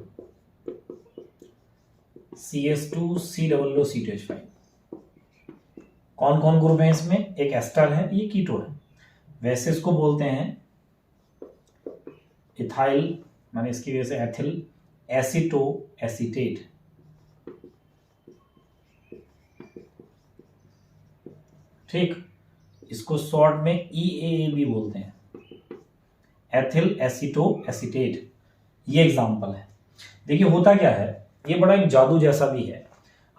CH2COOCH5। कौन कौन ग्रुप है इसमें? एक एस्टर है, ये कीटो है। वैसे इसको बोलते हैं इथाइल, माने इसकी वजह से एथिल एसीटो एसीटेट। ठीक, इसको शॉर्ट में EAA भी बोलते हैं, एथिल एसीटो एसीटेट। ये एग्जाम्पल है। देखिए होता क्या है, ये बड़ा एक जादू जैसा भी है।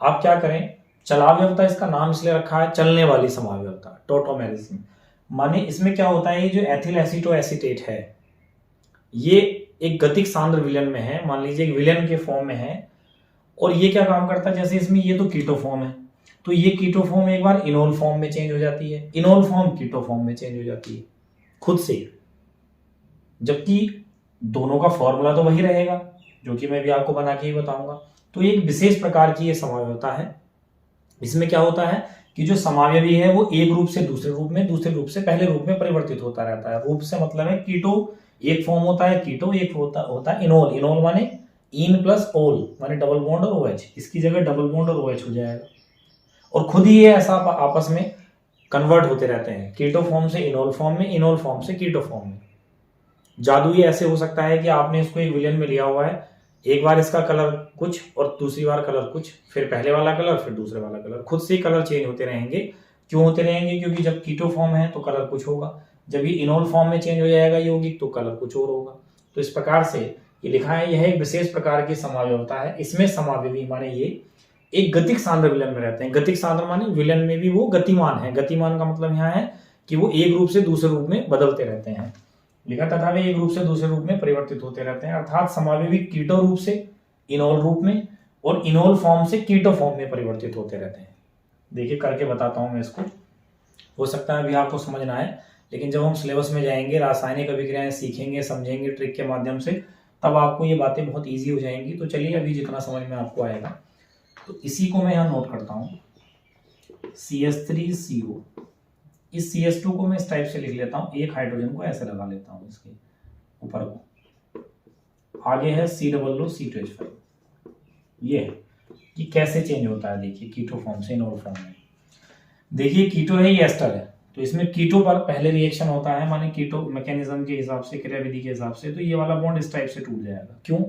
आप क्या करें, चलावयवता इसका नाम इसलिए रखा है, चलने वाली समावयवता, टॉटोमेरिज्म। माने इसमें क्या होता है, ये जो एथिल एसीटो एसीटेट है, ये एक गतिक सांद्र विलयन में है, मान लीजिए एक विलयन के फॉर्म में है, और ये क्या काम करता है, जैसे इसमें ये तो कीटो फॉर्म है, तो ये कीटो फॉर्म एक बार इनोल फॉर्म में चेंज हो जाती है, इनोल फॉर्म कीटो फॉर्म में चेंज हो जाती है खुद से, जबकि दोनों का फॉर्मूला तो वही रहेगा, जो कि मैं भी आपको बना के ही बताऊंगा। तो ये एक विशेष प्रकार की ये समावयवता है। इसमें क्या होता है, कि जो समावयवी है वो एक रूप से दूसरे रूप में, दूसरे रूप से पहले रूप में परिवर्तित होता रहता है। रूप से मतलब है कीटो एक फॉर्म होता है कीटो, एक होता है इनोल। इनोल माने इन प्लस ओल माने डबल बॉन्ड और OH, इसकी जगह डबल बॉन्ड और OH हो जाएगा। और खुद ही ये ऐसा आपस में कन्वर्ट होते रहते हैं, कीटो फॉर्म से इनोल फॉर्म में, इनोल फॉर्म से कीटो फॉर्म में। जादू ये ऐसे हो सकता है कि आपने इसको एक विलेन में लिया हुआ है, एक बार इसका कलर कुछ और दूसरी बार कलर कुछ, फिर पहले वाला कलर फिर दूसरे वाला कलर, खुद से कलर चेंज होते रहेंगे। क्यों होते रहेंगे? क्योंकि जब कीटो फॉर्म है तो कलर कुछ होगा, जब ये इनोल फॉर्म में चेंज हो जाएगा यौगिक तो कलर कुछ और होगा। तो इस प्रकार से ये लिखा है, यह एक विशेष प्रकार की समावयवता है। इसमें समावयवी माने ये एक गतिक सांद्र विलयन में रहते हैं। गतिक सांद्र माने विलयन में भी वो गतिमान है। गतिमान का मतलब यहाँ है कि वो एक रूप से दूसरे रूप में बदलते रहते हैं। लिखा तथा वे एक रूप से दूसरे रूप में परिवर्तित होते रहते हैं, अर्थात समावयवी कीटो रूप से इनोल रूप में और इनोल फॉर्म से कीटो फॉर्म में परिवर्तित होते रहते हैं। देखिए करके बताता हूं मैं इसको, हो सकता है अभी आपको समझ ना आए, लेकिन जब हम सिलेबस में जाएंगे, रासायनिक अभिक्रियाएं सीखेंगे, समझेंगे ट्रिक के माध्यम से, तब आपको ये बातें बहुत ईजी हो जाएंगी। तो चलिए अभी जितना समझ में आपको आएगा तो इसी को मैं यहाँ नोट करता हूँ, CH3CO। इस CH2 को मैं इस टाइप से लिख लेता हूँ, एक हाइड्रोजन को ऐसे लगा लेता हूँ इसके ऊपर को। आगे है COO C2H5। ये है कि कैसे चेंज होता है, देखिए कीटो फॉर्म से इनोल फॉर्म में। देखिए कीटो है, ये एस्टर है, तो इसमें कीटो पर पहले रिएक्शन होता है, माने कीटो मैकेनिज्म के हिसाब से, क्रियाविधि के हिसाब से, तो ये वाला बॉन्ड इस टाइप से टूट जाएगा। क्यों?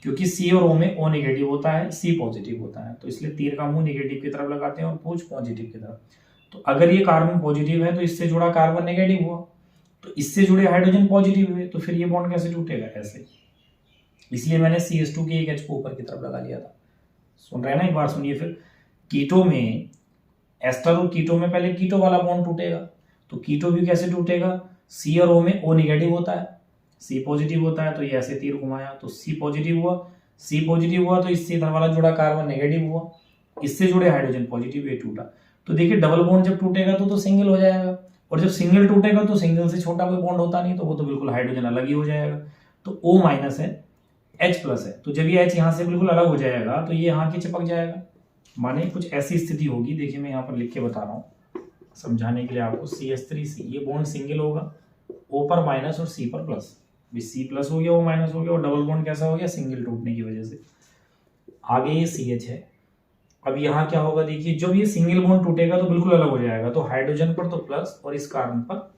क्योंकि C और O में O नेगेटिव होता है, C पॉजिटिव होता है, तो इसलिए तीर का मुंह नेगेटिव की तरफ लगाते हैं और पूंछ पॉजिटिव की तरफ। तो अगर ये कार्बन पॉजिटिव है तो इससे जुड़ा कार्बन नेगेटिव हुआ, तो इससे जुड़े हाइड्रोजन पॉजिटिव हुए, तो फिर ये बॉन्ड कैसे टूटेगा? ऐसे। इसलिए मैंने CH2 के एक H को ऊपर की तरफ लगा लिया था। सुन रहे हैं ना? एक बार सुनिए फिर। कीटो में, एस्टर और कीटो में पहले कीटो वाला बॉन्ड टूटेगा, तो कीटो भी कैसे टूटेगा? C और O में O नेगेटिव होता है, C पॉजिटिव होता है, तो ये ऐसे तीर घुमाया तो C पॉजिटिव हुआ, C पॉजिटिव हुआ तो इससे इधर वाला जुड़ा कार्बन नेगेटिव हुआ, इससे जुड़े हाइड्रोजन पॉजिटिव, ये टूटा। तो देखिए डबल बॉन्ड जब टूटेगा तो सिंगल हो जाएगा, और जब सिंगल टूटेगा तो सिंगल से छोटा कोई बॉन्ड होता नहीं, तो वो तो बिल्कुल हाइड्रोजन अलग ही हो जाएगा। तो O माइनस है, H प्लस है, तो जब ये H यहाँ से बिल्कुल अलग हो जाएगा तो ये यहाँ के चिपक जाएगा, माने कुछ ऐसी स्थिति होगी। देखिए मैं यहाँ पर लिख के बता रहा हूँ समझाने के लिए आपको। CH3C, ये बॉन्ड सिंगल होगा, O पर माइनस और C पर प्लस, C प्लस हो गया, O माइनस हो गया, और डबल बॉन्ड कैसा हो गया? सिंगल टूटने की वजह से। आगे ये CH है, अब यहाँ क्या होगा? देखिए जब ये सिंगल बॉन्ड टूटेगा तो बिल्कुल अलग हो जाएगा, तो हाइड्रोजन पर तो प्लस और इस कार्बन पर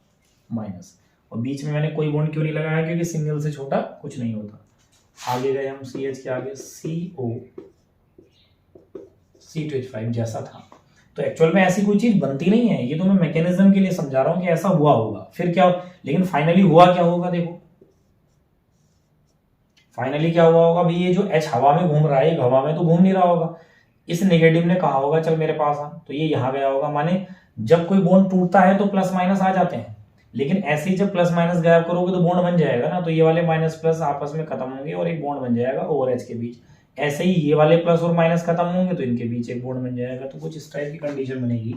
माइनस, और बीच में मैंने कोई बॉन्ड क्यों नहीं लगाया? क्योंकि सिंगल से छोटा कुछ नहीं होता। आगे गए हम CH के आगे, CO C2H5 जैसा था। तो एक्चुअल में ऐसी कोई चीज बनती नहीं है, ये तो मैं मैकेनिज्म के लिए समझा रहा हूं कि ऐसा हुआ होगा, फिर क्या, लेकिन फाइनली हुआ क्या होगा? देखो फाइनली क्या हुआ होगा भाई, ये जो H हवा में घूम रहा है, हवा में तो घूम नहीं रहा होगा, इस नेगेटिव ने कहा होगा चल मेरे पास आ, तो ये यहाँ गया होगा। माने जब कोई बॉन्ड टूटता है तो प्लस माइनस आ जाते हैं, लेकिन ऐसे ही जब प्लस माइनस गायब करोगे तो बॉन्ड बन जाएगा ना, तो ये वाले माइनस प्लस आपस में खत्म होंगे और एक बॉन्ड बन जाएगा O और H के बीच। ऐसे ही ये वाले प्लस और माइनस खत्म होंगे तो इनके बीच एक बॉन्ड बन जाएगा। तो कुछ इस टाइप की कंडीशन बनेगी।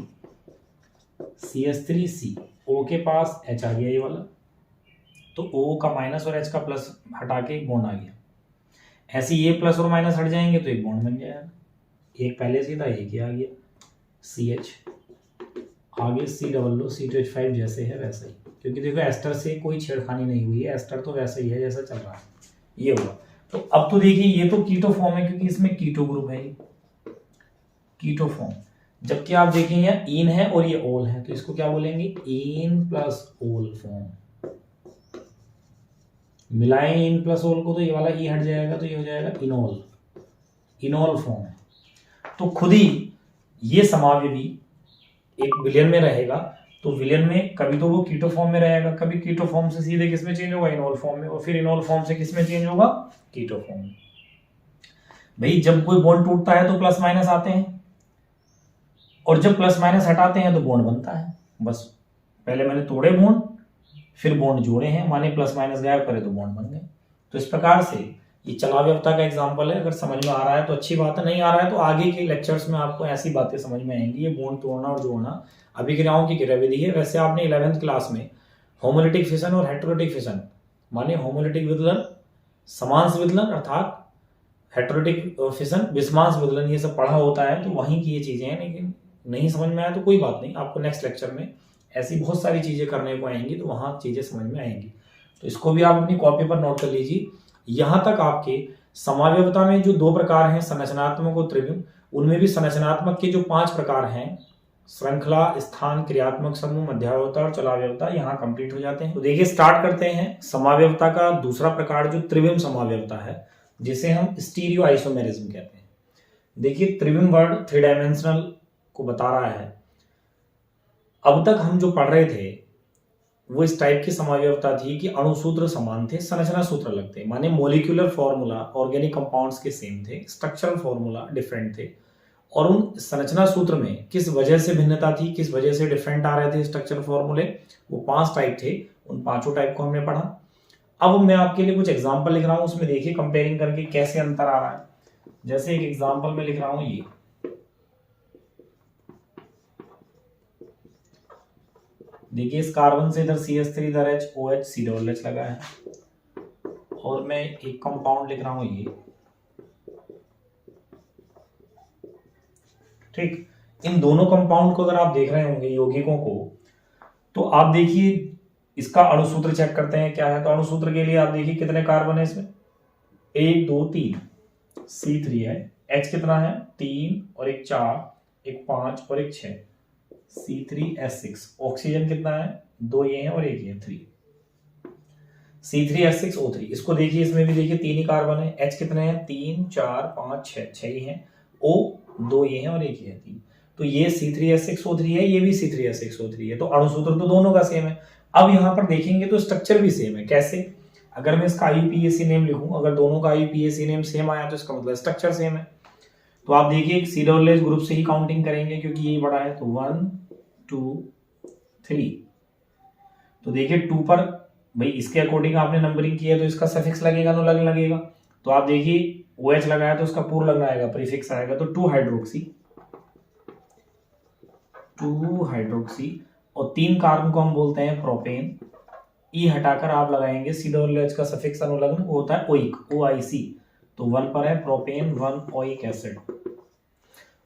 CH3C, O के पास H आ गया ये वाला, तो O का माइनस और H का प्लस हटा के एक बॉन्ड आ गया। ऐसे ये प्लस और माइनस हट जाएंगे तो एक बॉन्ड बन जाएगा, एक पहले से था एक ही आ गया, CH। आगे COO C2H5 जैसे है वैसे ही, क्योंकि देखो एस्टर से कोई छेड़खानी नहीं हुई है, एस्टर तो वैसे ही है जैसा चल रहा है, ये हुआ। तो अब तो देखिए ये तो कीटो फॉर्म है, क्योंकि इसमें कीटो ग्रुप है, कीटो फॉर्म। जबकि आप देखें यहाँ इन है और ये ओल है, तो इसको क्या बोलेंगे? इन प्लस ओल फॉर्म। मिलाएं इन प्लस ओल को तो ये वाला ई हट जाएगा, तो ये हो जाएगा इनोल, इनोल फॉर्म है। तो खुद ही ये समावयवी एक विलयन में रहेगा, तो विलयन में कभी तो वो कीटो फॉर्म में रहेगा, कभी कीटो फॉर्म से सीधे किसमें चेंज होगा? इनोल फॉर्म में, और फिर इनोल फॉर्म से किसमें चेंज होगा? कीटो फॉर्म में। भाई जब कोई बॉन्ड टूटता है तो प्लस माइनस आते हैं, और जब प्लस माइनस हटाते हैं तो बॉन्ड बनता है। बस पहले मैंने तोड़े बॉन्ड, फिर बॉन्ड जोड़े हैं, माने प्लस माइनस गायब करे तो बॉन्ड बन गए। तो इस प्रकार से ये चलावयवता का एग्जाम्पल है। अगर समझ में आ रहा है तो अच्छी बात है, नहीं आ रहा है तो आगे के लेक्चर्स में आपको ऐसी बातें समझ में आएंगी। ये बॉन्ड तोड़ना और जोड़ना अभिक्रियाओं की क्रियाविधि है। वैसे आपने 11th क्लास में होमोलिटिक फिशन और हेटेरोटिक फिशन, माने होमोलिटिक विदलन, समांश विदलन अर्थात हेटेरोटिक फिशन विषमांश विदलन, ये सब पढ़ा होता है, तो वहीं की ये चीजें हैं। लेकिन नहीं समझ में आया तो कोई बात नहीं, आपको नेक्स्ट लेक्चर में ऐसी बहुत सारी चीजें करने को आएंगी तो वहां चीजें समझ में आएंगी। तो इसको भी आप अपनी कॉपी पर नोट कर लीजिए। यहां तक आपके समावयवता में जो 2 प्रकार हैं, संरचनात्मक और त्रिविम, उनमें भी संरचनात्मक के जो 5 प्रकार हैं, श्रृंखला, स्थान, क्रियात्मक समूह, मध्यावयवता और चलावयवता, यहाँ कंप्लीट हो जाते हैं। तो देखिए स्टार्ट करते हैं समावयवता का दूसरा प्रकार जो त्रिविम समावयवता है, जिसे हम स्टीरियो आइसोमेरिज्म कहते हैं। देखिए त्रिविम वर्ड 3 डायमेंशनल को बता रहा है। अब तक हम जो पढ़ रहे थे वो इस टाइप की समावयवता थी कि अणुसूत्र समान थे, संरचना सूत्र अलग थे, माने मोलिकुलर फॉर्मूला ऑर्गेनिक कंपाउंड्स के सेम थे, स्ट्रक्चरल फॉर्मूला डिफरेंट थे, और उन संरचना सूत्र में किस वजह से भिन्नता थी, किस वजह से डिफरेंट आ रहे थे स्ट्रक्चरल फॉर्मूले, वो 5 टाइप थे। उन 5 टाइप को हमने पढ़ा। अब मैं आपके लिए कुछ एग्जाम्पल लिख रहा हूं, उसमें देखिए कंपेयरिंग करके कैसे अंतर आ रहा है। जैसे एक एग्जाम्पल में लिख रहा हूं, ये देखिए इस कार्बन से इधर CH3 इधर H, OH, C+H लगा है, और मैं एक कंपाउंड लिख रहा हूं ये, ठीक। इन दोनों कंपाउंड को अगर आप देख रहे होंगे यौगिकों को, तो आप देखिए इसका अणुसूत्र चेक करते हैं क्या है। तो अणुसूत्र के लिए आप देखिए कितने कार्बन है इसमें, 1 2 3, C3 है, H कितना है 3 और एक 4, एक 5 और एक 6, C3H6। ऑक्सीजन कितना है 2 ये है और एक ये 3, C3H6O3। इसको देखिए इसमें भी देखिए 3 ही कार्बन है, H कितने हैं 3 4 5 6, 6 ही है, O 2 ये है और एक ये है 3। तो ये C3H6O3 है, ये भी C3H6O3 है, तो अणुसूत्र तो दोनों का सेम है। अब यहाँ पर देखेंगे तो स्ट्रक्चर भी सेम है। कैसे? अगर मैं इसका IUPAC नेम लिखूं, अगर दोनों का IUPAC नेम सेम आया तो इसका मतलब स्ट्रक्चर सेम है। तो आप देखिए C+H ग्रुप से ही काउंटिंग करेंगे क्योंकि यही बड़ा है, तो 1 2 3। तो देखिए 2 पर भाई इसके अकॉर्डिंग आपने नंबरिंग किया तो इसका सफिक्स लगेगा ना लग लगेगा। तो आप देखिए OH लगाया तो उसका पूर्व लगना आएगा, प्रीफिक्स आएगा, तो 2 हाइड्रोक्सी और 3 कार्बन को हम बोलते हैं प्रोपेन। ई हटाकर आप लगाएंगे C+H का सफिक्स अनुलग्न, वो होता है ओइक, OIC। तो 1 पर है प्रोपेन 1 ओइक एसिड।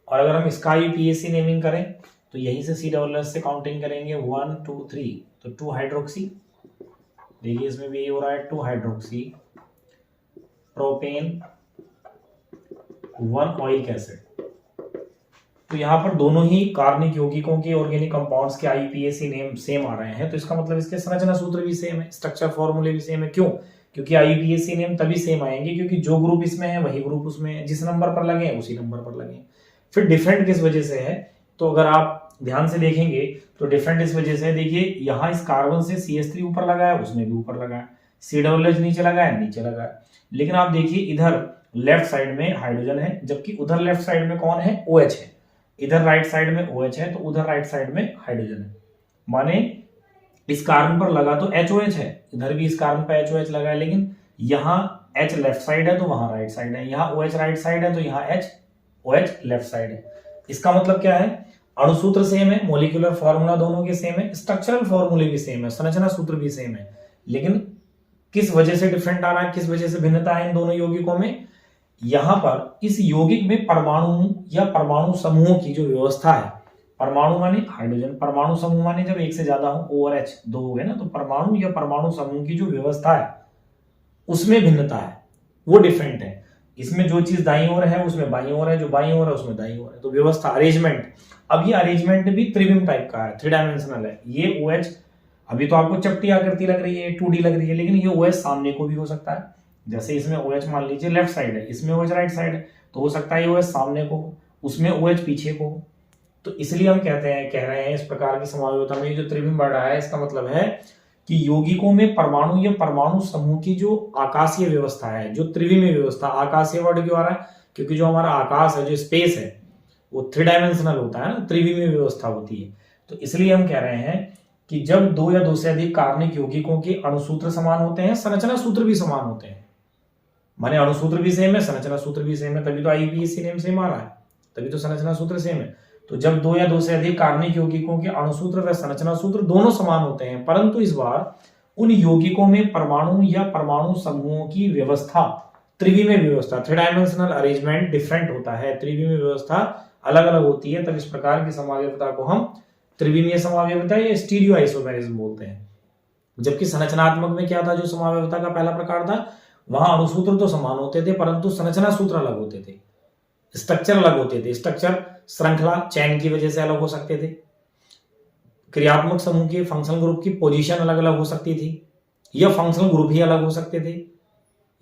और अगर हम इसका IUPAC नेमिंग करें तो यहीं से C+H से काउंटिंग करेंगे 1 2 3, तो 2 हाइड्रोक्सी। देखिए इसमें भी ये हो रहा है 2 हाइड्रोक्सी प्रोपेन 1 ओइक एसिड। तो यहाँ पर दोनों ही कार्बनिक यौगिकों के ऑर्गेनिक कंपाउंड्स के IUPAC नेम सेम आ रहे हैं, तो इसका मतलब इसके संरचना सूत्र भी सेम है, स्ट्रक्चर फॉर्मूले भी सेम है। क्यों? क्योंकि IUPAC नेम तभी सेम आएंगे क्योंकि जो ग्रुप इसमें है वही ग्रुप उसमें है, जिस नंबर पर लगे उसी नंबर पर लगे। फिर डिफरेंट किस वजह से है, तो अगर आप ध्यान से देखेंगे तो डिफरेंट इस वजह से, देखिए यहाँ इस कार्बन से CH3 ऊपर लगा है, उसमें भी ऊपर लगा है, C+H नीचे लगा है, नीचे लगा है। लेकिन आप देखिए इधर लेफ्ट साइड में हाइड्रोजन है, जबकि उधर लेफ्ट साइड में कौन है, OH है। इधर राइट साइड में OH है तो उधर राइट साइड में हाइड्रोजन है। माने इस कार्बन पर लगा तो HOH है, इधर भी इस कार्बन पर HOH लगा है, लेकिन यहाँ H लेफ्ट साइड है तो वहां राइट साइड है, यहाँ OH राइट साइड है तो यहाँ OH लेफ्ट साइड है। इसका मतलब क्या है, अणुसूत्र सेम है, मोलिकुलर फॉर्मूला दोनों के सेम है, स्ट्रक्चरल फॉर्मूले भी सेम है, संरचना सूत्र भी सेम है, लेकिन किस वजह से डिफरेंट आ रहा है, किस वजह से भिन्नता है इन दोनों यौगिकों में। यहां पर इस यौगिक में परमाणु या परमाणु समूहों की जो व्यवस्था है, परमाणु माने हाइड्रोजन, परमाणु समूह माने जब एक से ज्यादा हो, O और H 2 हो गए ना, तो परमाणु या परमाणु समूह की जो व्यवस्था है उसमें भिन्नता है, वो डिफरेंट है। इसमें जो चीज दाईं ओर है उसमें बाईं ओर है, जो बाईं ओर है उसमें दाईं ओर है, तो व्यवस्था अरेंजमेंट। अब ये अरेंजमेंट भी त्रिविम टाइप का है, 3 डायमेंशनल है। ये OH अभी तो आपको चपटी आकृति लग रही है, 2D लग रही है, लेकिन ये OH सामने को भी हो सकता है। जैसे इसमें OH मान लीजिए लेफ्ट साइड है, इसमें OH राइट साइड है, तो हो सकता है ये OH सामने को, उसमें OH पीछे को। तो इसलिए हम कह रहे हैं इस प्रकार की समावयवता में जो त्रिविम बढ़ रहा है, इसका मतलब है कि यौगिकों में परमाणु या परमाणु समूह की जो आकाशीय व्यवस्था है, जो त्रिविमीय व्यवस्था, आकाशीय वर्ड क्यों आ रहा है, क्योंकि जो हमारा आकाश है, जो स्पेस है, वो 3 डायमेंशनल होता है ना, त्रिविमीय व्यवस्था होती है। तो इसलिए हम कह रहे हैं कि जब 2 या 2 से अधिक कार्बनिक यौगिकों के अणुसूत्र समान होते हैं, संरचना सूत्र भी समान होते हैं, माने अणुसूत्र भी सेम है, संरचना सूत्र भी सेम है, तभी तो IUPAC नेम सेम आ रहा है, तभी तो संरचना सूत्र सेम है। तो जब 2 या 2 से अधिक कार्बनिक यौगिकों के अणुसूत्र व संरचना सूत्र दोनों समान होते हैं, परंतु इस बार उन यौगिकों में परमाणु या परमाणु समूहों की व्यवस्था, त्रिविमीय व्यवस्था, 3 डायमेंशनल अरेंजमेंट डिफरेंट होता है। त्रिविमीय व्यवस्था अलग अलग होती है, तब इस प्रकार की समावयवता को हम त्रिविमीय समावयवता या स्टीरियो आइसोमेरिज्म बोलते हैं। जबकि संरचनात्मक में क्या था, जो समावयवता का पहला प्रकार था, वहां अणुसूत्र तो समान होते थे परंतु संरचना सूत्र अलग होते थे, स्ट्रक्चर अलग होते थे। स्ट्रक्चर श्रृंखला चैन की वजह से अलग हो सकते थे, क्रियात्मक समूह के फंक्शनल ग्रुप की पोजीशन अलग अलग हो सकती थी, या फंक्शनल ग्रुप ही अलग हो सकते थे,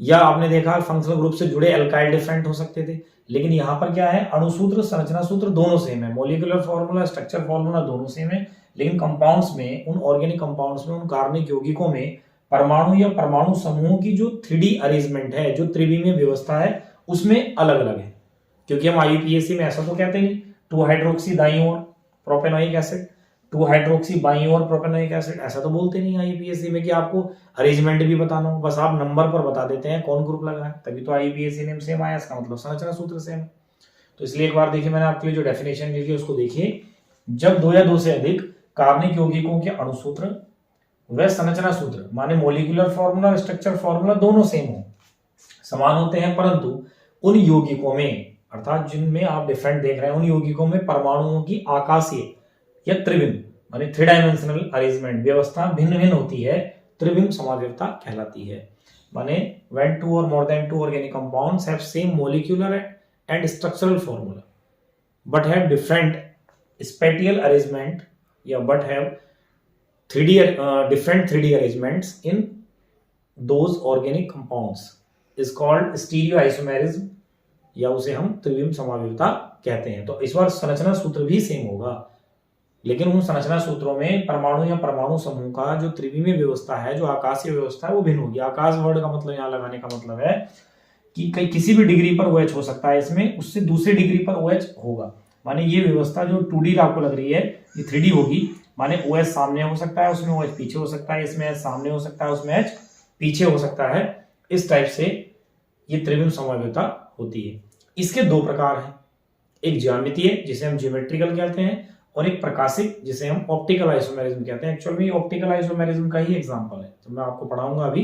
या आपने देखा फंक्शनल ग्रुप से जुड़े एल्काइल डिफरेंट हो सकते थे। लेकिन यहां पर क्या है, अणुसूत्र संरचना सूत्र दोनों सेम है, मॉलिक्यूलर फॉर्मूला स्ट्रक्चर फॉर्मूला दोनों सेम है, लेकिन कंपाउंड्स में, उन ऑर्गेनिक कंपाउंड्स में, उन कार्बनिक यौगिकों में परमाणु या परमाणु समूह की जो 3D अरेंजमेंट है, जो त्रिविमीय व्यवस्था है, उसमें अलग अलग है। क्योंकि हम आईयूपीएसी में ऐसा तो कहते नहीं 2 हाइड्रोक्सी दाईं ओर प्रोपेनोइक एसिड, 2 हाइड्रोक्सी बाईं ओर प्रोपेनोइक एसिड, ऐसा तो बोलते नहीं आईयूपीएसी में कि आपको अरेंजमेंट भी बताना हो, बस आप नंबर पर बता देते हैं कौन ग्रुप लगा है, तभी तो आईयूपीएसी नेम सेम आया, इसका मतलब संरचना सूत्र सेम है। तो इसलिए एक बार देखिए, मैंने आपके लिए जो डेफिनेशन लिखी है उसको देखिए। जब 2 या 2 से अधिक कार्बनिक यौगिकों के अणुसूत्र व संरचना सूत्र माने मॉलिक्यूलर फॉर्मूला और स्ट्रक्चर फॉर्मूला दोनों सेम हो, समान होते हैं, परंतु उन यौगिकों में, अर्थात जिनमें आप डिफरेंट देख रहे हैं, उन यौगिकों में परमाणुओं की आकाशीय या त्रिविम माने 3 डायमेंशनल अरेंजमेंट व्यवस्था भिन्न भिन्न होती है, त्रिविम समावयवता कहलाती है। माने when 2 or more than 2 organic compounds have same molecular and structural formula but have different spatial arrangement, या but have 3D different 3D arrangements in those organic compounds is called stereoisomerism, या उसे हम त्रिविम समावयवता कहते हैं। तो इस बार संरचना सूत्र भी सेम होगा, लेकिन उन संरचना सूत्रों में परमाणु या परमाणु समूह का जो त्रिविमीय व्यवस्था है, जो आकाशीय व्यवस्था है, वो भिन्न होगी। आकाश वर्ड का मतलब यहाँ लगाने का मतलब है कि कहीं किसी भी डिग्री पर OH हो सकता है इसमें, उससे दूसरी डिग्री पर OH होगा। माने ये व्यवस्था जो 2D आपको लग रही है, ये 3D होगी। माने OH सामने हो सकता है, उसमें OH पीछे हो सकता है, इसमें H सामने हो सकता है, उसमें H पीछे हो सकता है। इस टाइप से ये त्रिविम समावयवता होती है। इसके 2 प्रकार हैं, एक ज्यामितीय जिसे हम ज्योमेट्रिकल कहते हैं, और एक प्रकाशिक जिसे हम ऑप्टिकल आइसोमेरिज्म कहते हैं। एक्चुअल में ऑप्टिकल आइसोमेरिज्म का ही एग्जांपल है, तो मैं आपको पढ़ाऊंगा अभी,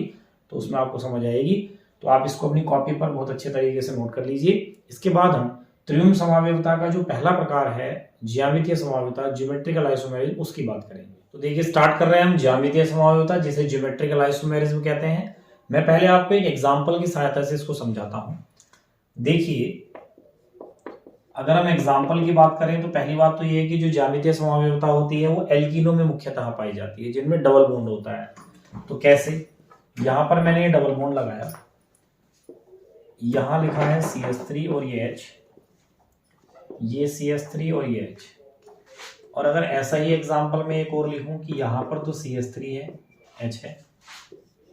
तो उसमें आपको समझ आएगी। तो आप इसको अपनी कॉपी पर बहुत अच्छे तरीके से नोट कर लीजिए। इसके बाद हम त्रिविम समावयवता का जो पहला प्रकार है, ज्यामितीय समावयवता, ज्योमेट्रिकल आइसोमेरिज्म, उसकी बात करेंगे। तो देखिए, स्टार्ट कर रहे हैं हम ज्यामितीय समावयवता, जिसे ज्योमेट्रिकल आइसोमेरिज्म कहते हैं। मैं पहले आपको एक एग्जाम्पल की सहायता से इसको समझाता हूं। देखिए, अगर हम एग्जाम्पल की बात करें तो पहली बात तो ये है कि जो ज्यामितीय समावयवता होती है वो एल्कीनों में मुख्यतः पाई जाती है, जिनमें डबल बॉन्ड होता है। तो कैसे, यहां पर मैंने ये डबल बॉन्ड लगाया, यहां लिखा है CH3 और ये H, ये CH3 और ये H। और अगर ऐसा ही एग्जाम्पल में एक और लिखूं कि यहां पर तो CH3 है, H है,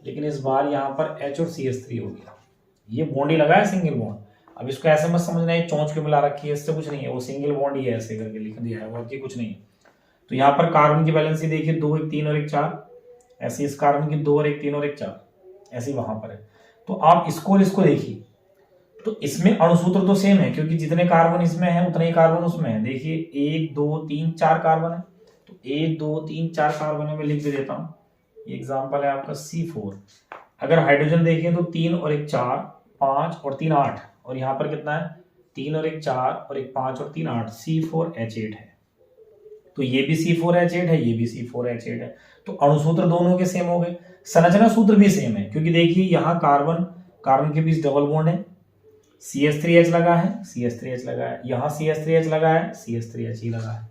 लेकिन इस बार यहां पर H और CH3 हो गया, ये बॉन्ड ही लगा है, सिंगल बॉन्ड। अब इसको ऐसे मत समझना है चोंच क्यों मिला रखी है, इससे कुछ नहीं है, वो सिंगल बॉन्ड ही है, ऐसे करके लिख दिया है, बाकी कुछ नहीं है। तो यहाँ पर कार्बन की वैलेंसी देखिए 2 1 3 और 1 4, ऐसी इस कार्बन की 2 और 1 3 और 1 4, ऐसी वहां पर है। तो आप इसको और इसको देखिए, तो इसमें अणुसूत्र तो सेम है, क्योंकि जितने कार्बन इसमें है उतने ही कार्बन उसमें है। देखिए 1 2 3 4 कार्बन है, तो 1 2 3 4 कार्बन है, मैं लिख भी देता हूँ। ये एग्जाम्पल है आपका C4। अगर हाइड्रोजन देखें तो 3 और 1 4, 5 और 3 8, और यहाँ पर कितना है, 3 और 1 4 और 1 5 और 3 8, C4H8 है। तो ये भी C4H8 है, ये भी C4H8 है। तो अणुसूत्र दोनों के सेम हो गए, संरचना सूत्र भी सेम है, क्योंकि देखिए यहाँ कार्बन के बीच डबल बॉन्ड है, CH3H लगा है, CH3H लगा है, यहाँ CH3H लगा है, CH3H ही लगा है।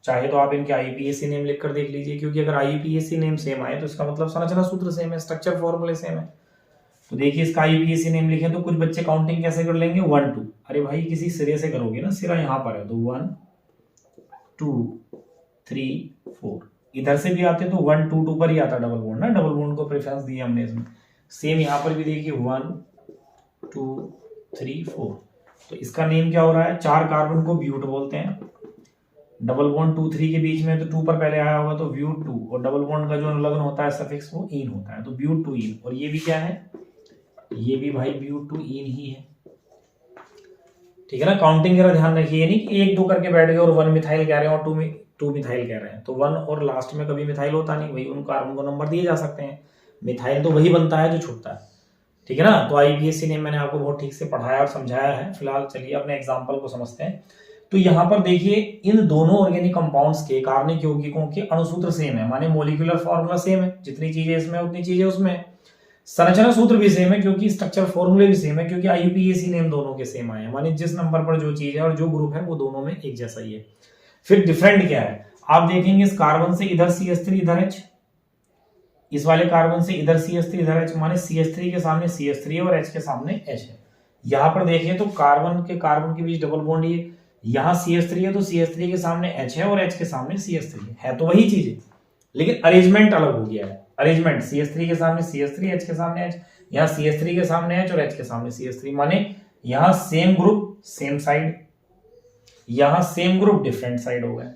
चाहे तो आप इनके IUPAC नेम लिखकर देख लीजिए, क्योंकि अगर IUPAC नेम सेम आए तो इसका मतलब संरचना सूत्र सेम है, स्ट्रक्चर फॉर्मूले सेम है। तो देखिए, इसका IUPAC नेम लिखे तो कुछ बच्चे काउंटिंग कैसे कर लेंगे, 1 2। अरे भाई, किसी सिरे से करोगे ना, सिरा यहाँ पर है, तो 1 2 3 4, इधर से भी आते तो 1 2 2 पर ही आता डबल बॉन्ड ना, डबल बॉन्ड को प्रेफरेंस दिया हमने इसमें। सेम यहाँ पर भी देखिए 1 2 3 4, तो इसका नेम क्या हो रहा है, 4 कार्बन को ब्यूट बोलते हैं। डबल बॉन्ड 2 3 के बीच में, तो 2 पर पहले आया होगा तो ब्यूट 2, और डबल बॉन्ड का जो अनुलग्न होता है सफिक्स, वो इन होता है, तो ब्यूट 2 इन। और ये भी क्या है, ये भी भाई ब्यूट 2 इन ही है। ठीक है ना, काउंटिंग जरा ध्यान रखिए, नहीं कि 1 2 करके बैठ गए और 1 मिथाइल कह रहे हैं और 2 मिथाइल कह रहे हैं। तो 1 और लास्ट में कभी मिथाइल होता नहीं, वही उन कार्बन को नंबर दिए जा सकते हैं। मिथाइल तो वही बनता है जो छूटता है, ठीक है ना। तो IUPAC नेम मैंने आपको बहुत ठीक से पढ़ाया और समझाया है। फिलहाल चलिए अपने एग्जाम्पल को समझते हैं। तो यहां पर देखिए इन दोनों ऑर्गेनिक कंपाउंड्स के कार्बनिक यौगिकों के अणुसूत्र सेम है, माने मॉलिक्यूलर फॉर्मूला सेम है, जितनी चीजें इसमें उतनी चीजें उसमें है। संरचना सूत्र भी सेम है क्योंकि स्ट्रक्चर फॉर्मूले भी सेम है, क्योंकि IUPAC नेम दोनों के सेम आए हैं, माने जिस नंबर पर जो चीज है और जो ग्रुप है वो दोनों में एक जैसा ही है। फिर डिफरेंट क्या है, आप देखेंगे इस कार्बन से इधर CH3 इधर H, इस वाले कार्बन से इधर CH3 इधर H, माने CH3 के सामने CH3 है और H के सामने H है। यहां पर देखिए तो कार्बन के बीच डबल बॉन्ड, ये यहां CH3 है तो CH3 के सामने H है और H के सामने CH3 है तो वही चीज है, लेकिन अरेंजमेंट अलग हो गया है। अरेंजमेंट CH3 के सामने CH3, H के सामने H, यहाँ CH3 के सामने H और H के सामने CH3, माने यहाँ सेम ग्रुप सेम साइड, यहाँ सेम ग्रुप डिफरेंट साइड हो गए।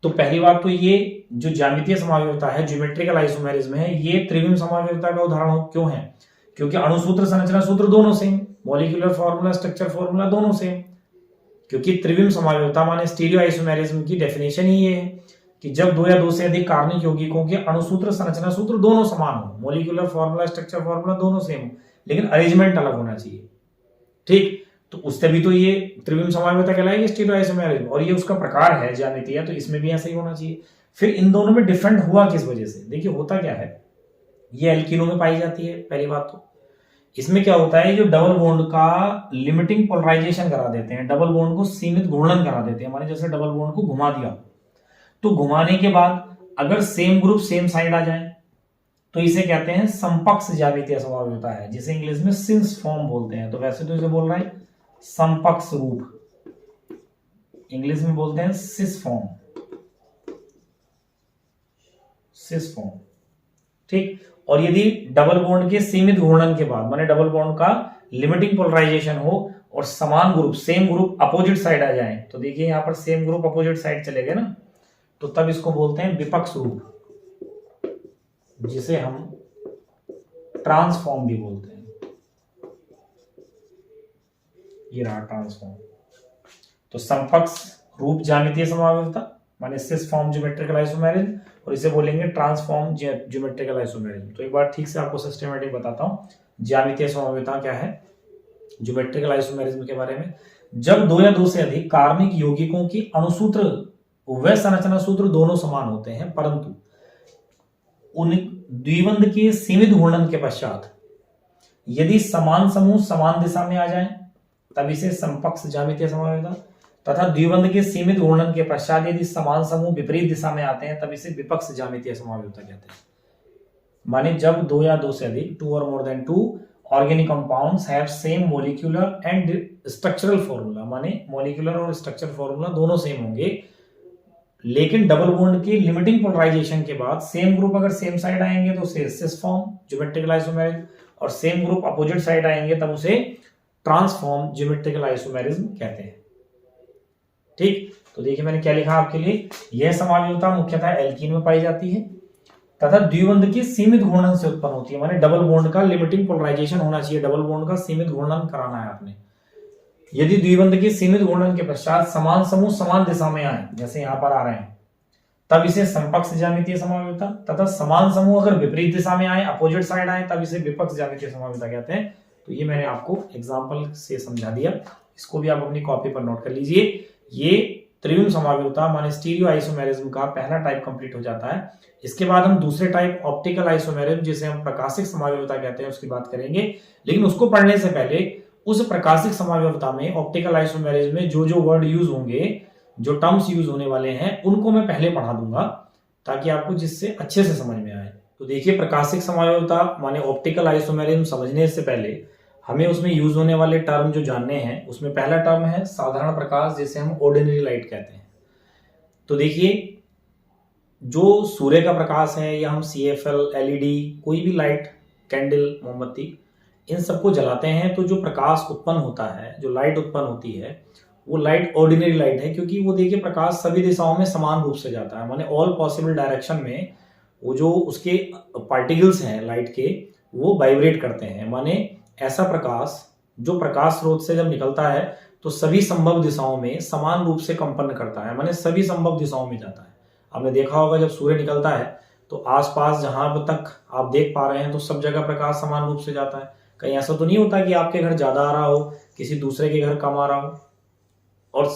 तो पहली बात तो ये जो ज्यामितीय समावयवता है, ज्योमेट्रिकल आइसोमेरिज्म है, ये त्रिविम समावयवता का उदाहरण क्यों है? क्योंकि अणुसूत्र संरचना सूत्र दोनों same, molecular formula structure formula दोनों सेम। क्योंकि त्रिविम समावयवता माने स्टीरियो आइसोमेरिज्म की डेफिनेशन ही ये है कि जब दो या दो से अधिक कार्बनिक यौगिकों के अणुसूत्र संरचना सूत्र दोनों समान हो, मॉलिक्यूलर फॉर्मूला स्ट्रक्चर फॉर्मूला दोनों सेम हो, लेकिन अरेंजमेंट अलग होना चाहिए। ठीक, तो उससे भी तो ये त्रिविम समावयवता कहलाएगी, स्टीरियो आइसोमेरिज्म, और ये उसका प्रकार है ज्यामितीय, तो इसमें भी ऐसा ही होना चाहिए। फिर इन दोनों में डिफरेंट हुआ किस वजह से? देखिए होता क्या है, ये एल्कीनों में पाई जाती है। पहली बात तो इसमें क्या होता है, जो डबल बॉन्ड का लिमिटिंग पोलराइजेशन करा देते हैं, डबल बॉन्ड को सीमित घूर्णन करा देते हैं, माने जैसे डबल बॉन्ड को घुमा दिया, तो घुमाने के बाद अगर सेम ग्रुप सेम साइड आ जाए तो इसे कहते हैं समपक्ष ज्यामितीय समावयवता है, जिसे इंग्लिश में सिंस फॉर्म बोलते हैं। तो वैसे तो इसे बोल रहा है समपक्ष रूप, इंग्लिश में बोलते हैं सिस फॉर्म, सिस फॉर्म। ठीक, और यदि डबल बॉन्ड के सीमित घूर्णन के बाद, माने डबल बॉन्ड का लिमिटिंग पोलराइजेशन हो और समान group same group opposite side आ जाए, तो देखिए यहां पर सेम ग्रुप अपोजिट साइड चले गए ना, तो तब इसको बोलते हैं विपक्ष रूप, जिसे हम ट्रांसफॉर्म भी बोलते हैं। ये रहा ट्रांसफॉर्म। तो समपक्ष रूप ज्यामितीय समावयवता माने सिस फॉर्म ज्योमेट्रिकल आइसोमेरिज्म, और इसे बोलेंगे ट्रांसफॉर्म ज्योमेट्रिकल आइसोमेरिज्म। तो एक बार ठीक से आपको सिस्टमैटिक बताता हूं ज्यामितीय समावयवता क्या है, ज्योमेट्रिकल आइसोमेरिज्म के बारे में। जब दो या दो से अधिक कार्बनिक यौगिकों की अणुसूत्र व संरचना सूत्र दोनों समान होते हैं, परंतु उन द्विबंध के सीमित घूर्णन के पश्चात यदि समान समूह समान दिशा में आ जाए तब इसे समपक्ष ज्यामितीय समावयवता, तथा द्विबंध के सीमित घूर्णन के पश्चात यदि समान समूह विपरीत दिशा में आते हैं तब इसे विपक्ष ज्यामितीय समावयवता कहते हैं। माने जब दो या दो से अधिक, टू और more than two organic compounds have same molecular and structural formula, माने मॉलिक्यूलर और स्ट्रक्चरल फॉर्मूला दोनों सेम होंगे, लेकिन डबल बॉन्ड की लिमिटिंग पोलराइजेशन के बाद सेम ग्रुप अगर सेम साइड आएंगे तो उसे सिस फॉर्म ज्योमेट्रिकल आइसोमेरिज्म, और सेम ग्रुप अपोजिट साइड आएंगे तब उसे ट्रांसफॉर्म ज्योमेट्रिकल आइसोमेरिज्म कहते हैं। ठीक, तो देखिए मैंने क्या लिखा आपके लिए, यह समावयवता मुख्यतः एल्कीन में पाई जाती है तथा द्विबंध की सीमित घूर्णन से उत्पन्न होती है, माने डबल बॉन्ड का लिमिटिंग पोलराइजेशन होना चाहिए, डबल बॉन्ड का सीमित घूर्णन कराना है आपने। यदि द्विबंध के सीमित घूर्णन के पश्चात समान समूह समान दिशा में आए, जैसे यहां पर आ रहे हैं, तब इसे समपक्ष ज्यामितीय समावयवता, तथा समान समूह अगर विपरीत दिशा में आए, अपोजिट साइड आए, तब इसे विपक्ष ज्यामितीय समावयवता कहते हैं। तो ये मैंने आपको एग्जांपल से समझा दिया, इसको भी आप अपनी कॉपी पर नोट कर लीजिए। ये त्रिविम समावयवता माने स्टीरियो आइसोमेरिज्म का पहला टाइप कंप्लीट हो जाता है। इसके बाद हम दूसरे टाइप ऑप्टिकल आइसोमेरिज्म, जिसे हम प्रकाशिक समावयवता कहते हैं, उसकी बात करेंगे। लेकिन उसको पढ़ने से पहले उस प्रकाशिक समावयवता में, ऑप्टिकल आइसोमेरिज्म में जो जो वर्ड यूज होंगे, जो टर्म्स यूज होने वाले हैं, उनको मैं पहले पढ़ा दूंगा ताकि आपको जिससे अच्छे से समझ में आए। तो देखिए प्रकाशिक समावयवता माने ऑप्टिकल आइसोमेरिज्म समझने से पहले हमें उसमें यूज होने वाले टर्म जो जानने हैं, उसमें पहला टर्म है साधारण प्रकाश, जिसे हम ऑर्डिनरी लाइट कहते हैं। तो देखिए जो सूर्य का प्रकाश है, या हम CFL, LED, कोई भी लाइट, कैंडल, मोमबत्ती, इन सबको जलाते हैं तो जो प्रकाश उत्पन्न होता है, जो लाइट उत्पन्न होती है, वो लाइट ऑर्डिनरी लाइट है, क्योंकि वो देखिए प्रकाश सभी दिशाओं में समान रूप से जाता है, माने ऑल पॉसिबल डायरेक्शन में वो जो उसके पार्टिकल्स हैं लाइट के, वो वाइब्रेट करते हैं। माने ऐसा प्रकाश जो प्रकाश स्रोत से जब निकलता है तो सभी संभव दिशाओं में समान रूप से कंपन करता है, माने सभी संभव दिशाओं में जाता है। आपने देखा होगा जब सूर्य निकलता है तो आसपास जहां तक आप देख पा रहे हैं तो सब जगह प्रकाश समान रूप से जाता है। कहीं ऐसा तो नहीं होता कि आपके घर ज्यादा आ रहा हो, किसी दूसरे के घर कम आ रहा हो, और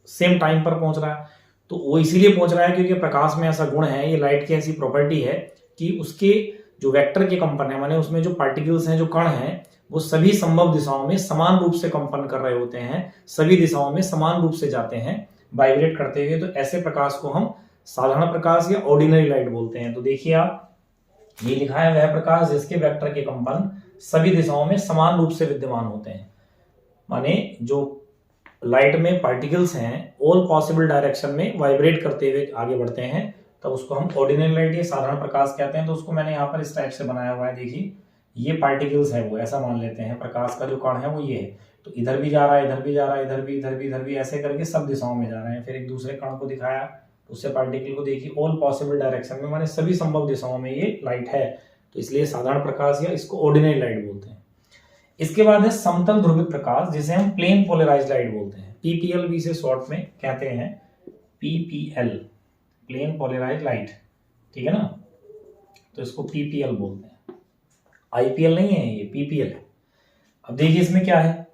सेम टाइम पर पहुंच रहा है। तो वो इसीलिए पहुंच रहा है क्योंकि प्रकाश में ऐसा गुण है, ये लाइट की ऐसी प्रॉपर्टी है कि उसके जो वेक्टर के कंपन है, माने उसमें जो पार्टिकल्स हैं, जो कण हैं, वो सभी संभव दिशाओं में समान रूप से कंपन कर रहे होते हैं, सभी दिशाओं में समान रूप से जाते हैं वाइब्रेट करते हुए। तो ऐसे प्रकाश को हम साधारण प्रकाश या ऑर्डिनरी लाइट बोलते हैं। तो देखिए आप, ये लिखा है वह प्रकाश जिसके वेक्टर के कंपन सभी दिशाओं में समान रूप से विद्यमान होते हैं। माने जो लाइट में पार्टिकल्स हैं ऑल पॉसिबल डायरेक्शन में वाइब्रेट करते हुए आगे बढ़ते हैं, तब उसको हम ऑर्डिनरी लाइट या साधारण प्रकाश कहते हैं। तो उसको मैंने यहाँ पर इस टाइप से बनाया हुआ है, देखिए ये पार्टिकल्स है, वो ऐसा मान लेते हैं प्रकाश का जो कण है वो ये है। तो इधर भी जा रहा है, इधर भी जा रहा है, इधर भी, इधर भी, इधर भी, ऐसे करके सब दिशाओं में जा रहे हैं। फिर एक दूसरे कण को दिखाया, उससे पार्टिकल को देखिए ऑल पॉसिबल डायरेक्शन में, माने सभी संभव दिशाओं में ये लाइट है। तो इसलिए साधारण प्रकाश या इसको ऑर्डिनरी लाइट बोलते हैं। इसके बाद है समतल ध्रुवित प्रकाश, जिसे हम प्लेन पोलराइज्ड लाइट बोलते हैं। पीपीएल भी इसे शॉर्ट में कहते हैं, पीपीएल, प्लेन पोलराइज्ड लाइट, ठीक है ना। तो इसको पीपीएल बोलते हैं, आईपीएल नहीं है, ये पीपीएल है। अब देखिए इसमें क्या है,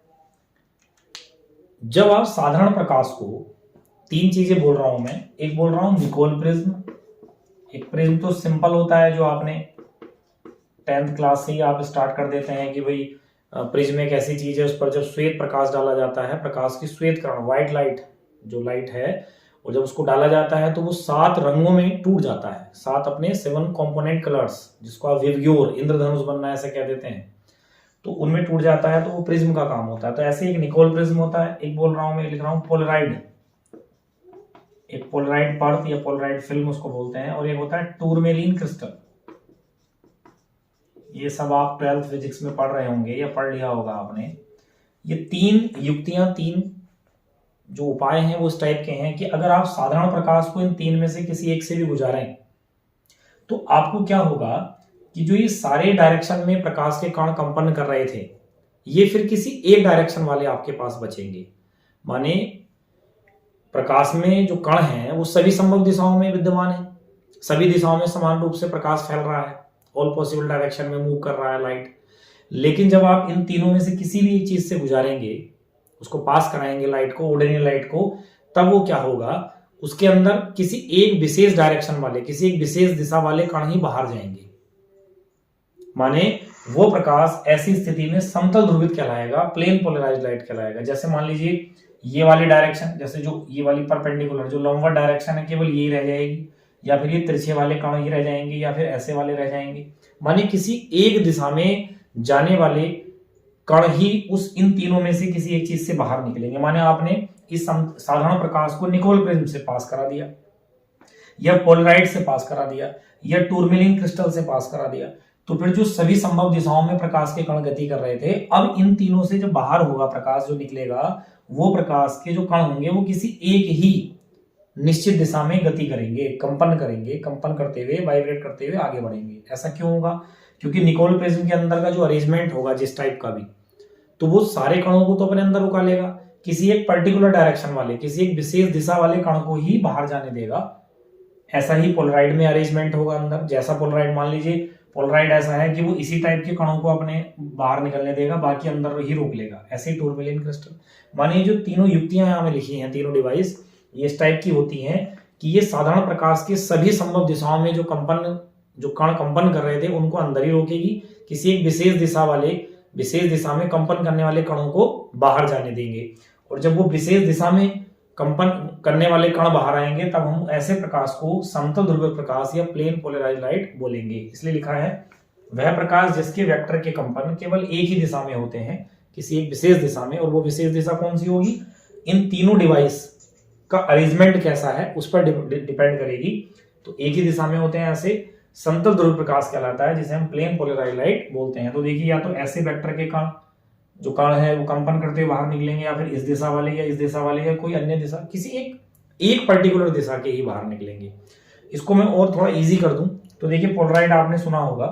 जब आप साधारण प्रकाश को, तीन चीजें बोल रहा हूं मैं, एक बोल रहा हूं निकोल प्रिज्म। एक प्रिज्म तो सिंपल होता है, जो आपने 10th क्लास से ही आप स्टार्ट कर देते हैं कि भाई प्रिज्म एक ऐसी चीज है, उस पर जब श्वेत प्रकाश डाला जाता है, प्रकाश की श्वेत किरण, व्हाइट लाइट जो लाइट है, और जब उसको डाला जाता है तो वो 7 रंगों में टूट जाता है, 7 अपने 7 कंपोनेंट कलर्स, जिसको आप विवग्योर, इंद्रधनुष बनना ऐसे कह देते हैं, तो उनमें टूट जाता है, तो वो प्रिज्म का काम होता है। तो ऐसे एक निकोल प्रिज्म होता है। एक बोल रहा हूं मैं, लिख रहा हूं पोलराइड, एक पोलराइड पर्थ या पोलराइड फिल्म उसको बोलते हैं, और एक होता है टूरमेलिन क्रिस्टल। ये सब आप 12th फिजिक्स में पढ़ रहे होंगे या पढ़ लिया होगा आपने। ये 3 युक्तियां, 3 जो उपाय हैं वो इस टाइप के हैं कि अगर आप साधारण प्रकाश को इन 3 में से किसी एक से भी गुजारें, तो आपको क्या होगा कि जो ये सारे डायरेक्शन में प्रकाश के कण कंपन कर रहे थे, ये फिर किसी एक डायरेक्शन वाले आपके पास बचेंगे। माने प्रकाश में जो कण हैं वो सभी संभव दिशाओं में विद्यमान है, सभी दिशाओं में समान रूप से प्रकाश फैल रहा है, ऑल पॉसिबल डायरेक्शन में मूव कर रहा है लाइट। लेकिन जब आप इन तीनों में से किसी भी एक चीज से गुजारेंगे, उसको पास कराएंगे लाइट को, ऑर्डिनरी लाइट को, तब वो क्या होगा, उसके अंदर किसी एक विशेष डायरेक्शन वाले, किसी एक विशेष दिशा वाले कण ही बाहर जाएंगे। माने वो प्रकाश ऐसी स्थिति में समतल ध्रुवित कहलाएगा, प्लेन पोलराइज्ड लाइट कहलाएगा। जैसे मान लीजिए ये वाली डायरेक्शन, जैसे जो ये वाली परपेंडिकुलर जो लंबवत डायरेक्शन है, केवल यही रह जाएगी, या फिर ये तिरछे वाले कण ही रह जाएंगे, या फिर ऐसे वाले रह जाएंगे। माने किसी एक दिशा में जाने वाले कण ही उस इन तीनों में से किसी एक चीज से बाहर निकलेंगे। माने आपने इस साधारण प्रकाश को निकोल प्रिज्म से पास करा दिया, या पोलराइड से पास करा दिया, या टूरमेलिन क्रिस्टल से पास करा दिया, तो फिर जो सभी संभव दिशाओं में प्रकाश के कण गति कर रहे थे, अब इन तीनों से जो बाहर होगा प्रकाश, जो निकलेगा, वो प्रकाश के जो कण होंगे वो किसी एक ही निश्चित दिशा में गति करेंगे, कंपन करेंगे, कंपन करते हुए, वाइब्रेट करते हुए आगे बढ़ेंगे। ऐसा क्यों होगा? क्योंकि निकोल प्रिज्म के अंदर का जो अरेंजमेंट होगा जिस टाइप का भी, तो वो सारे कणों को तो अपने अंदर रुका लेगा, किसी एक पर्टिकुलर डायरेक्शन वाले, किसी एक विशेष दिशा वाले कण को ही बाहर जाने देगा। ऐसा ही पोलराइड में अरेंजमेंट होगा अंदर। जैसा पोलराइड, मान लीजिए पोलराइड ऐसा है कि वो इसी टाइप के कणों को अपने बाहर निकलने देगा, बाकी अंदर ही रोक लेगा। ऐसे ही टूरमेलिन क्रिस्टल। मानिए जो तीनों युक्तियां यहाँ में लिखी हैं, तीनों डिवाइस ये इस टाइप की होती हैं कि ये साधारण प्रकाश के सभी संभव दिशाओं में जो कण कंपन कर रहे थे उनको अंदर ही रोकेगी, किसी एक विशेष दिशा में कंपन करने वाले कणों को बाहर जाने देंगे। और जब वो विशेष दिशा में कंपन करने वाले कण बाहर आएंगे, तब हम ऐसे प्रकाश को समतल ध्रुवीय प्रकाश या प्लेन पोलराइज्ड लाइट बोलेंगे। इसलिए लिखा है वह प्रकाश जिसके वेक्टर के कंपन केवल एक ही दिशा में होते हैं, किसी एक विशेष दिशा में। और वो विशेष दिशा कौन सी होगी? इन तीनों डिवाइस का अरेंजमेंट कैसा है उस पर डिपेंड करेगी। तो एक ही दिशा में होते हैं, ऐसे समतल ध्रुवीय प्रकाश कहलाता है, जिसे हम प्लेन पोलराइज्ड लाइट बोलते हैं। तो देखिए, या तो ऐसे वेक्टर के कण जो कण है वो कंपन करते हुए बाहर निकलेंगे, या फिर इस दिशा वाले या इस दिशा वाले या कोई अन्य दिशा, किसी एक पर्टिकुलर दिशा के ही बाहर निकलेंगे। इसको मैं और थोड़ा इजी कर दूं तो देखिए, पोलराइड आपने सुना होगा,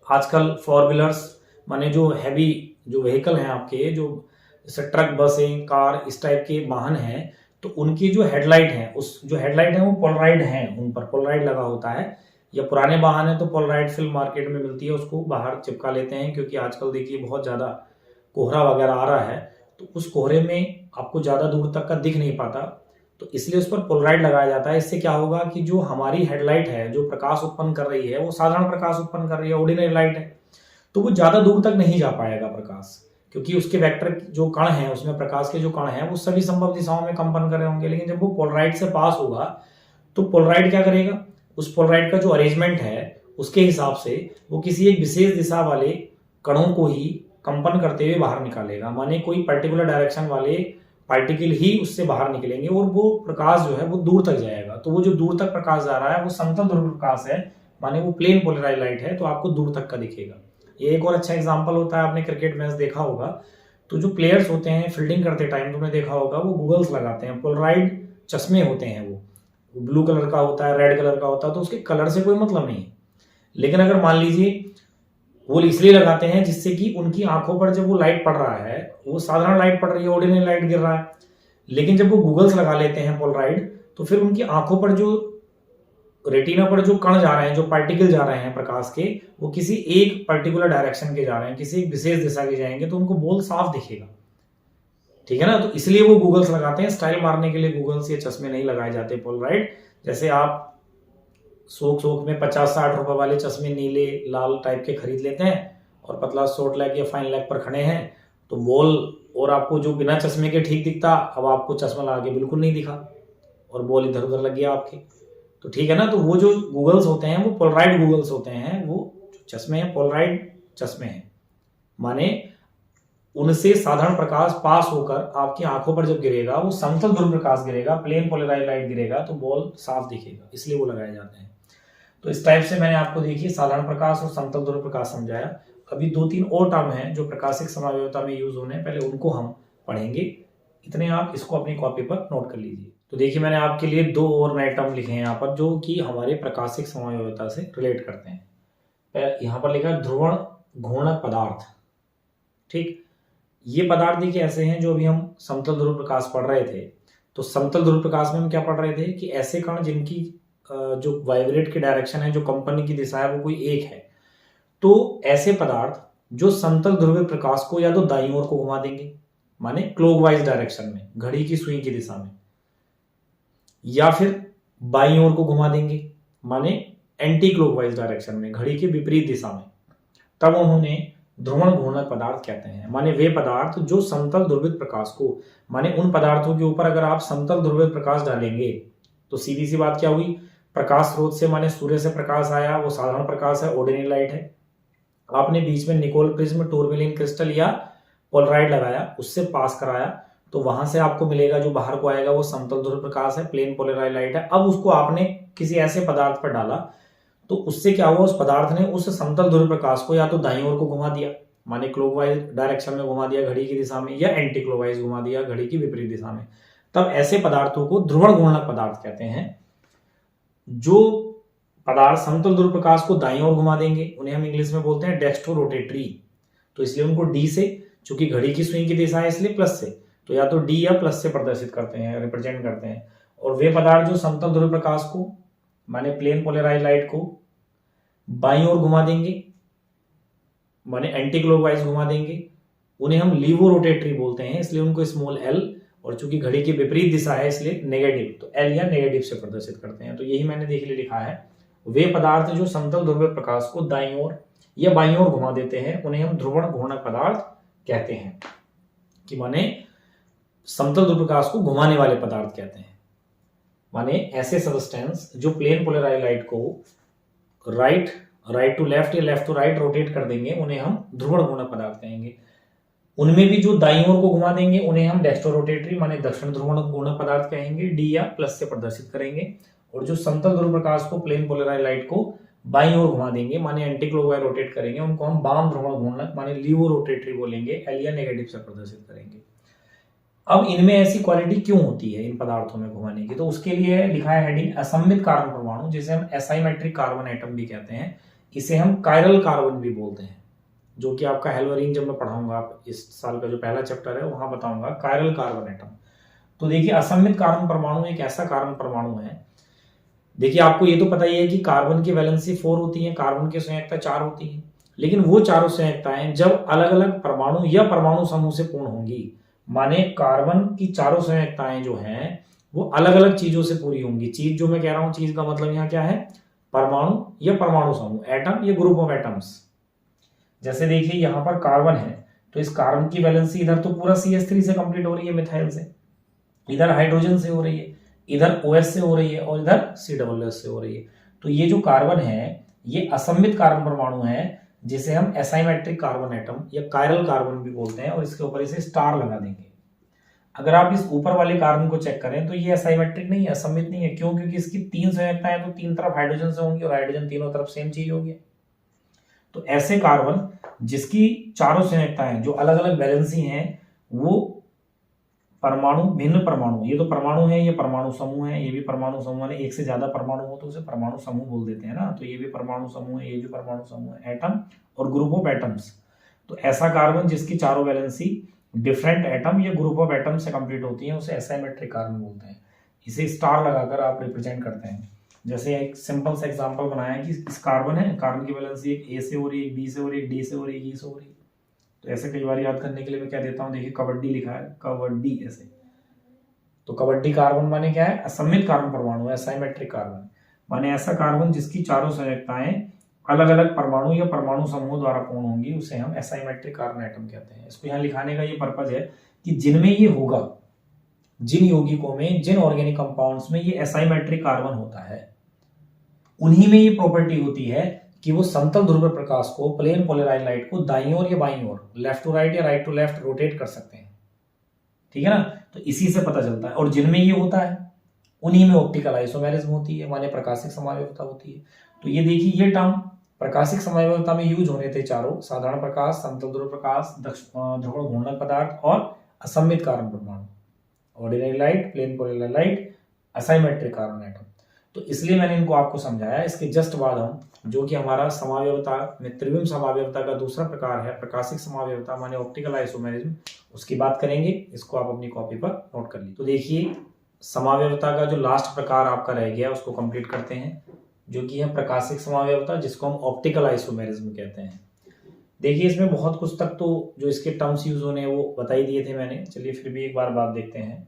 आजकल 4 व्हीलर्स माने जो हैवी जो व्हीकल हैं आपके, जो जैसे ट्रक, बसें, कार, इस टाइप के वाहन हैं, तो उनकी जो हेडलाइट है, उस जो हेडलाइट है वो पोलराइड है, उन पर पोलराइड लगा होता है। या पुराने वाहन है तो पोलराइड फिल्म मार्केट में मिलती है, उसको बाहर चिपका लेते हैं, क्योंकि आजकल देखिए बहुत ज्यादा कोहरा वगैरह आ रहा है, तो उस कोहरे में आपको ज्यादा दूर तक का दिख नहीं पाता, तो इसलिए उस पर पोलराइड लगाया जाता है। इससे क्या होगा कि जो हमारी हेडलाइट है जो प्रकाश उत्पन्न कर रही है वो साधारण प्रकाश उत्पन्न कर रही है, ऑर्डिनरी लाइट है, तो वो ज्यादा दूर तक नहीं जा पाएगा प्रकाश, क्योंकि उसके वेक्टर जो कण है उसमें प्रकाश के जो कण है वो सभी संभव दिशाओं में कंपन कर रहे होंगे। लेकिन जब वो पोलराइड से पास होगा तो पोलराइड क्या करेगा, उस पोलराइड का जो अरेंजमेंट है उसके हिसाब से वो किसी एक विशेष दिशा वाले कणों को ही कंपन करते हुए बाहर निकालेगा। माने कोई पर्टिकुलर डायरेक्शन वाले पार्टिकल ही उससे बाहर निकलेंगे और वो प्रकाश जो है वो दूर तक जाएगा। तो वो जो दूर तक प्रकाश जा रहा है वो समतल ध्रुव प्रकाश है, माने वो प्लेन पोलराइज लाइट है, तो आपको दूर तक का दिखेगा। ये एक और अच्छा एग्जांपल होता है, आपने क्रिकेट मैच देखा होगा तो जो प्लेयर्स होते हैं फील्डिंग करते टाइम तुमने देखा होगा वो गूगल्स लगाते हैं, पोलराइड चश्मे होते हैं, वो ब्लू कलर का होता है, रेड कलर का होता है, तो उसके कलर से कोई मतलब नहीं है। लेकिन अगर मान लीजिए वो इसलिए लगाते हैं जिससे कि उनकी आंखों पर जब वो लाइट पड़ रहा है वो साधारण लाइट पड़ रही है, ऑर्डिनरी लाइट गिर रहा है, लेकिन जब वो गूगल्स लगा लेते हैं पोलराइड तो फिर उनकी आंखों पर जो रेटिना पर जो कण जा रहे हैं, जो पार्टिकल जा रहे हैं प्रकाश के, वो किसी एक पर्टिकुलर डायरेक्शन के जा रहे हैं, किसी एक विशेष दिशा के जाएंगे, तो उनको बॉल साफ दिखेगा। ठीक है ना, तो इसलिए वो गूगल्स लगाते हैं। स्टाइल मारने के लिए गूगल्स या चश्मे नहीं लगाए जाते पोलराइड। जैसे आप शौक में 50-60 रुपए वाले चश्मे नीले लाल टाइप के खरीद लेते हैं और पतला शॉर्ट लेग या फाइन लेग पर खड़े हैं तो बॉल, और आपको जो बिना चश्मे के ठीक दिखता अब आपको चश्मा लगा के बिल्कुल नहीं दिखा और बॉल इधर उधर लग गया आपके, तो ठीक है ना। तो वो जो गूगल्स होते हैं वो पोलराइड गूगल्स होते हैं, वो चश्मे हैं पोलराइड चश्मे हैं, माने उनसे साधारण प्रकाश पास होकर आपकी आंखों पर जब गिरेगा वो समतल ध्रुव प्रकाश गिरेगा, प्लेन पोलराइज लाइट गिरेगा तो बॉल साफ दिखेगा, इसलिए वो लगाए जाते हैं। तो इस टाइप से मैंने आपको देखिए साधारण प्रकाश और समतल ध्रुव प्रकाश समझाया। अभी 2-3 और टर्म हैं जो प्रकाशिक समायोजता में यूज होने, पहले उनको हम पढ़ेंगे। इतने आप इसको अपनी कॉपी पर नोट कर लीजिए। तो देखिए मैंने आपके लिए 2 और नए टर्म लिखे हैं यहाँ पर जो कि हमारे प्रकाशिक समायोजता से रिलेट करते हैं। यहाँ पर लिखा है ध्रुवण घूर्णक पदार्थ। ठीक, ये पदार्थ देखिए ऐसे हैं जो अभी हम समतल ध्रुव प्रकाश पढ़ रहे थे, तो समतल ध्रुव प्रकाश में हम क्या पढ़ रहे थे कि ऐसे कण जिनकी जो वाइब्रेट की डायरेक्शन है, जो कंपन की दिशा है वो कोई एक है, तो ऐसे पदार्थ जो समतल ध्रुवीय प्रकाश को या तो दाईं ओर को घुमा देंगे, माने क्लॉकवाइज डायरेक्शन में घड़ी की सुई की दिशा में, या फिर बाईं ओर को घुमा देंगे माने एंटी क्लॉकवाइज डायरेक्शन में घड़ी के विपरीत दिशा में, तब उन्होंने ध्रुवण घूर्णक पदार्थ कहते हैं। माने वे पदार्थ जो समतल ध्रुवित प्रकाश को, माने उन पदार्थों के ऊपर अगर आप समतल ध्रुवित प्रकाश डालेंगे तो सीधी सी बात क्या हुई, प्रकाश स्रोत से माने सूर्य से प्रकाश आया, वो साधारण प्रकाश है, ऑर्डिनरी लाइट है, आपने बीच में निकोल प्रिज्म, टूरमेलिन क्रिस्टल या पोलराइड लगाया, उससे पास कराया, तो वहां से आपको मिलेगा जो बाहर को आएगा वो समतल ध्रुव प्रकाश है, प्लेन पोलराइज लाइट है। अब उसको आपने किसी ऐसे पदार्थ पर डाला तो उससे क्या हुआ, उस पदार्थ ने उस समतल ध्रुव प्रकाश को या तो दाईं ओर को घुमा दिया, माने क्लॉकवाइज डायरेक्शन में घुमा दिया घड़ी की दिशा में, या एंटी क्लॉकवाइज घुमा दिया घड़ी की विपरीत दिशा में, तब ऐसे पदार्थों को ध्रुवण घूर्णक पदार्थ कहते हैं। जो पदार्थ समतल ध्रुव प्रकाश को दाईं ओर घुमा देंगे उन्हें हम इंग्लिश में बोलते हैं डेक्स्ट्रो रोटेटरी, तो इसलिए उनको डी से, चूंकि घड़ी की सुई की दिशा है इसलिए प्लस से, तो या तो डी या प्लस से प्रदर्शित करते हैं, रिप्रेजेंट करते हैं। और वे पदार्थ जो समतल ध्रुव प्रकाश को माने प्लेन पोलराइज लाइट को बाईं ओर घुमा देंगे माने एंटी क्लॉकवाइज घुमा देंगे, उन्हें हम लीवो रोटेटरी बोलते हैं, इसलिए उनको स्मॉल एल, और चूंकि घड़ी की विपरीत दिशा है इसलिए नेगेटिव, तो एल या नेगेटिव से प्रदर्शित करते हैं। तो यही मैंने देख लिए लिखा है, वे पदार्थ जो समतल ध्रुवीय प्रकाश को दाईं ओर या बाईं ओर घुमा देते हैं उन्हें हम ध्रुवण घूर्णक पदार्थ कहते हैं, कि माने समतल ध्रुव प्रकाश को घुमाने वाले पदार्थ कहते हैं। माने ऐसे सबस्टेंस जो प्लेन पोलराइज लाइट को राइट टू लेफ्ट या लेफ्ट टू राइट रोटेट कर देंगे उन्हें हम ध्रुवण घूर्णक पदार्थ कहेंगे। उनमें भी जो दाईं ओर को घुमा देंगे उन्हें हम डेक्स्ट्रो रोटेटरी माने दक्षिण ध्रुवण घूर्णक पदार्थ कहेंगे, डी या प्लस से प्रदर्शित करेंगे। और जो समतल ध्रुव प्रकाश को प्लेन पोलराइज लाइट को बाईं ओर घुमा देंगे माने एंटी क्लॉकवाइज रोटेट करेंगे, उनको हम वाम ध्रुवण घूर्णक माने लीवो रोटेटरी बोलेंगे, एल या नेगेटिव से प्रदर्शित करेंगे। अब इनमें ऐसी क्वालिटी क्यों होती है इन पदार्थों में घुमाने की, तो उसके लिए लिखा है हेडिंग असममित कार्बन परमाणु, जिसे हम एसाइमेट्रिक कार्बन एटम भी कहते हैं, इसे हम कायरल कार्बन भी बोलते हैं, जो कि आपका हेलोरीन जब मैं पढ़ाऊंगा, आप इस साल का जो पहला चैप्टर है वहां बताऊंगा कायरल कार्बन एटम। तो देखिए असममित कार्बन परमाणु एक ऐसा कार्बन परमाणु है, देखिए आपको ये तो पता ही है कि कार्बन की वैलेंसी 4 होती है, कार्बन की संयोजकता 4 होती है, लेकिन वो चारों संयोजकताएं जब अलग अलग परमाणु या परमाणु समूह से पूर्ण होंगी माने कार्बन की चारों संयुक्ताएं जो हैं वो अलग अलग चीजों से पूरी होंगी। चीज जो मैं कह रहा हूं, चीज का मतलब यहाँ क्या है, परमाणु या परमाणु समूह, एटम या ग्रुप ऑफ एटम्स। जैसे देखिए यहाँ पर कार्बन है, तो इस कार्बन की वैलेंसी इधर तो पूरा CH3 से कंप्लीट हो रही है, मिथाइल से, इधर हाइड्रोजन से हो रही है, इधर OH से हो रही है और इधर COOH से हो रही है। तो ये जो कार्बन है ये असममित कार्बन परमाणु है, जिसे हम एसाइमेट्रिक कार्बन एटम या कायरल कार्बन भी बोलते हैं, और इसके ऊपर इसे स्टार लगा देंगे। अगर आप इस ऊपर वाले कार्बन को चेक करें तो ये एसाइमेट्रिक नहीं है, असममित नहीं है। क्यों? क्योंकि इसकी 3 संयुक्ताएं तो 3 तरफ हाइड्रोजन से होंगी और हाइड्रोजन तीनों तरफ सेम चीज होगी। तो ऐसे कार्बन जिसकी चारों संयुक्ताएं जो अलग अलग वैलेंसी हैं वो परमाणु, भिन्न परमाणु, ये तो परमाणु है, ये परमाणु समूह है, ये भी परमाणु समूह है। एक से ज्यादा परमाणु हो तो उसे परमाणु समूह बोल देते हैं ना। तो ये भी परमाणु समूह है, ये भी परमाणु समूह है, एटम और ग्रुप ऑफ एटम्स। तो ऐसा कार्बन जिसकी चारों वैलेंसी डिफरेंट एटम या ग्रुप ऑफ एटम से कंप्लीट होती है उसे एसाइमेट्रिक कार्बन बोलते हैं। इसे स्टार लगाकर आप रिप्रेजेंट करते हैं। जैसे एक सिंपल सा एग्जांपल बनाया कि इस कार्बन है, कार्बन की वैलेंसी एक A से हो रही है, एक B से हो रही है, एक D से हो रही है, एक E से हो रही है। तो ऐसे कई बार याद करने के लिए मैं क्या देता हूँ, देखिए कबड्डी लिखा है, कबड्डी ऐसे। तो कबड्डी कार्बन माने क्या है, असममित कार्बन परमाणु है, एसाइमेट्रिक कार्बन माने ऐसा कार्बन जिसकी चारों संयुक्ताएं अलग अलग परमाणु या परमाणु समूह द्वारा पूर्ण होंगी, उसे हम एसाइमेट्रिक कार्बन एटम कहते हैं। इसको यहाँ लिखाने का ये पर्पज है कि जिनमें ये होगा, जिन यौगिकों में, जिन ऑर्गेनिक कंपाउंड्स में ये एसाइमेट्रिक कार्बन होता है, उन्हीं में ये प्रॉपर्टी होती है कि वो समतल ध्रुव प्रकाश को, प्लेन पोलराइज्ड लाइट को दाईं ओर या बाईं ओर, लेफ्ट टू राइट या राइट टू लेफ्ट रोटेट कर सकते हैं। ठीक है ना। तो इसी से पता चलता है। और जिनमें ये होता है उन्हीं में ऑप्टिकल आइसोमेरिज्म होती है, माने प्रकाशिक समावयवता होती है। तो ये देखिए ये टर्म प्रकाशिक समावयवता में यूज होने थे चारों, साधारण प्रकाश, समतल ध्रुव प्रकाश, ध्रुवण घूर्णक पदार्थ और असममित कार्बन परमाणु, ordinary light, plane polar light, asymmetric carbon atom. तो इसलिए मैंने इनको आपको समझाया। इसके जस्ट बाद हम, जो कि हमारा समावयवता में त्रिविम समावयवता का दूसरा प्रकार है, प्रकाशिक समावयवता माने ऑप्टिकल आइसोमेरिज्म, उसकी बात करेंगे। इसको आप अपनी कॉपी पर नोट कर लीजिए। तो देखिए समावयवता का जो लास्ट प्रकार आपका रह गया उसको कंप्लीट करते हैं, जो कि है प्रकाशिक समावयवता, जिसको हम ऑप्टिकल आइसोमेरिज्म कहते हैं। देखिए इसमें बहुत कुछ तक तो जो इसके टर्म्स यूज होने वो बता ही दिए थे मैंने। चलिए फिर भी एक बार बात देखते हैं।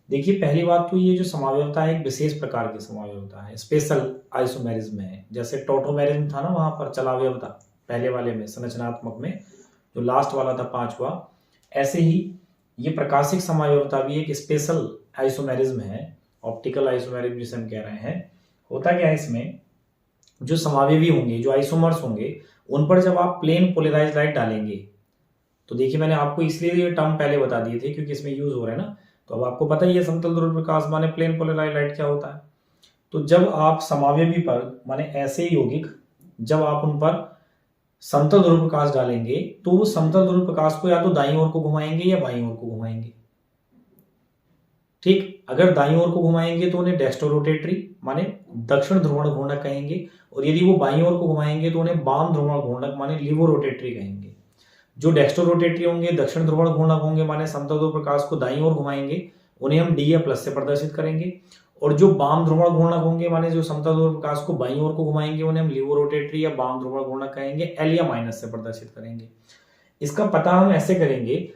देखिए पहली बात तो ये जो समावयवता है एक विशेष प्रकार की समावयवता है, स्पेशल आइसोमेरिज्म है। जैसे टोटोमेरिज्म था ना वहां पर चलावयवता पहले वाले में, संरचनात्मक में, जो लास्ट वाला था 5वां, ऐसे ही ये प्रकाशिक समावयवता भी एक स्पेशल आइसोमेरिज्म है, ऑप्टिकल आइसोमेरिज्म जिसे हम कह रहे हैं। होता क्या है, इसमें जो समावयवी होंगे, जो आइसोमर्स होंगे, उन पर जब आप प्लेन पोलराइज्ड लाइट डालेंगे, तो देखिए मैंने आपको इसलिए ये टर्म पहले बता दिए थे क्योंकि इसमें यूज हो रहा है ना। तो अब आपको पता ही है समतल ध्रुव प्रकाश माने प्लेन पोलराइज्ड लाइट क्या होता है। तो जब आप समावयवी पर माने ऐसे यौगिक, जब आप उन पर समतल ध्रुव प्रकाश डालेंगे तो वो समतल ध्रुव प्रकाश को या तो दाईं ओर को घुमाएंगे या बाईं ओर को घुमाएंगे। ठीक, अगर दाईं ओर को घुमाएंगे तो उन्हें डेक्स्ट्रो रोटेटरी माने दक्षिण ध्रुवण घूर्णक कहेंगे, और यदि वो बाईं ओर को घुमाएंगे तो उन्हें वाम ध्रुवण घूर्णक माने लिवो रोटेटरी कहेंगे। जो डेक्स्ट्रो रोटेटरी होंगे, दक्षिण ध्रुवण घूर्णक होंगे, माने समतल ध्रुव प्रकाश को दाईं ओर घुमाएंगे, उन्हें हम डी या प्लस से प्रदर्शित करेंगे। और जो वाम ध्रुवण घूर्णक होंगे, माने जो समतल ध्रुव प्रकाश को बाईं ओर को घुमाएंगे, उन्हें हम लिवो रोटेटरी या वाम ध्रुवण घूर्णक कहेंगे, एल या माइनस से प्रदर्शित करेंगे। इसका पता हम ऐसे करेंगे,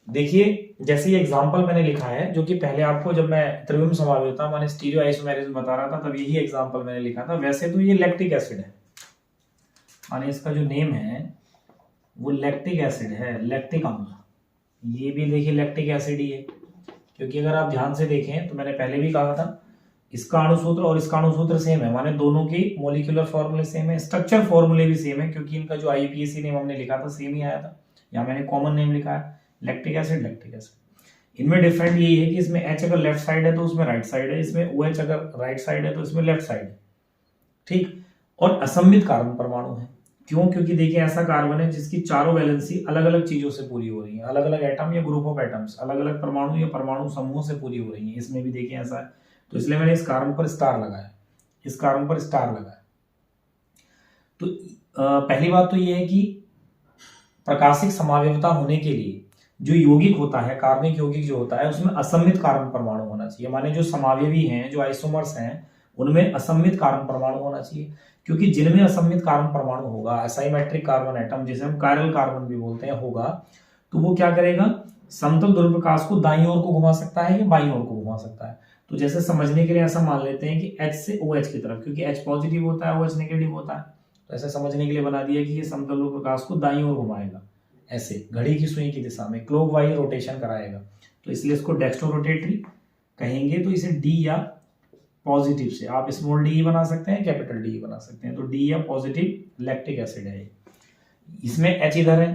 देखिए जैसे ये एग्जांपल मैंने लिखा है, जो कि पहले आपको जब मैं त्रिविम समावयवता माने स्टीरियो आइसोमेरिज्म बता रहा था तब यही एग्जांपल मैंने लिखा था। वैसे तो ये लैक्टिक एसिड है, माने इसका जो नेम है वो लैक्टिक एसिड है, लैक्टिक अम्ल। ये भी देखिए लैक्टिक एसिड ही है, क्योंकि अगर आप ध्यान से देखें तो मैंने पहले भी कहा था इसका अणुसूत्र और इसका अणुसूत्र सेम है, माने दोनों की मॉलिक्यूलर फॉर्मूले सेम है, स्ट्रक्चर फॉर्मूले भी सेम है, क्योंकि इनका जो IUPAC नेम हमने लिखा था सेम ही आया था। यहाँ मैंने कॉमन नेम लिखा है लैक्टिक एसिड, लैक्टिक एसिड। इनमें डिफरेंट यही है कि इसमें H अगर लेफ्ट साइड है तो उसमें राइट साइड है, इसमें OH अगर राइट साइड है तो इसमें लेफ्ट साइड है। ठीक, और असममित कार्बन परमाणु है। क्यों? क्योंकि देखिए ऐसा कार्बन है जिसकी चारों वैलेंसी अलग अलग चीजों से पूरी हो रही है, अलग अलग एटम या ग्रुप ऑफ एटम्स, अलग अलग परमाणु या परमाणु समूह से पूरी हो रही है। इसमें भी देखिए ऐसा है, तो इसलिए मैंने इस कार्बन पर स्टार लगाया, इस कार्बन पर स्टार लगाया। तो पहली बात तो यह है कि प्रकाशिक समावयवता होने के लिए जो यौगिक होता है, कार्बनिक यौगिक जो होता है, उसमें असममित कार्बन परमाणु होना चाहिए। माने जो समावयवी हैं, जो आइसोमर्स हैं, उनमें असममित कार्बन परमाणु होना चाहिए। क्योंकि जिनमें असममित कार्बन परमाणु होगा, असाइमेट्रिक कार्बन एटम जिसे हम कायरल कार्बन भी बोलते हैं, होगा, तो वो क्या करेगा, समतल ध्रुव प्रकाश को दाईं ओर को घुमा सकता है या बाईं ओर को घुमा सकता है। तो जैसे समझने के लिए ऐसा मान लेते हैं कि H से OH की तरफ, क्योंकि H पॉजिटिव होता है OH नेगेटिव होता है, तो ऐसे समझने के लिए बना दिया कि ये समतल ध्रुव प्रकाश को दाईं ओर घुमाएगा, ऐसे घड़ी की सुई की दिशा में क्लॉकवाइज रोटेशन कराएगा। तो इसलिए इसको डेक्स्ट्रो रोटेटरी कहेंगे। तो इसे डी या पॉजिटिव से आप स्मॉल डी बना सकते हैं, कैपिटल डी बना सकते हैं। तो डी या पॉजिटिव लैक्टिक एसिड है। इसमें H इधर है,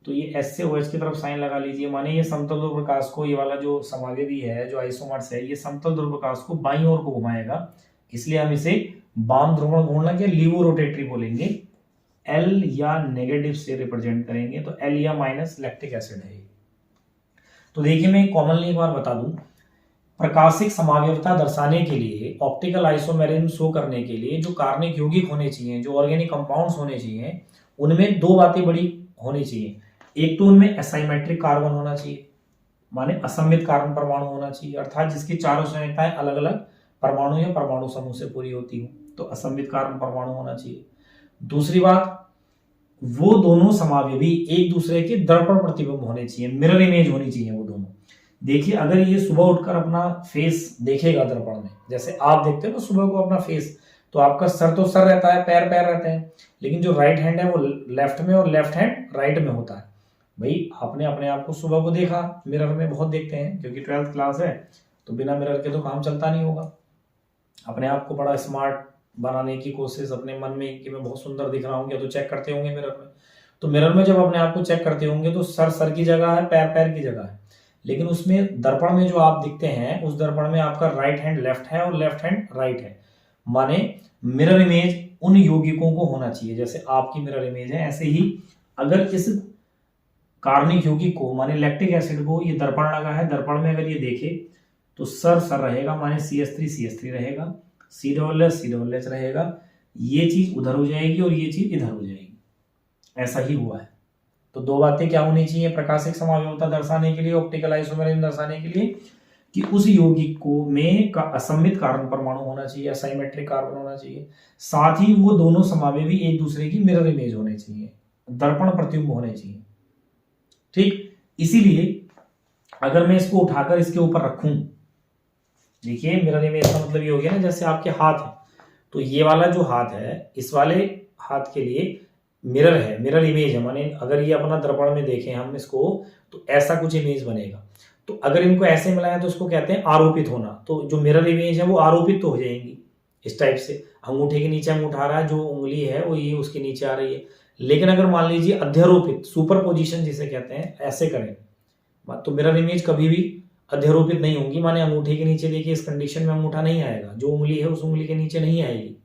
तो ये H से OH की तरफ साइन लगा लीजिए। माने ये समतल ध्रुव प्रकाश को, ये वाला जो समावेवी है, जो आइसोमर्स है, ये समतल ध्रुव प्रकाश को बाईं ओर को घुमाएगा। इसलिए हम इसे वाम ध्रुवण घूर्णक या लीवो रोटेटरी बोलेंगे। L या नेगेटिव से रिप्रेजेंट करेंगे, तो L या माइनस लैक्टिक एसिड है। तो देखिए मैं कॉमनली एक बार बता दूं, प्रकाशिक समावयवता दर्शाने के लिए, ऑप्टिकल आइसोमेरिज्म शो करने के लिए जो कार्बनिक यौगिक होने चाहिए, जो ऑर्गेनिक कंपाउंड्स होने चाहिए, उनमें दो बातें बड़ी होनी चाहिए। एक तो उनमें असाइमेट्रिक कार्बन होना चाहिए, माने असममित कार्बन परमाणु होना चाहिए, अर्थात जिसकी चारों संयोजकताएं अलग अलग परमाणु या परमाणु समूह से पूरी होती हो, तो असममित कार्बन परमाणु होना चाहिए। दूसरी बात, वो दोनों समावयवी एक दूसरे के दर्पण प्रतिबिंब होने चाहिए, मिरर इमेज होनी चाहिए वो दोनों। देखिए अगर ये सुबह उठकर अपना फेस देखेगा दर्पण में, जैसे आप देखते हो ना सुबह को अपना फेस, तो आपका सर तो सर रहता है, पैर पैर रहते हैं, लेकिन जो राइट हैंड है वो लेफ्ट में और लेफ्ट हैंड राइट में होता है। भाई आपने अपने आप को सुबह को देखा, मिरर में बहुत देखते हैं, क्योंकि 12th क्लास है तो बिना मिरर के तो काम चलता नहीं होगा। अपने आप को बड़ा स्मार्ट बनाने की कोशिश अपने मन में कि मैं बहुत सुंदर दिख रहा हूँ, तो चेक करते होंगे मिरर में। तो मिरर में जब अपने आप को चेक करते होंगे तो सर सर की जगह है, पैर पैर की जगह है, लेकिन उसमें दर्पण में जो आप दिखते हैं, उस दर्पण में आपका राइट हैंड लेफ्ट है और लेफ्ट हैंड राइट है। माने मिरर इमेज उन यौगिकों को होना चाहिए जैसे आपकी मिरर इमेज है। ऐसे ही अगर इस कार्बनिक यौगिक को, माने लैक्टिक एसिड को, ये दर्पण लगा है, दर्पण में अगर ये देखे तो सर सर रहेगा, माने CH3 रहेगा, C⋅H रहेगा, ये चीज उधर हो जाएगी और ये चीज इधर हो जाएगी। ऐसा ही हुआ है। तो दो बातें क्या होनी चाहिए प्रकाशिक समावयवता दर्शाने के लिए, ऑप्टिकल आइसोमेरिज्म दर्शाने के लिए, कि उस यौगिक को में का असममित कार्बन परमाणु होना चाहिए, असाइमेट्रिक कार्बन होना चाहिए, साथ ही वो दोनों समावयवी एक दूसरे की मिरर इमेज होने चाहिए, दर्पण प्रतिबिंब होने चाहिए। ठीक, इसीलिए अगर मैं इसको उठाकर इसके ऊपर रखूं, देखिए मिरर इमेज का मतलब ये हो गया ना, जैसे आपके हाथ है, तो ये वाला जो हाथ है, इस वाले हाथ के लिए मिरर है, मिरर इमेज है। माने अगर ये अपना दर्पण में देखें हम इसको, तो ऐसा कुछ इमेज बनेगा। तो अगर इनको ऐसे मिलाएं तो उसको कहते हैं आरोपित होना। तो जो मिरर इमेज है वो आरोपित तो हो जाएंगी इस टाइप से, अंगूठे के नीचे अंगूठा रहा है, जो उंगली है वो ये उसके नीचे आ रही है। लेकिन अगर मान लीजिए अध्यारोपित, सुपर पोजिशन जिसे कहते हैं, ऐसे करें तो मिरर इमेज कभी भी अध्यारोपित नहीं होंगी। माने अंगूठे के नीचे देखिए, इस कंडीशन में अंगूठा नहीं आएगा, जो उंगली है उस उंगली के नीचे नहीं आएगी।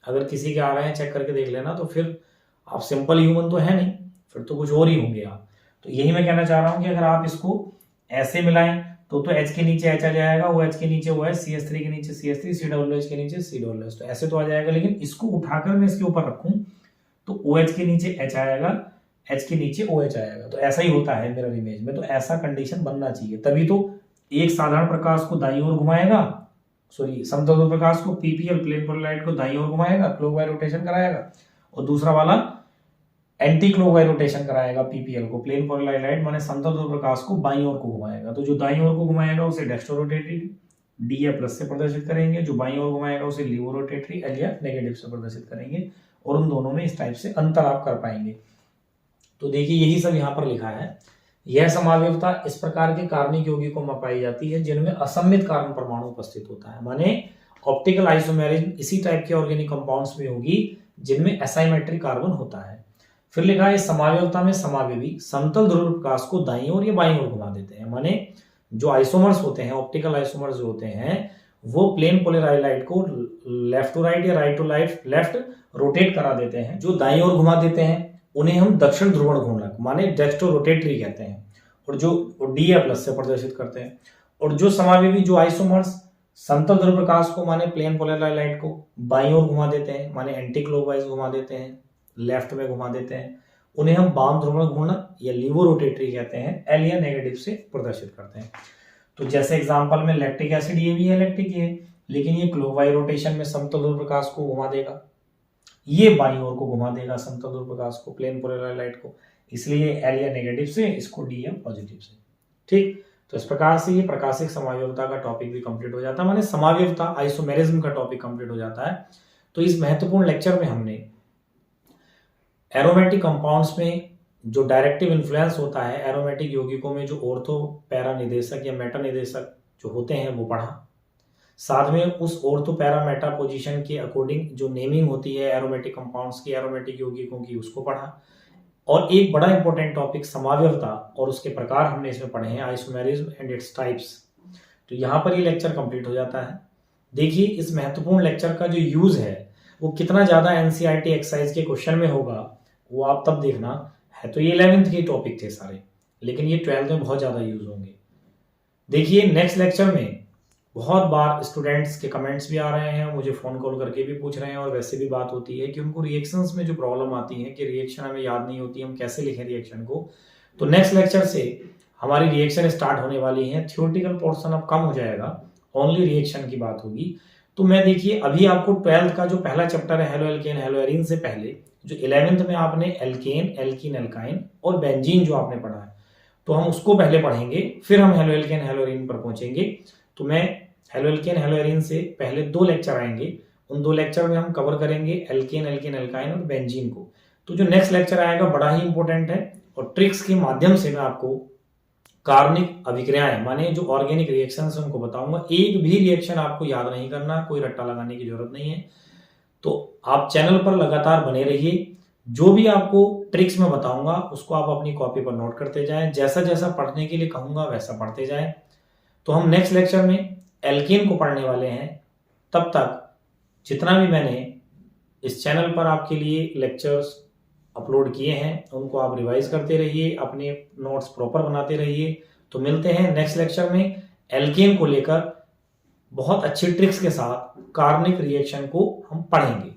अगर किसी के आ रहे हैं चेक करके देख लेना, तो फिर आप सिंपल ह्यूमन तो है नहीं, फिर तो कुछ और ही होंगे आप। तो यही मैं कहना चाह रहा हूं कि अगर आप इसको ऐसे मिलाएं तो H के नीचे H आ जाएगा, OH के नीचे OH, CH3 के नीचे CH3, C⋅H के नीचे C⋅H, तो ऐसे तो आ जाएगा। लेकिन इसको उठाकर मैं इसके ऊपर रखूं तो OH के नीचे H आएगा, H के नीचे OH आएगा। तो ऐसा ही होता है मिरर इमेज में। तो ऐसा कंडीशन बनना चाहिए, तभी तो एक साधारण प्रकाश को दाईं ओर घुमाएगा, समतल ध्रुव प्रकाश को PPL प्लेन पोलर लाइट को दाईं ओर घुमाएगा, क्लॉकवाइज रोटेशन कराएगा, और दूसरा वाला एंटी क्लॉकवाइज रोटेशन कराएगा PPL को, प्लेन पोलर लाइट माने समतल ध्रुव प्रकाश को बाईं ओर को घुमाएगा। तो जो दाईं ओर को घुमाएगा उसे डेक्स्ट्रो रोटेटरी D या प्लस से प्रदर्शित करेंगे, जो बाईं ओर घुमाएगा उसे लीवो रोटेटरी L या नेगेटिव से प्रदर्शित करेंगे, और उन दोनों में इस टाइप से अंतर आप कर पाएंगे। तो देखिए यही सब यहाँ पर लिखा है। यह समावयवता इस प्रकार के कार्बनिक यौगिकों में पाई जाती है जिनमें असममित कार्बन परमाणु उपस्थित होता है। माने ऑप्टिकल आइसोमेरिज्म इसी टाइप के ऑर्गेनिक कंपाउंड्स में होगी जिनमें असाइमेट्रिक कार्बन होता है। फिर लिखा है इस समावयवता में समावयवी समतल ध्रुव प्रकाश को दाईं ओर या बाईं ओर घुमा देते हैं। माने जो आइसोमर्स होते हैं, ऑप्टिकल आइसोमर्स जो होते हैं, वो प्लेन पोलर लाइट को लेफ्ट टू राइट या राइट टू लेफ्ट रोटेट करा देते हैं। जो दाईं ओर घुमा देते हैं उन्हें हम दक्षिण ध्रुवण घूर्णक माने डेक्स्ट्रो रोटेटरी कहते हैं, और जो D या प्लस से प्रदर्शित करते हैं। और जो समावयवी, जो आइसोमर्स समतल ध्रुव प्रकाश को माने प्लेन पोलर लाइट को बाईं ओर घुमा देते हैं, माने एंटी क्लॉकवाइज घुमा देते हैं, लेफ्ट में घुमा देते हैं, उन्हें हम वाम ध्रुवण घूर्णक या लीवो रोटेटरी कहते हैं, L या नेगेटिव से प्रदर्शित करते हैं। तो जैसे एग्जांपल में लैक्टिक एसिड, ये भी है लैक्टिक है, लेकिन ये क्लॉकवाइज रोटेशन में समतल ध्रुव प्रकाश को घुमा देगा, ये बाईं ओर को घुमा देगा समतल ध्रुव प्रकाश को, प्लेन पोलर लाइट को, इसलिए L या नेगेटिव से, इसको D या पॉजिटिव से। ठीक, तो इस प्रकार से ये प्रकाशिक समावयवता का टॉपिक भी कंप्लीट हो जाता है, माने समावयवता आइसोमेरिज्म का टॉपिक कंप्लीट हो जाता है। तो इस महत्वपूर्ण लेक्चर में हमने एरोमेटिक कंपाउंड्स में जो डायरेक्टिव इन्फ्लुएंस होता है एरोमेटिक यौगिकों में, जो ऑर्थो पैरा निदेशक या मेटा निदेशक जो होते हैं वो पढ़ा। साथ में उस ऑर्थो पैरा मेटा पोजीशन के अकॉर्डिंग जो नेमिंग होती है एरोमेटिक कंपाउंड्स की, एरोमेटिक यौगिकों की, उसको पढ़ा। और एक बड़ा इंपॉर्टेंट टॉपिक समावयवता और उसके प्रकार हमने इसमें पढ़े हैं, आइसोमेरिज्म एंड इट्स टाइप्स। तो यहाँ पर ये लेक्चर कंप्लीट हो जाता है। देखिए इस महत्वपूर्ण लेक्चर का जो यूज है वो कितना ज्यादा एनसीईआरटी एक्सरसाइज के क्वेश्चन में होगा वो आप तब देखना है। तो ये 11th के टॉपिक थे सारे, लेकिन ये 12th में बहुत ज्यादा यूज होंगे। देखिए नेक्स्ट लेक्चर में बहुत बार स्टूडेंट्स के कमेंट्स भी आ रहे हैं, मुझे फोन कॉल करके भी पूछ रहे हैं, और वैसे भी बात होती है कि उनको रिएक्शंस में जो प्रॉब्लम आती है कि रिएक्शन हमें याद नहीं होती, हम कैसे लिखें रिएक्शन को। तो नेक्स्ट लेक्चर से हमारी रिएक्शन स्टार्ट होने वाली है, थ्योरेटिकल पोर्शन अब कम हो जाएगा, ओनली रिएक्शन की बात होगी। तो मैं देखिए अभी आपको 12th का जो पहला चैप्टर है हेलो एल्केन हेलो एरीन से पहले जो 11th में आपने एल्केन, एल्कीन, एल्काइन और बेंजीन जो आपने पढ़ा है, तो हम उसको पहले पढ़ेंगे, फिर हम हेलो एल्केन हेलो एरीन पर पहुंचेंगे। तो मैं हेलो एल्केन हेलो एरीन से पहले 2 लेक्चर आएंगे, उन 2 लेक्चर में हम कवर करेंगे एल्केन, एल्कीन, एल्काइन और बेंजीन को। तो जो नेक्स्ट लेक्चर आएगा बड़ा ही इंपॉर्टेंट है, और ट्रिक्स के माध्यम से मैं आपको कार्बनिक अभिक्रियाएं माने जो ऑर्गेनिक रिएक्शंस उनको बताऊंगा। एक भी रिएक्शन आपको याद नहीं करना, कोई रट्टा लगाने की जरूरत नहीं है। तो आप चैनल पर लगातार बने रहिए, जो भी आपको ट्रिक्स में बताऊंगा उसको आप अपनी कॉपी पर नोट करते जाएं, जैसा जैसा पढ़ने के लिए कहूंगा वैसा पढ़ते जाएं। तो हम नेक्स्ट लेक्चर में एल्केन को पढ़ने वाले हैं। तब तक जितना भी मैंने इस चैनल पर आपके लिए लेक्चर्स अपलोड किए हैं उनको आप रिवाइज करते रहिए, अपने नोट्स प्रॉपर बनाते रहिए। तो मिलते हैं नेक्स्ट लेक्चर में एल्केन को लेकर बहुत अच्छी ट्रिक्स के साथ कार्बनिक रिएक्शन को हम पढ़ेंगे।